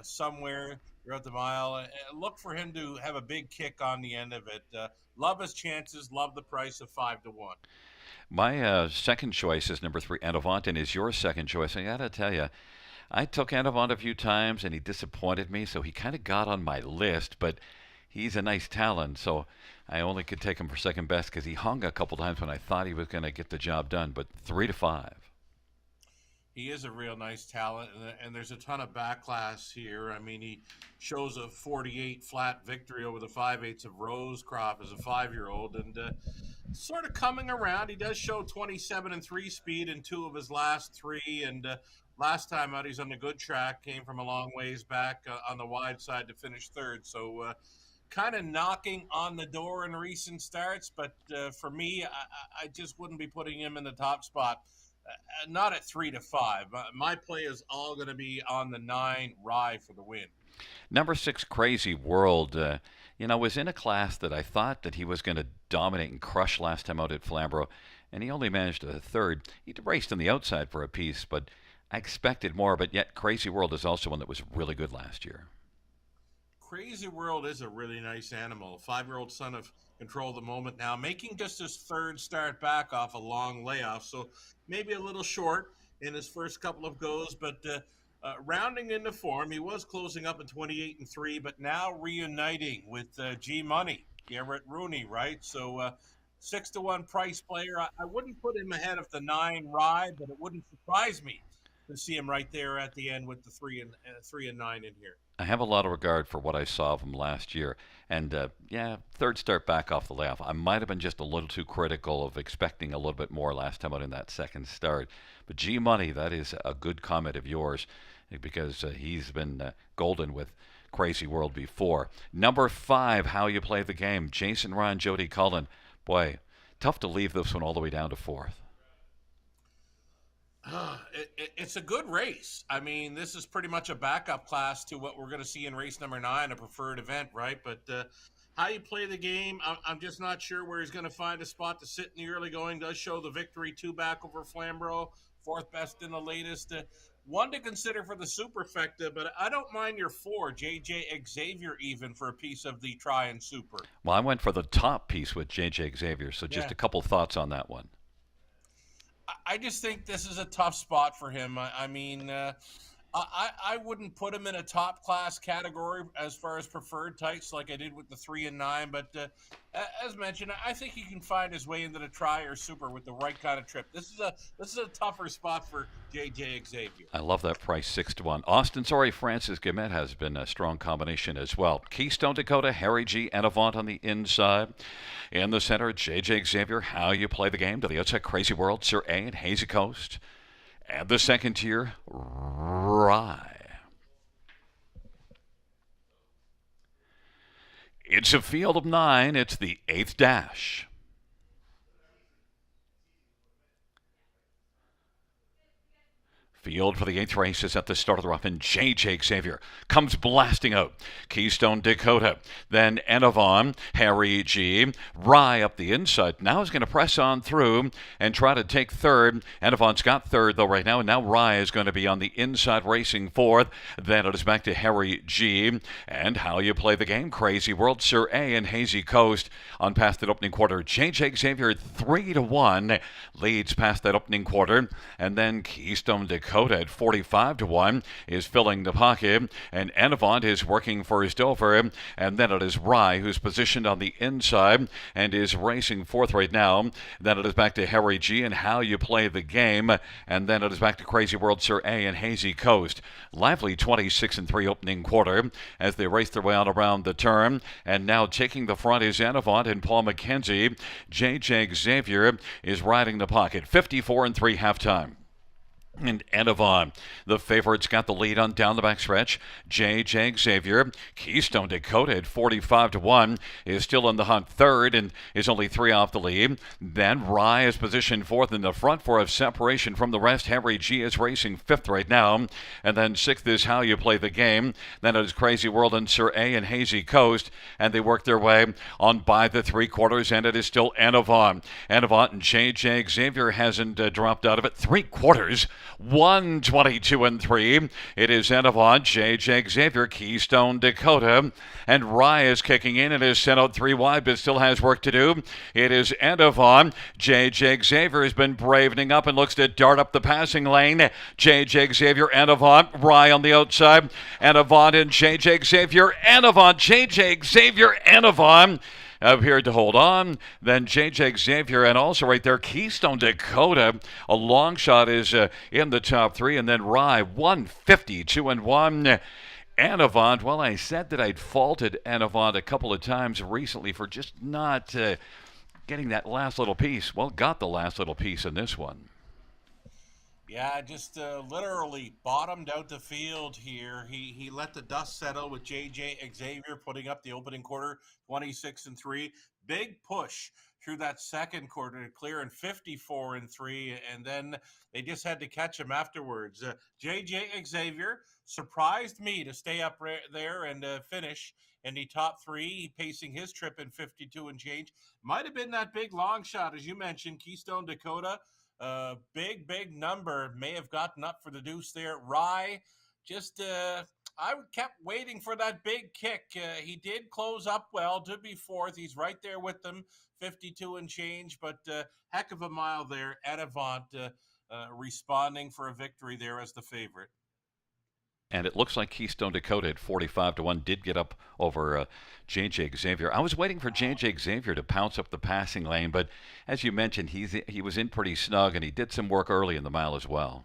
somewhere throughout the mile. Look for him to have a big kick on the end of it. Love his chances. Love the price of 5 to 1. My second choice is number 3, Enavant, and is your second choice. I got to tell you, I took Enavant a few times, and he disappointed me, so he kind of got on my list, but he's a nice talent, so I only could take him for second best because he hung a couple times when I thought he was going to get the job done, but 3 to 5. He is a real nice talent, and there's a ton of backclass here. I mean, he shows a 48 flat victory over the 5/8 of Rosecroft as a 5-year-old, and sort of coming around. He does show 27 and 3 speed in 2 of his last 3, and last time out he's on the good track, came from a long ways back on the wide side to finish 3rd. So kind of knocking on the door in recent starts, but for me, I just wouldn't be putting him in the top spot. Not at 3 to 5. My play is all going to be on the 9, Rye, for the win. Number 6, Crazy World, was in a class that I thought that he was going to dominate and crush last time out at Flamborough, and he only managed a 3rd. He raced on the outside for a piece, but I expected more, but yet Crazy World is also one that was really good last year. Crazy World is a really nice animal. 5-year-old son of Control the Moment now, making just his 3rd start back off a long layoff, so maybe a little short in his first couple of goes, but rounding into form. He was closing up at 28 and 3, but now reuniting with G Money, Garrett Rooney, right? So 6 to 1 price player. I wouldn't put him ahead of the 9, Rye, but it wouldn't surprise me to see him right there at the end with the 3 and 9 in here. I have a lot of regard for what I saw of him last year. And, 3rd start back off the layoff. I might have been just a little too critical of expecting a little bit more last time out in that 2nd start. But G-Money, that is a good comment of yours because he's been golden with Crazy World before. Number 5, How You Play the Game. Jason Ryan, Jody Cullen. Boy, tough to leave this one all the way down to 4th. It's a good race. I mean, this is pretty much a backup class to what we're going to see in race number 9, a preferred event, right? But How You Play the Game, I'm just not sure where he's going to find a spot to sit in the early going. Does show the victory 2 back over Flamborough, 4th best in the latest. One to consider for the superfecta, but I don't mind your 4, J.J. Xavier, even for a piece of the Try and Super. Well, I went for the top piece with J.J. Xavier, so just a couple thoughts on that one. I just think this is a tough spot for him. I mean, I wouldn't put him in a top class category as far as preferred types like I did with the 3 and 9, but as mentioned, I think he can find his way into the Tri or Super with the right kind of trip. This is a tougher spot for JJ Xavier. I love that price, 6-1. Austin Sorry, Francis Guimet has been a strong combination as well. Keystone Dakota, Harry G, and Avant on the inside. In the center, JJ Xavier, How You Play the Game. To the outside, Crazy World, Sir A, and Hazy Coast. And the second tier, Rye. It's a field of 9. It's the 8th dash. Field for the 8th race is at the start of the rough, and JJ Xavier comes blasting out. Keystone Dakota, then Enavon, Harry G, Rye up the inside. Now is going to press on through and try to take third. Enavon's got third, though, right now, and now Rye is going to be on the inside racing fourth. Then it is back to Harry G, and How You Play the Game, Crazy World, Sir A, and Hazy Coast on past that opening quarter. JJ Xavier 3-1 leads past that opening quarter, and then Keystone Dakota at 45-1 is filling the pocket, and Enavant is working for his Dover, and then it is Rye who's positioned on the inside and is racing fourth right now. Then it is back to Harry G and How You Play the Game, and then it is back to Crazy World, Sir A, and Hazy Coast. Lively 26-3 opening quarter as they race their way on around the turn, and now taking the front is Enavant and Paul McKenzie. JJ Xavier is riding the pocket, 54-3 halftime. And Enavon, the favorite's got the lead on down the backstretch. JJ Xavier, Keystone Dakota at 45-1 is still in the hunt third and is only 3 off the lead. Then Rye is positioned fourth in the front for a separation from the rest. Harry G is racing fifth right now. And then sixth is How You Play the Game. Then it is Crazy World and Sir A and Hazy Coast. And they work their way on by the 3/4, and it is still Enavon. Enavon and JJ Xavier hasn't dropped out of it. 3/4. 122-3. It is Enavon, JJ Xavier, Keystone Dakota, and Rye is kicking in and is sent out 3 wide, but still has work to do. It is Enavon. JJ Xavier has been bravening up and looks to dart up the passing lane. JJ Xavier, Enavon, Rye on the outside. Enavon and JJ Xavier, Enavon, JJ Xavier, Enavon appeared to hold on. Then JJ Xavier, and also right there, Keystone Dakota. A long shot is in the top 3, and then Rye, 152-1. Enavant, well, I said that I'd faulted Enavant a couple of times recently for just not getting that last little piece. Well, got the last little piece in this one. Yeah, just literally bottomed out the field here. He let the dust settle with JJ Xavier putting up the opening quarter, 26-3. Big push through that second quarter to clear in 54-3, and then they just had to catch him afterwards. JJ Xavier surprised me to stay up there and finish in the top 3, pacing his trip in 52 and change. Might have been that big long shot, as you mentioned, Keystone Dakota. Big number may have gotten up for the deuce there. Rye, just I kept waiting for that big kick. He did close up well to be fourth. He's right there with them, 52 and change, but heck of a mile there. Enavant responding for a victory there as the favorite. And it looks like Keystone Dakota at 45-1 did get up over JJ Xavier. I was waiting for JJ Xavier to pounce up the passing lane, but as you mentioned, he was in pretty snug, and he did some work early in the mile as well.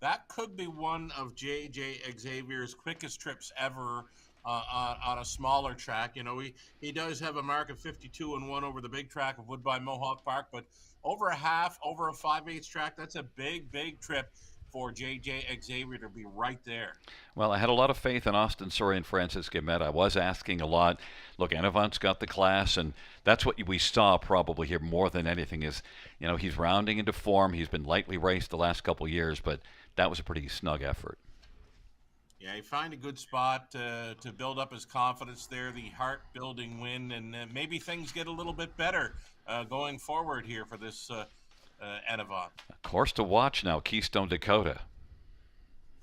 That could be one of JJ Xavier's quickest trips ever on a smaller track. You know, he does have a mark of 52-1 over the big track of Woodbine Mohawk Park, but over a 5/8 track, that's a big trip for JJ Xavier to be right there. Well, I had a lot of faith in Austin Sorry and Francis Guimet. I was asking a lot. Look, Enavant's got the class, and that's what we saw probably here more than anything is, you know, he's rounding into form. He's been lightly raced the last couple of years, but that was a pretty snug effort. Yeah, he found a good spot to build up his confidence there, the heart-building win, and maybe things get a little bit better going forward here for this Enavant. A course to watch now, Keystone Dakota.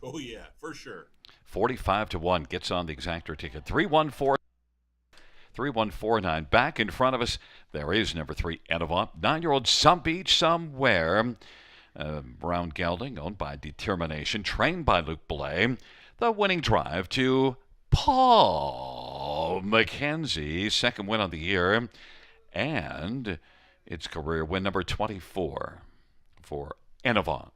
Oh, yeah, for sure. 45-1 gets on the exactor ticket. 3149 back in front of us. There is number 3, Enavant. 9-year-old Some Beach Somewhere. Brown Gelding, owned by Determination, trained by Luke Belay. The winning drive to Paul McKenzie, second win of the year, and it's career win number 24 for Enovon.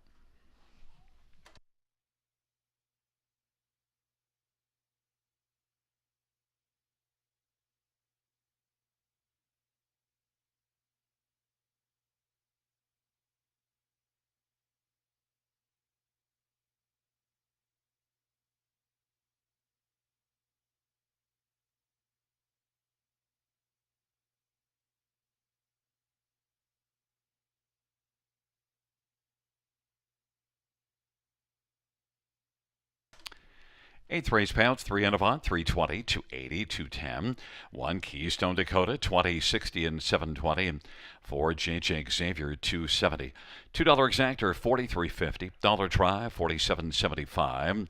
Eighth race payouts, 3 Enovon, 320, 280, 210. 1 Keystone Dakota, 2060 and 720. And 4 JJ Xavier, 270. $2 exactor, 43.50. Dollar try, 47.75.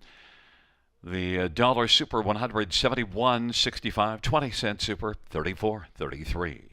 The dollar super, 171.65. 20-cent super, 34.33.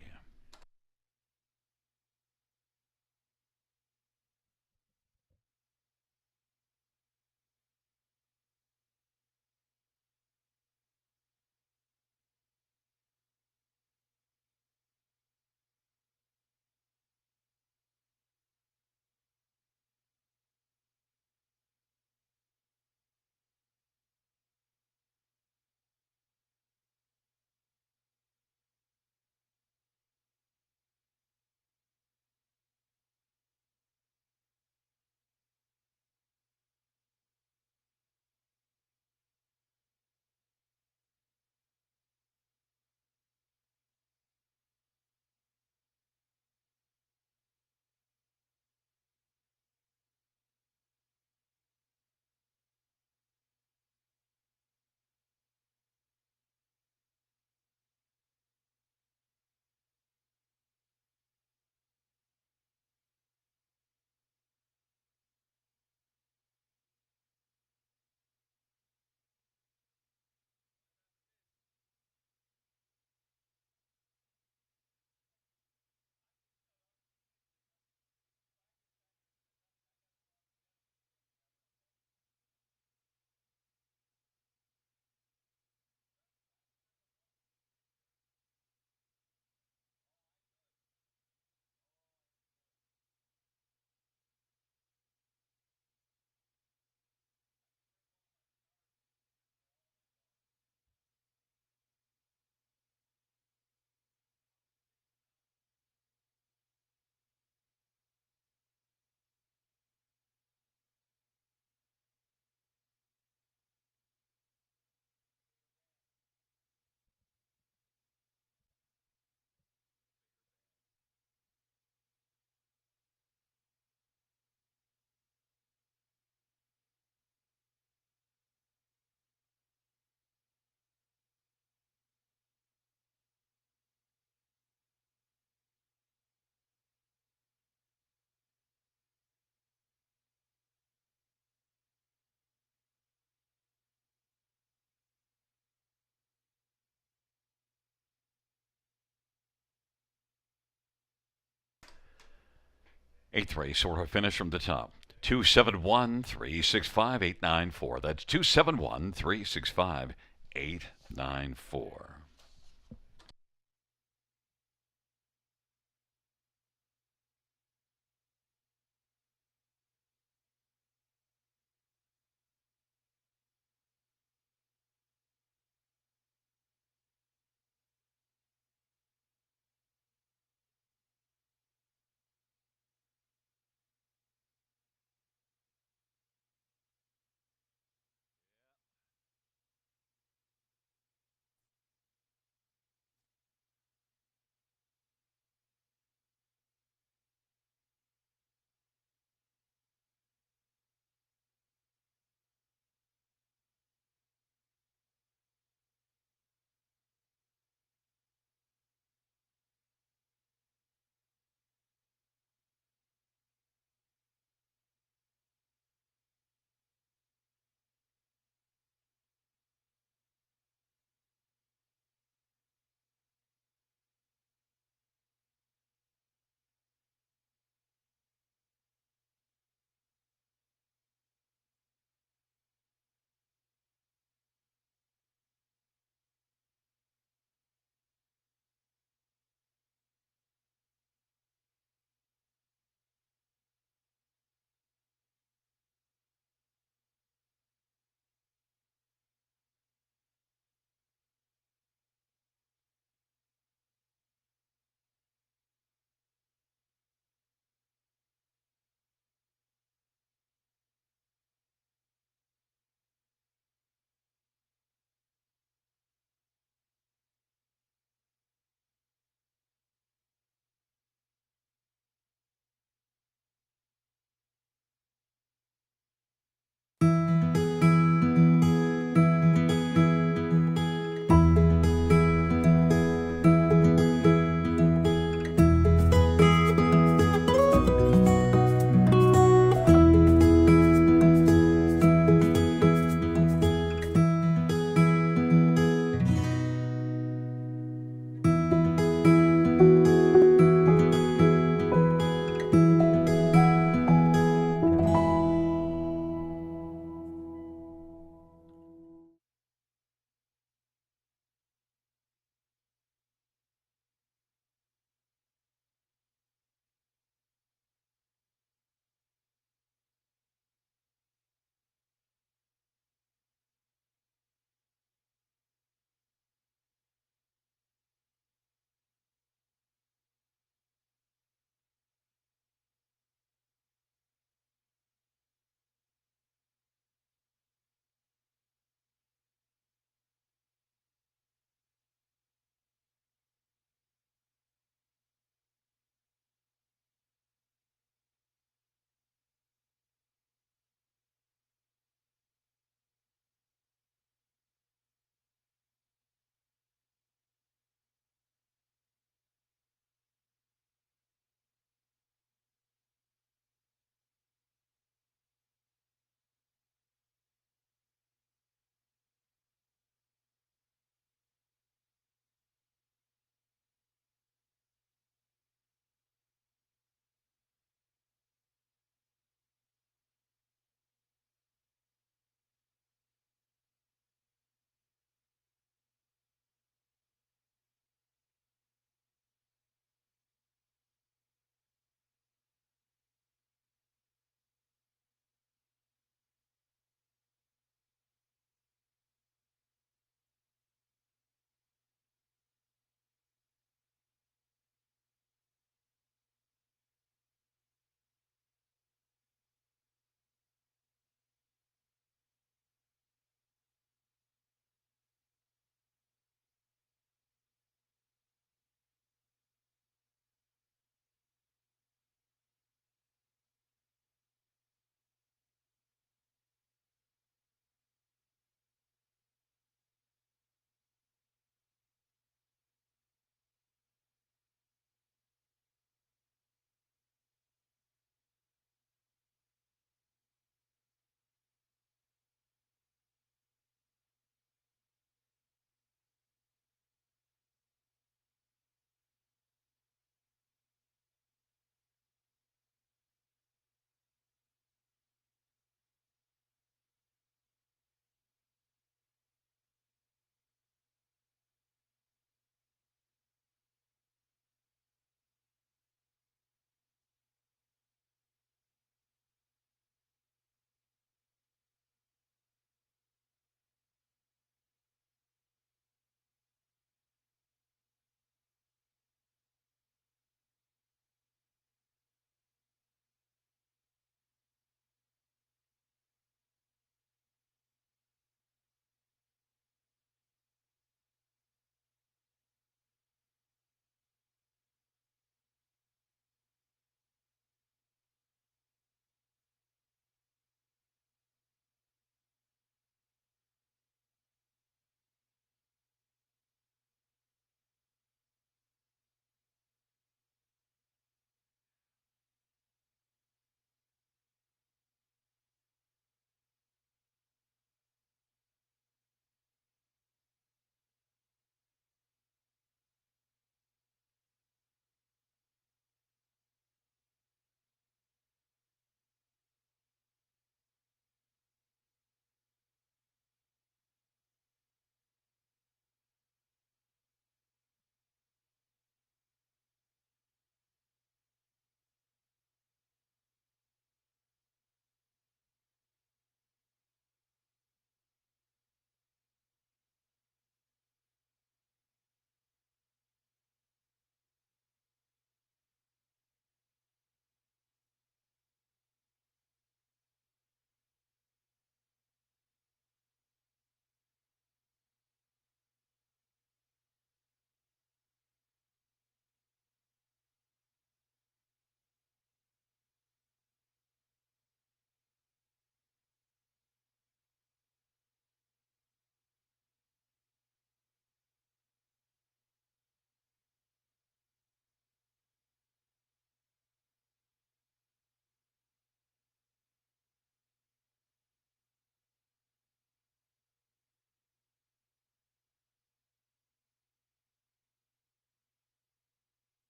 Eighth race, order finish from the top. 271 365 894. That's 271 365 894.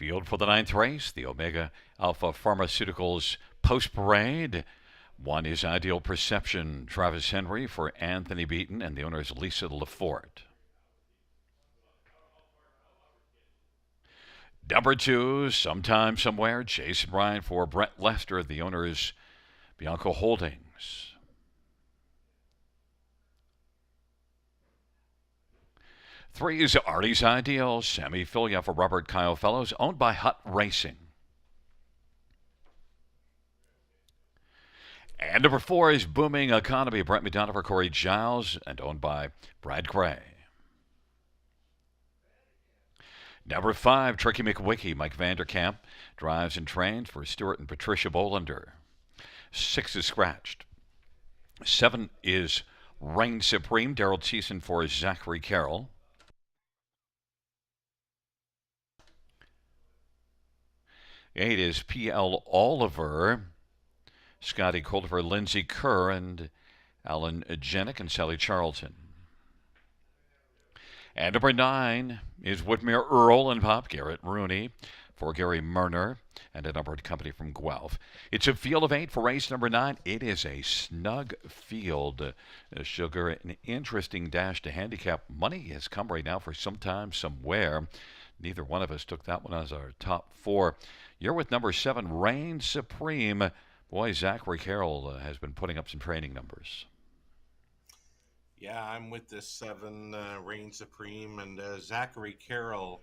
Field for the ninth race, the Omega Alpha Pharmaceuticals Post Parade. One is Ideal Perception, Travis Henry for Anthony Beaton, and the owner is Lisa Lafort. Number 2, Sometime Somewhere, Jason Ryan for Brett Lester, the owner is Bianco Holdings. Three is Artie's Ideal, Sammy Filia for Robert Kyle Fellows, owned by Hut Racing. And number 4 is Booming Economy, Brent McDonough for Corey Giles, and owned by Brad Gray. Number 5, Tricky McWicky, Mike Vanderkamp, drives and trains for Stuart and Patricia Bolander. 6 is scratched. 7 is Reign Supreme, Daryl Thiessen for Zachary Carroll. 8 is P.L. Oliver, Scotty Culver, Lindsay Kerr, and Alan Jenick and Sally Charlton. And number 9 is Woodmere Earl and Pop Garrett Rooney for Gary Murner and a numbered company from Guelph. It's a field of 8 for race number 9. It is a snug field. Sugar, an interesting dash to handicap. Money has come right now for Sometime Somewhere. Neither one of us took that one as our top 4. You're with number 7, Reign Supreme. Boy, Zachary Carroll has been putting up some training numbers. Yeah, I'm with this 7, Reign Supreme, and Zachary Carroll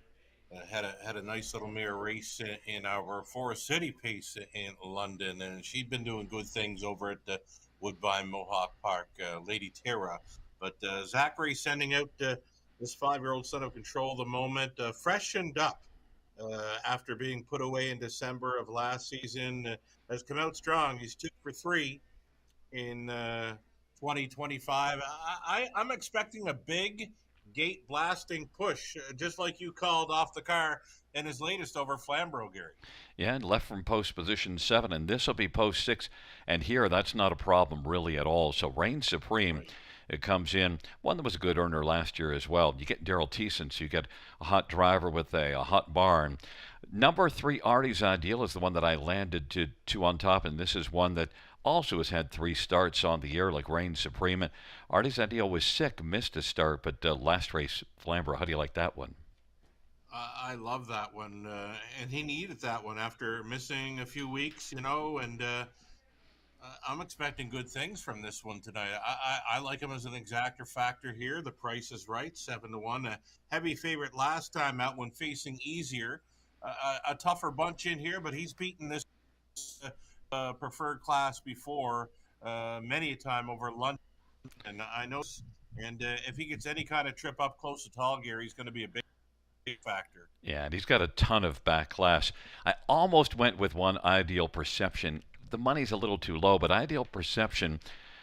had a nice little mare race in our Forest City pace in London, and she'd been doing good things over at Woodbine Mohawk Park, Lady Terra. But Zachary sending out this 5-year-old Son of Control the moment, freshened up after being put away in December of last season, has come out strong. He's 2 for 3 in 2025. I'm expecting a big gate blasting push, just like you called off the car in his latest over Flamborough, Gary. Yeah, and left from post position 7, and this will be post 6. And here, that's not a problem really at all. So Reign Supreme, right. It comes in, one that was a good earner last year as well. You get Daryl Thiessen, so you get a hot driver with a hot barn. Number 3, Artie's Ideal, is the one that I landed to 2 on top, and this is one that also has had 3 starts on the year, like Reign Supreme. And Artie's Ideal was sick, missed a start, but last race, Flamborough, how do you like that one? I love that one, and he needed that one after missing a few weeks, and I'm expecting good things from this one tonight. I like him as an exactor factor here. The price is right, 7-1. A heavy favorite last time out when facing easier. A tougher bunch in here, but he's beaten this preferred class before many a time over London. And I know, and if he gets any kind of trip up close to tall gear, he's going to be a big factor. Yeah, and he's got a ton of back class. I almost went with one, Ideal Perception. The money's a little too low, but Ideal Perception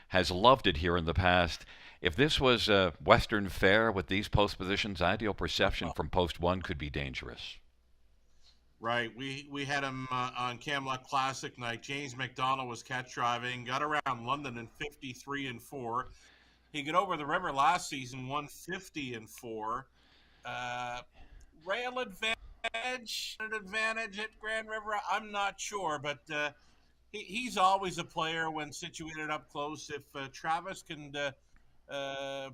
has loved it here in the past. If this was a Western Fair with these post positions, Ideal Perception from post 1 could be dangerous. Right. We had him on Camelot Classic night. James McDonald was catch driving, got around London in 53-4. He got over the river last season, 150-4. Rail advantage at Grand River, I'm not sure, but he's always a player when situated up close. If Travis can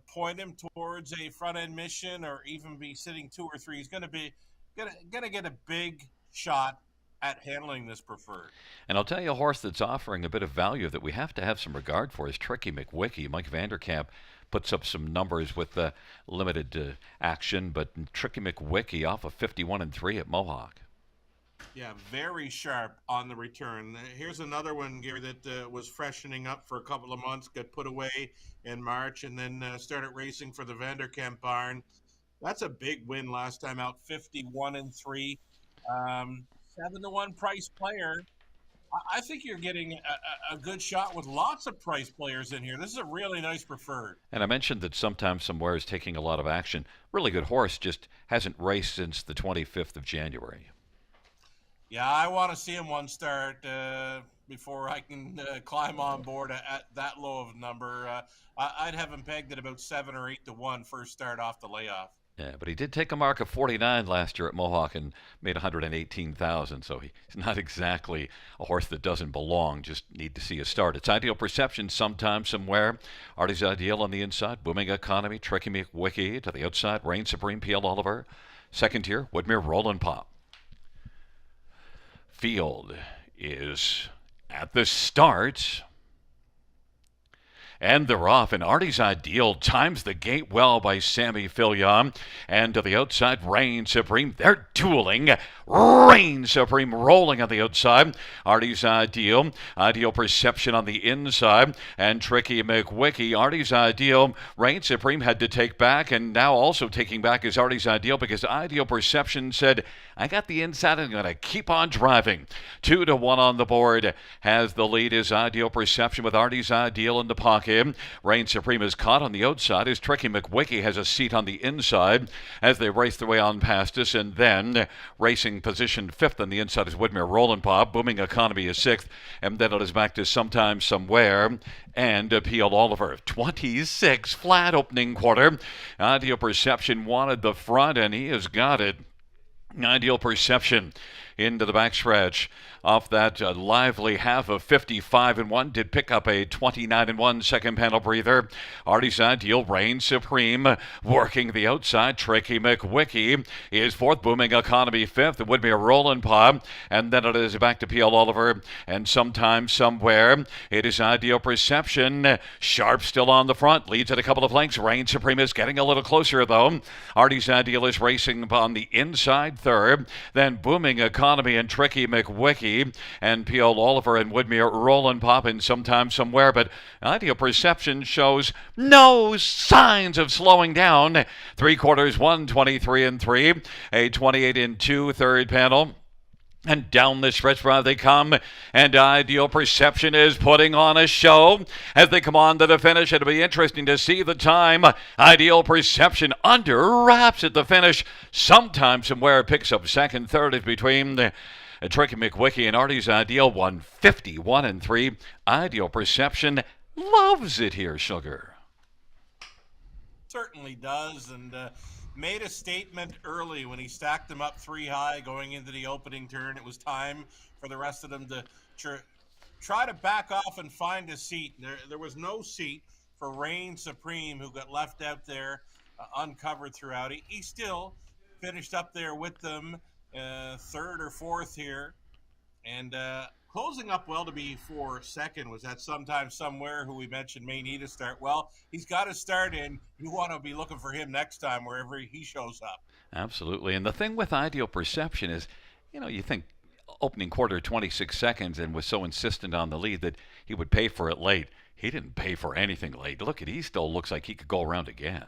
point him towards a front end mission, or even be sitting 2 or 3, he's going to get a big shot at handling this preferred. And I'll tell you, a horse that's offering a bit of value that we have to have some regard for is Tricky McWicky. Mike Vanderkamp puts up some numbers with limited action, but Tricky McWicky off of 51-3 at Mohawk. Yeah, very sharp on the return. Here's another one, Gary, that was freshening up for a couple of months, got put away in March, and then started racing for the Vanderkamp barn. That's a big win last time out, 51-3. 7-1 price player. I think you're getting a good shot with lots of price players in here. This is a really nice preferred. And I mentioned that Sometime Somewhere is taking a lot of action. Really good horse, just hasn't raced since the 25th of January. Yeah, I want to see him one start before I can climb on board at that low of a number. I'd have him pegged at about 7 or 8-1 first start off the layoff. Yeah, but he did take a mark of 49 last year at Mohawk and made 118,000. So he's not exactly a horse that doesn't belong. Just need to see a start. It's Ideal Perception sometime, somewhere. Artie's Ideal on the inside. Booming Economy. Tricky McWicky to the outside. Reign Supreme. P.L. Oliver. Second tier. Woodmere Rollin' Pop. Field is at the start. And they're off, and Artie's Ideal times the gate well by Sammy Filion. And to the outside, Reign Supreme. They're dueling. Reign Supreme rolling on the outside. Artie's Ideal. Ideal Perception on the inside. And Tricky McWicky. Artie's Ideal. Reign Supreme had to take back, and now also taking back is Artie's Ideal, because Ideal Perception said, I got the inside and I'm going to keep on driving. 2-1 on the board. Has the lead is Ideal Perception with Artie's Ideal in the pocket. Reign Supreme is caught on the outside as Tricky McWicky has a seat on the inside as they race their way on past us. And then racing position fifth on the inside is Woodmere Rollin' Pop. Booming Economy is sixth. And then it is back to Sometime Somewhere and P.L. Oliver. 26 flat opening quarter. Ideal Perception wanted the front, and he has got it. Ideal Perception into the backstretch off that lively half of 55-1. Did pick up a 29-1 second panel breather. Artie's Ideal. Reign Supreme working the outside. Tricky McWicky is fourth. Booming Economy fifth. It would be a Rollin' Pop. And then it is back to P.L. Oliver. And Sometime Somewhere it is Ideal Perception. Sharp still on the front. Leads at a couple of lengths. Reign Supreme is getting a little closer though. Artie's Ideal is racing on the inside third. Then Booming Economy and Tricky McWicky and P.L. Oliver and Woodmere Rollin' Pop in Sometime Somewhere. But Ideal Perception shows no signs of slowing down. 3/4, 123-3, a 28-2 third panel. And down the stretch drive they come, and Ideal Perception is putting on a show as they come on to the finish. It'll be interesting to see the time. Ideal Perception under wraps at the finish. Sometime Somewhere picks up second. Third is between the Tricky McWicky and Artie's Ideal. 151-3. Ideal Perception loves it here, Sugar. Certainly does, and made a statement early when he stacked them up 3 high going into the opening turn. It was time for the rest of them to try to back off and find a seat. There was no seat for Reign Supreme, who got left out there uncovered throughout. He still finished up there with them, third or fourth here, and closing up well to be for second was that Sometime Somewhere, who we mentioned may need a start. Well, he's got a start in. You want to be looking for him next time wherever he shows up. Absolutely. And the thing with Ideal Perception is, you think opening quarter 26 seconds and was so insistent on the lead that he would pay for it late. He didn't pay for anything late. Look at, he still looks like he could go around again.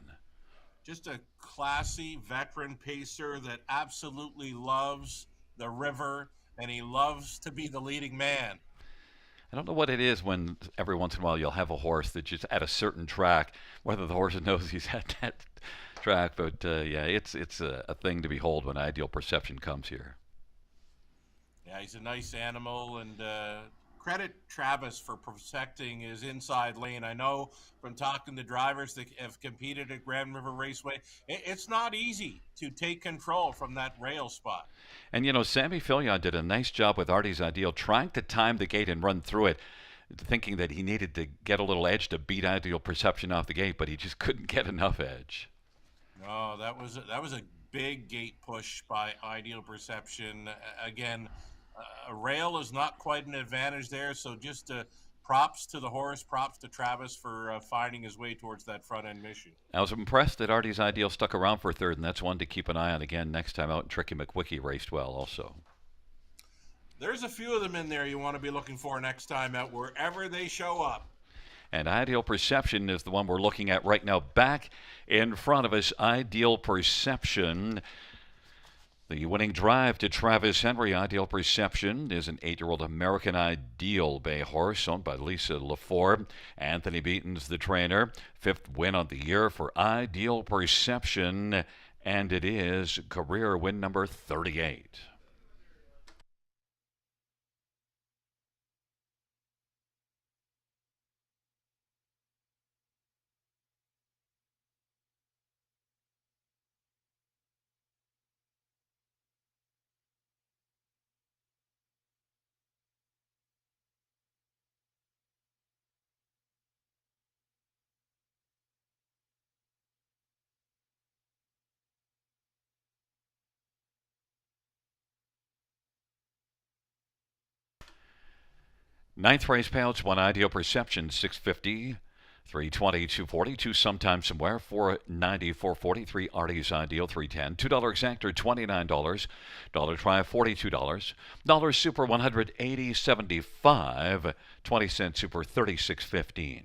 Just a classy veteran pacer that absolutely loves the river, and he loves to be the leading man. I don't know what it is when every once in a while you'll have a horse that just at a certain track, whether the horse knows he's at that track, but yeah, it's a thing to behold when Ideal Perception comes here. Yeah, he's a nice animal, and credit Travis for protecting his inside lane. I know from talking to drivers that have competed at Grand River Raceway, it's not easy to take control from that rail spot. And Sammy Filion did a nice job with Artie's Ideal, trying to time the gate and run through it, thinking that he needed to get a little edge to beat Ideal Perception off the gate, but he just couldn't get enough edge. Oh, that was a big gate push by Ideal Perception. Again, a rail is not quite an advantage there, so just props to the horse, props to Travis for finding his way towards that front end mission. I was impressed that Artie's Ideal stuck around for third, and that's one to keep an eye on again next time out. And Tricky McWicky raced well also. There's a few of them in there you want to be looking for next time out, wherever they show up. And Ideal Perception is the one we're looking at right now. Back in front of us, Ideal Perception. The winning drive to Travis Henry. Ideal Perception is an 8-year-old American Ideal Bay horse owned by Lisa LaFour. Anthony Beaton's the trainer. 5th win on the year for Ideal Perception, and it is career win number 38. Ninth race payouts, 1 Ideal Perception, 650. 320, 240, 2 Sometime Somewhere, 490, 440, 3 Artie's Ideal, 310, $2 Exactor, $29, Dollar Try, $42, Dollar Super, 180, 75, 20 cent Super, 36.15.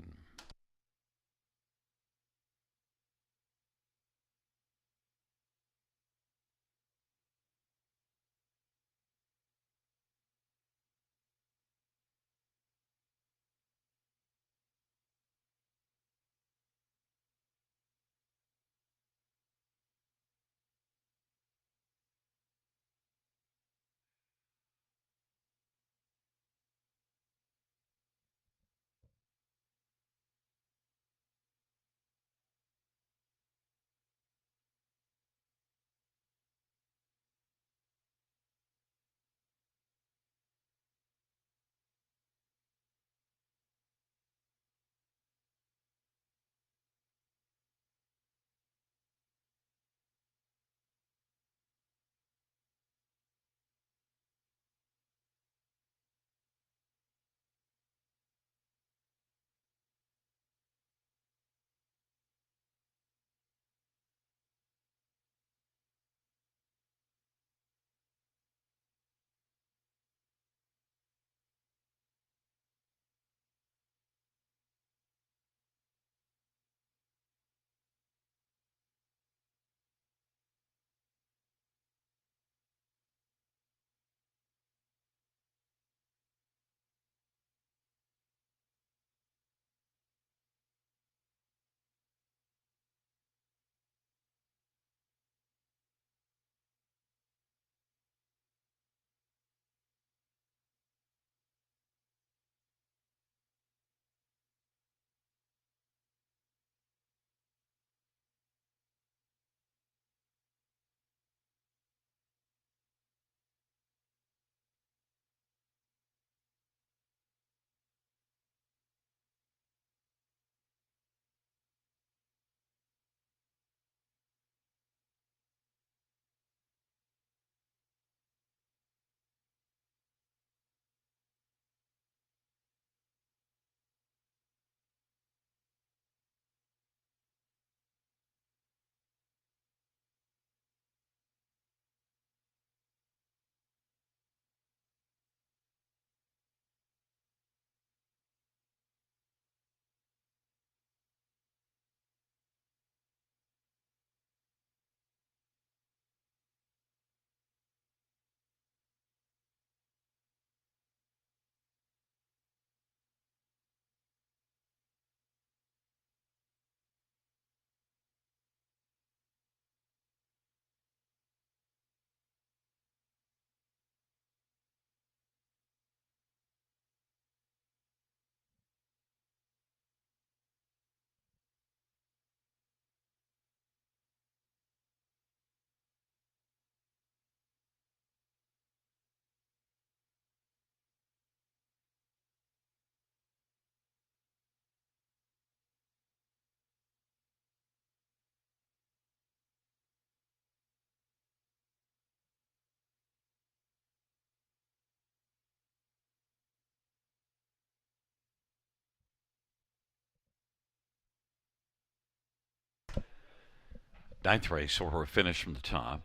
Ninth race, or we're finished from the top,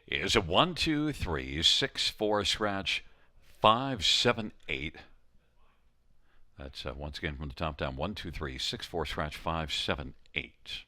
is a 1, 2, 3, 6, 4 scratch 5, 7, 8. That's once again from the top down 1, 2, 3, 6, 4 scratch 5, 7, 8.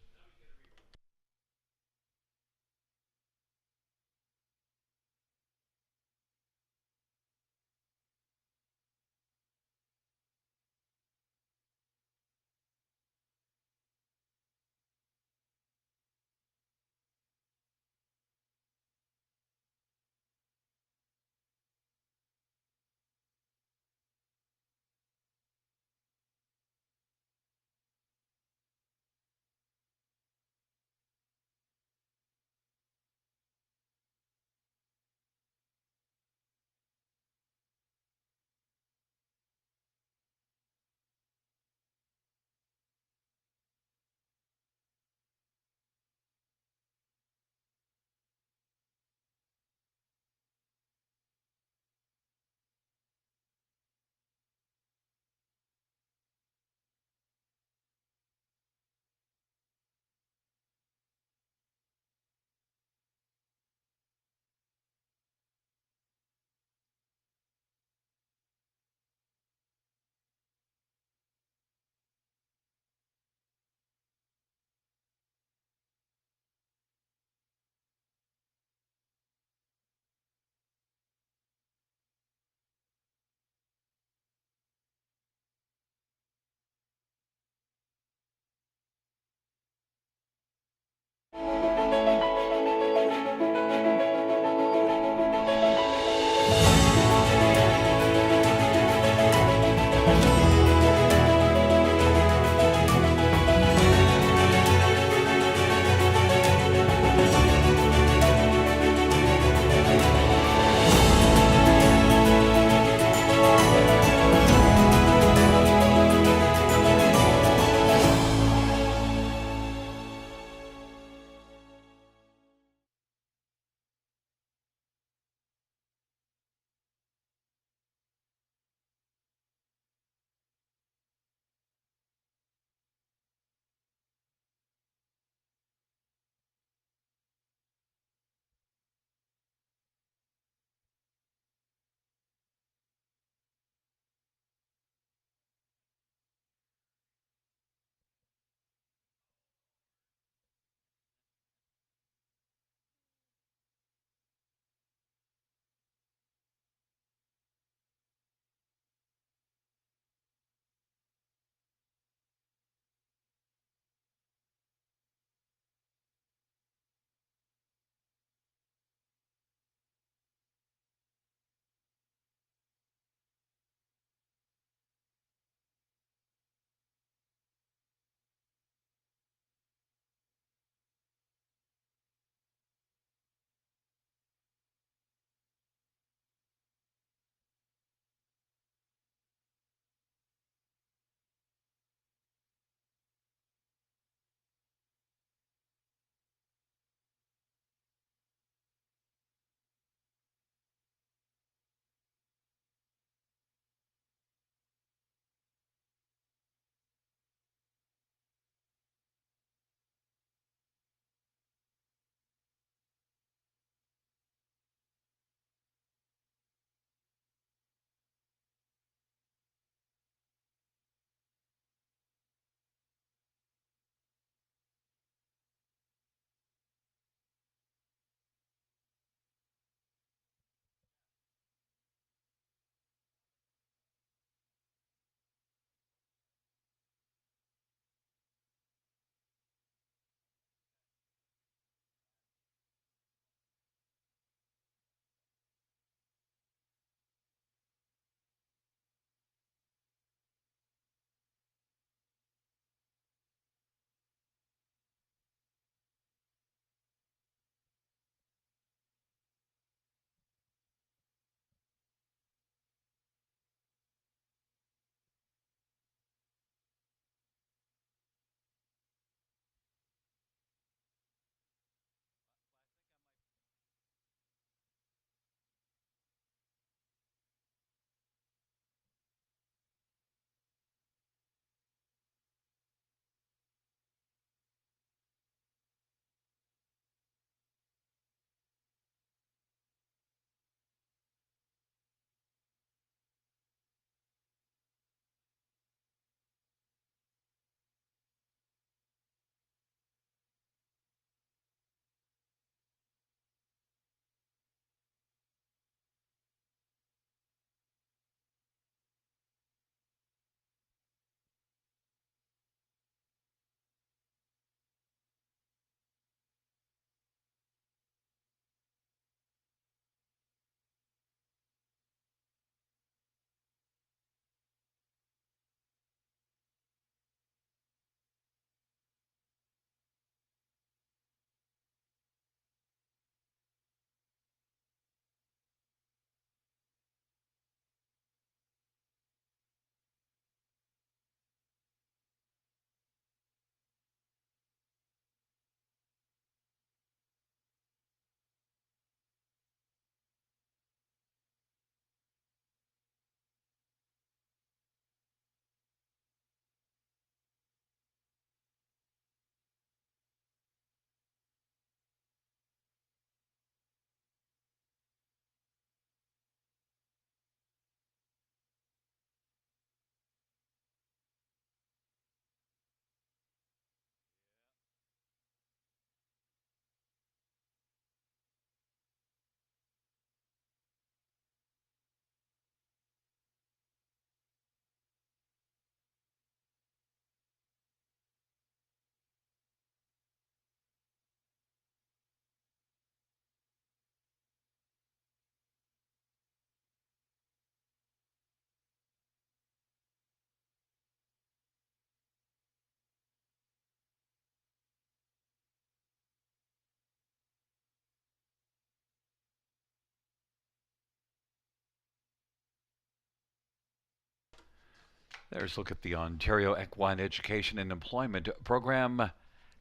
There's a look at the Ontario Equine Education and Employment Program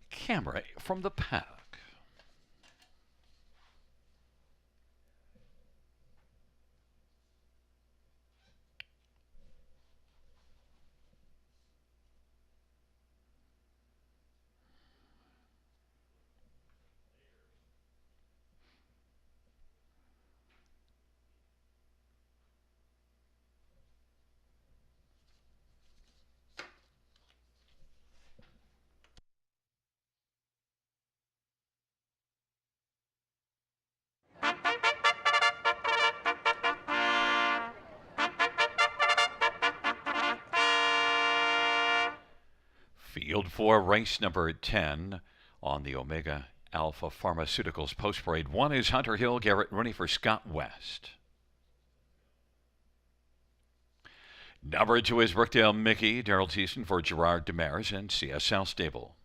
camera from the paddock. Field 4, race number 10 on the Omega Alpha Pharmaceuticals Post Parade 1 is Hunter Hill, Garrett Rooney for Scott West. Number 2 is Brookdale Mickey, Daryl Thiessen for Gerard Demers and CS South Stable.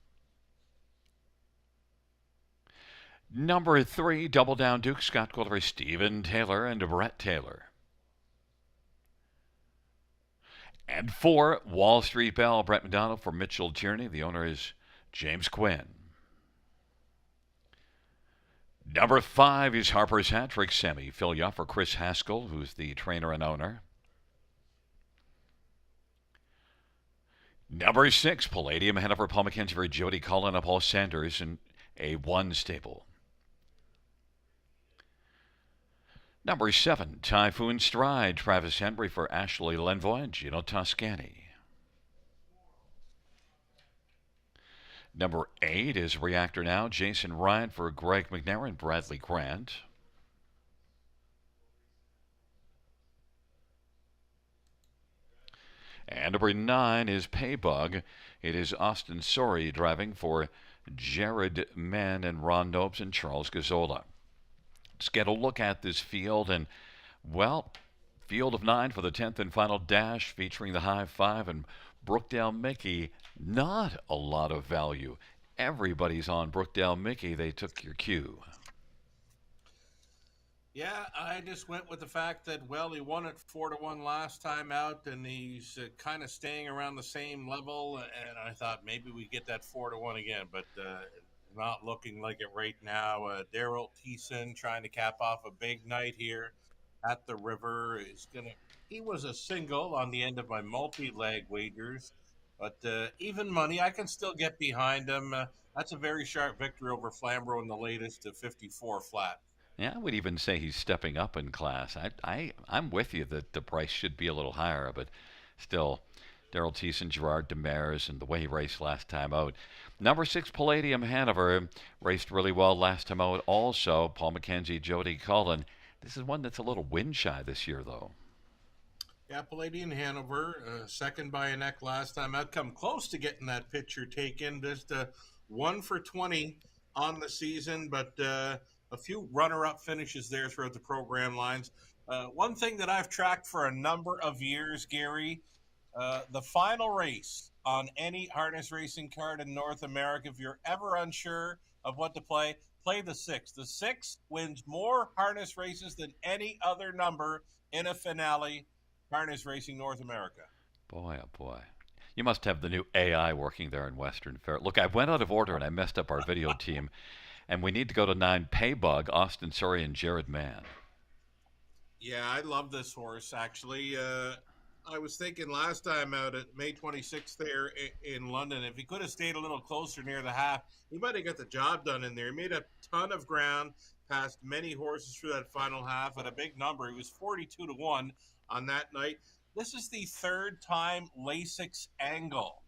Number 3, Double Down Duke, Scott Quiller, Stephen Taylor and Brett Taylor. And 4, Wall Street Belle, Brett McDonald for Mitchell Tierney. The owner is James Quinn. Number 5 is Harper's Hat Trick, Sammy Filia for Chris Haskell, who's the trainer and owner. Number 6, Palladium Hanover, Paul McKenzie for Jody Cullen and Paul Sanders in A1 stable. Number 7, Typhoon Stride, Travis Henry for Ashley Lenvoy and Gino Toscani. Number 8 is Reactor Now, Jason Ryan for Greg McNair and Bradley Grant. And number 9 is Paybug. It is Austin Sorey driving for Jared Mann and Ron Nobes and Charles Gazzola. Let's get a look at this field, and, well, field of 9 for the 10th and final dash featuring the High Five and Brookdale Mickey. Not a lot of value. Everybody's on Brookdale Mickey. They took your cue. Yeah, I just went with the fact that, well, he won it 4-1 last time out, and he's kind of staying around the same level. And I thought maybe we get that 4-1 again, but not looking like it right now. Daryl Thiessen trying to cap off a big night here at the river is gonna. He was a single on the end of my multi-leg wagers, but even money I can still get behind him. That's a very sharp victory over Flamborough in the latest to 54 flat. Yeah, I would even say he's stepping up in class. I'm with you that the price should be a little higher, but still, Daryl Thiessen, Gerard Demers, and the way he raced last time out. Number 6, Palladium Hanover, raced really well last time out also. Paul McKenzie, Jody Cullen. This is one that's a little wind shy this year, though. Yeah, Palladium Hanover, second by a neck last time out. Come close to getting that picture taken. Just 1 for 20 on the season, but a few runner-up finishes there throughout the program lines. One thing that I've tracked for a number of years, Gary, the final race on any harness racing card in North America, if you're ever unsure of what to play the 6. The 6 wins more harness races than any other number in a finale harness racing North America. Boy, oh boy. You must have the new AI working there in Western Fair. Look, I went out of order and I messed up our video team. And we need to go to 9, Paybug, Austin Sorey, and Jared Mann. Yeah, I love this horse, actually. I was thinking last time out at May 26th there in London, if he could have stayed a little closer near the half, he might have got the job done in there. He made a ton of ground, passed many horses through that final half at a big number. He was 42-1 on that night. This is the 3rd time Lasix angle.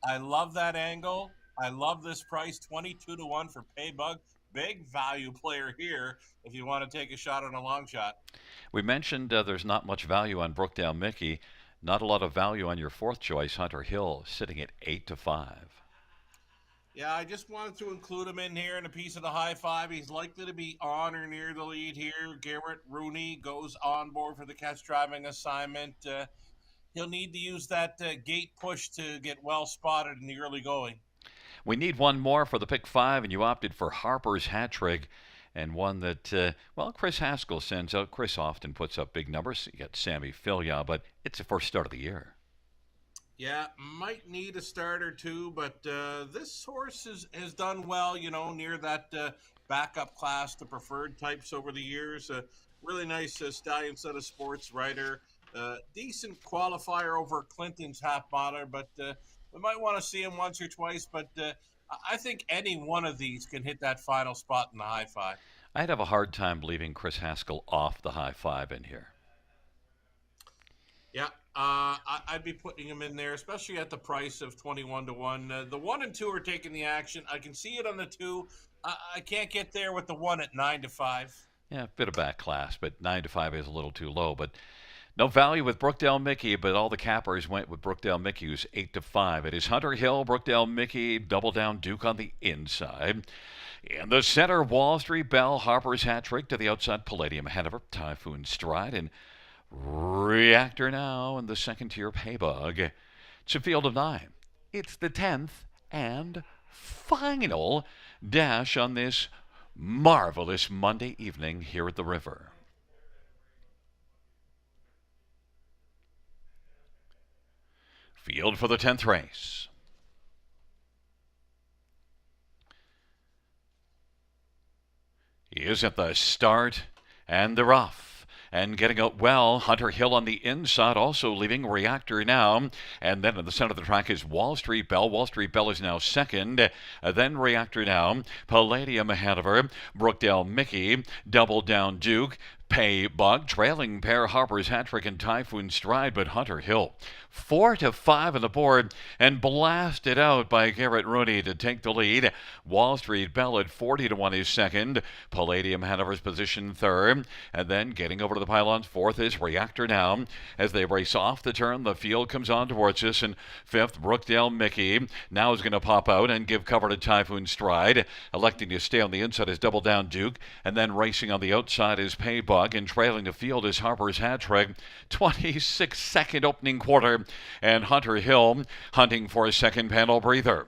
I love that angle. I love this price, 22-1 for Paybug. Big value player here if you want to take a shot on a long shot. We mentioned there's not much value on Brookdale Mickey. Not a lot of value on your 4th choice, Hunter Hill, sitting at 8-5. Yeah, I just wanted to include him in here in a piece of the High Five. He's likely to be on or near the lead here. Garrett Rooney goes on board for the catch driving assignment. He'll need to use that gate push to get well spotted in the early going. We need one more for the pick 5, and you opted for Harper's Hat Trick, and one that, well, Chris Haskell sends out. Chris often puts up big numbers. You got Sammy Filia, but it's the first start of the year. Yeah, might need a start or two, but this horse has done well, near that backup class, the preferred types over the years. Really nice stallion set of sports rider. Decent qualifier over Clinton's half miler, but we might want to see him once or twice. But I think any one of these can hit that final spot in the high five. I'd have a hard time leaving Chris Haskell off the high five in here. Yeah, I'd be putting him in there, especially at the price of 21 to 1. The 1 and 2 are taking the action. I can see it on the 2. I can't get there with the 1 at 9 to 5. Yeah, bit of back class, but 9 to 5 is a little too low. But no value with Brookdale Mickey, but all the cappers went with Brookdale Mickey, who's 8 to 5. It is Hunter Hill, Brookdale Mickey, Double Down Duke on the inside. In the center, Wall Street Bell, Harper's Hat Trick to the outside, Palladium Hanover, Typhoon Stride, and Reactor Now in the second tier, Paybug. It's a field of 9. It's the 10th and final dash on this marvelous Monday evening here at the river. Field for the 10th race. He is at the start and they're off. And getting out well, Hunter Hill on the inside, also leaving Reactor Now. And then in the center of the track is Wall Street Bell. Wall Street Bell is now second. Then Reactor Now, Palladium Hanover, Brookdale Mickey, Double Down Duke, Paybug, trailing pair Harper's Hat Trick and Typhoon Stride, but Hunter Hill 4 to 5 on the board and blasted out by Garrett Rooney to take the lead. Wall Street Bell at 40 to 1 is second. Palladium Hanover's position third, and then getting over to the pylons fourth is Reactor Now. As they race off the turn, the field comes on towards us, and fifth Brookdale Mickey now is going to pop out and give cover to Typhoon Stride. Electing to stay on the inside is Double Down Duke, and then racing on the outside is Paybug. And trailing the field is Harper's Hat Trick. 26-second opening quarter, and Hunter Hill hunting for a second panel breather.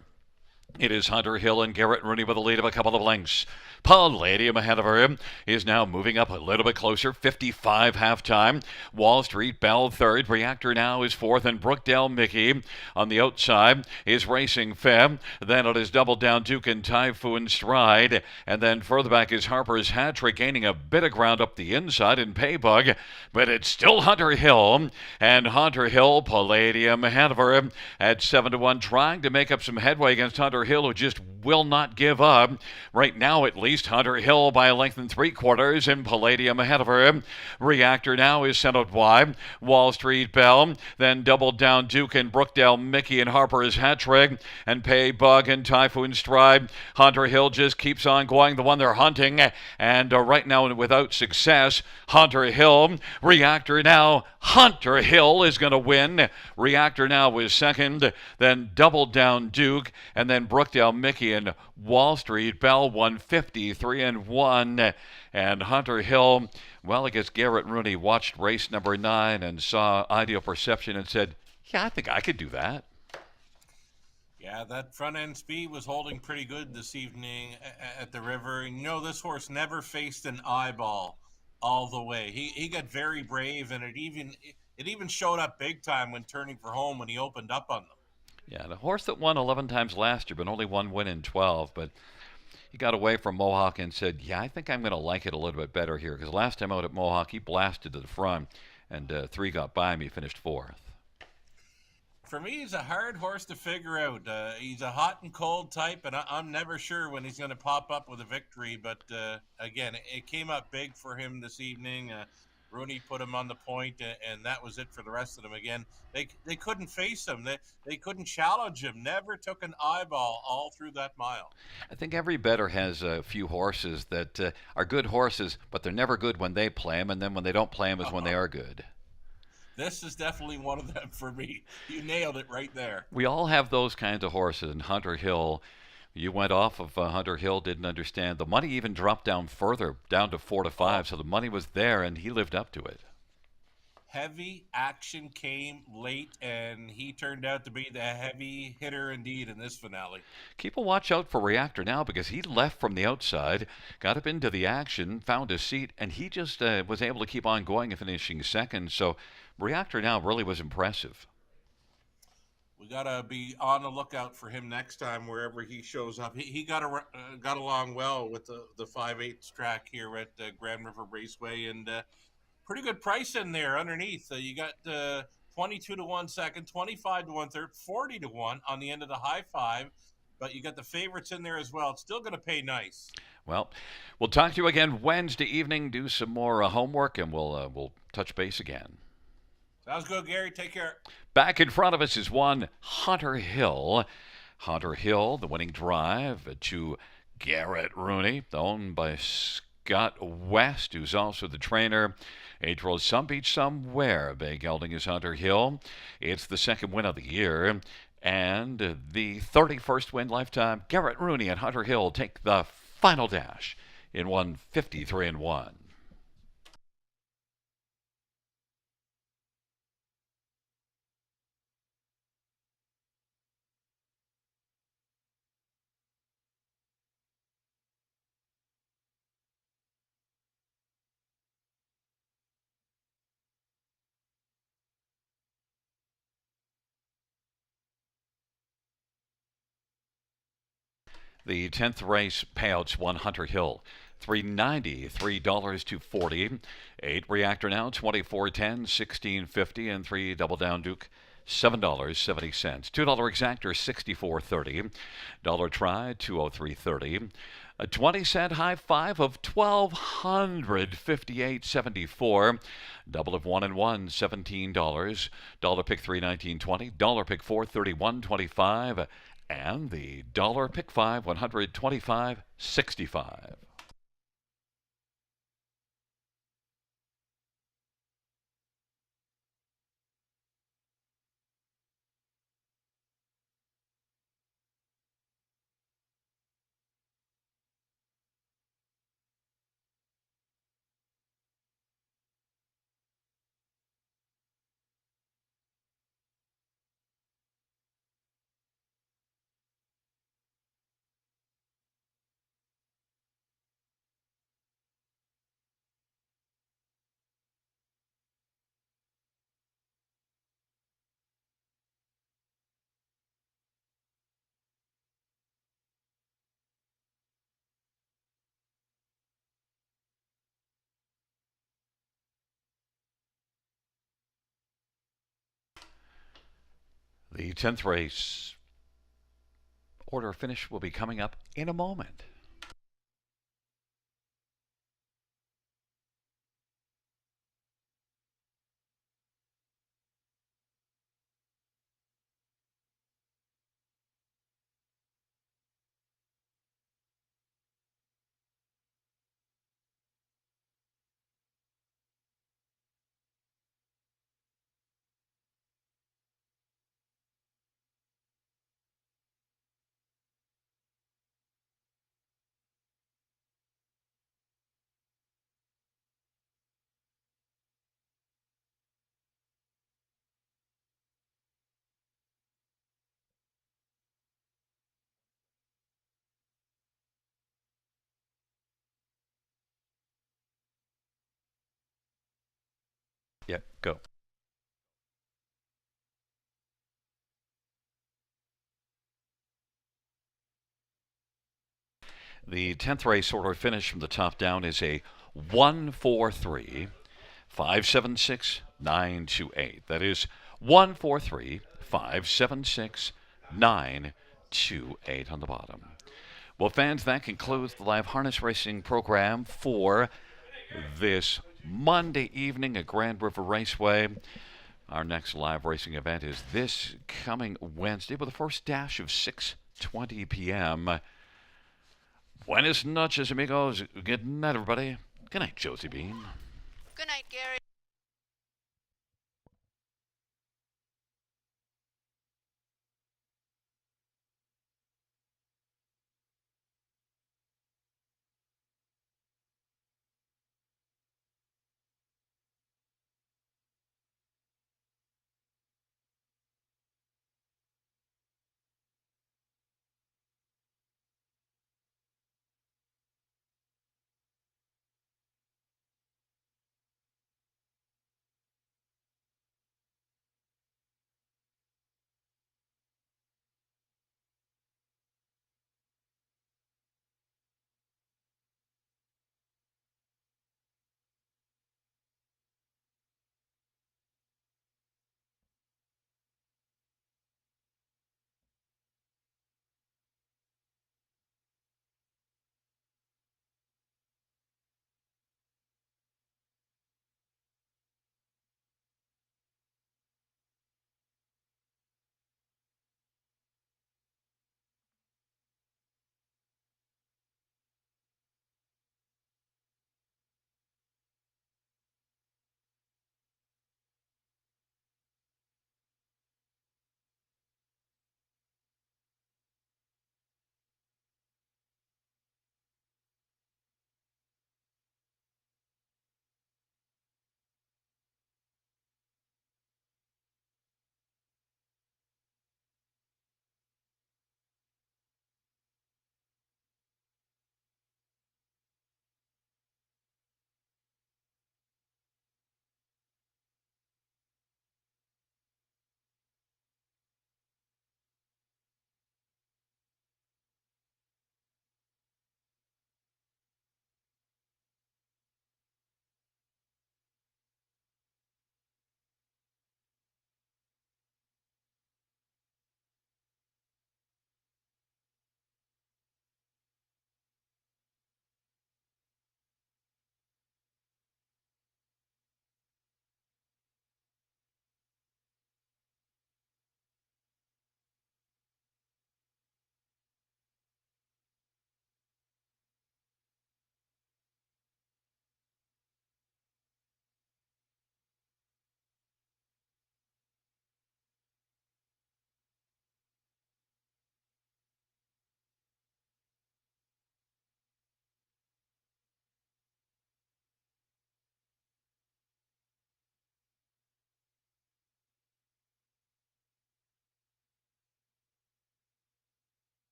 It is Hunter Hill and Garrett Rooney with a lead of a couple of lengths. Palladium ahead of her is now moving up a little bit closer. 55 halftime. Wall Street Bell third. Reactor Now is fourth, and Brookdale Mickey on the outside is racing fifth. Then it is Double Down Duke and Typhoon Stride, and then further back is Harper's Hat Trick gaining a bit of ground up the inside in Paybug, but it's still Hunter Hill, and Hunter Hill, Palladium ahead of her at 7 to 1, trying to make up some headway against Hunter Hill, who just will not give up. Right now, at least, Hunter Hill by a length and 3/4, and Palladium ahead of her. Reactor Now is sent out wide. Wall Street Bell, then Double Down Duke and Brookdale Mickey and Harper's Hat Trick, and Paybug and Typhoon Stride. Hunter Hill just keeps on going, the one they're hunting, and right now, without success, Hunter Hill, Reactor Now. Hunter Hill is going to win. Reactor Now is second, then Double Down Duke, and then Brookdale Mickey and Wall Street Bell 153 and 1. And Hunter Hill, well, I guess Garrett Rooney watched race number 9 and saw Ideal Perception and said, yeah, I think I could do that. Yeah, that front end speed was holding pretty good this evening at the river. This horse never faced an eyeball all the way. He got very brave, and it even showed up big time when turning for home when he opened up on them. Yeah, the horse that won 11 times last year, but only one win in 12. But he got away from Mohawk and said, yeah, I think I'm going to like it a little bit better here. Because last time out at Mohawk, he blasted to the front, and 3 got by him. He finished 4th. For me, he's a hard horse to figure out. He's a hot and cold type, and I'm never sure when he's going to pop up with a victory. But again, it came up big for him this evening. Rooney put him on the point, and that was it for the rest of them. Again, they couldn't face him. They couldn't challenge him. Never took an eyeball all through that mile. I think every bettor has a few horses that are good horses, but they're never good when they play them, and then when they don't play them is when they are good. This is definitely one of them for me. You nailed it right there. We all have those kinds of horses, and Hunter Hill, you went off of Hunter Hill, didn't understand. The money even dropped down further, down to 4 to 5, so the money was there, and he lived up to it. Heavy action came late, and he turned out to be the heavy hitter indeed in this finale. Keep a watch out for Reactor Now, because he left from the outside, got up into the action, found a seat, and he just was able to keep on going and finishing second. So Reactor Now really was impressive. We gotta be on the lookout for him next time wherever he shows up. He got along well with the 5/8 track here at Grand River Raceway, and pretty good price in there underneath. You got 22 to 1 second, 25 to 1 third, 40 to 1 on the end of the high five. But you got the favorites in there as well. It's still going to pay nice. Well, we'll talk to you again Wednesday evening. Do some more homework, and we'll touch base again. Sounds good, Gary. Take care. Back in front of us is one Hunter Hill. Hunter Hill, the winning drive to Garrett Rooney, owned by Scott West, who's also the trainer. Age rolls Some Beach Somewhere. Bay Gelding is Hunter Hill. It's the second win of the year. And the 31st win lifetime. Garrett Rooney and Hunter Hill take the final dash in 153-1. The 10th race payouts one Hunter Hill. $3.90, $3 to 40. 8 reactor now, 24.10, 16.50, and 3 double down Duke, $7.70. $2 exactor, 64.30. Dollar try, 203.30. A 20-cent high five of $1,258.74. Double of 1 and 1, $17. Dollar pick 319.20. Dollar pick 431.25. And the dollar pick 5, $125.65. The 10th race order finish will be coming up in a moment. Yep, go. The 10th race order finish from the top down is a 1-4-3, 5-7-6, 9-2-8. That is 1-4-3, 5-7-6, 9-2-8 on the bottom. Well, fans, that concludes the live harness racing program for this Monday evening at Grand River Raceway. Our next live racing event is this coming Wednesday with the first dash of 6:20 p.m. Buenas noches, amigos. Good night, everybody. Good night, Josie Bean. Good night, Gary.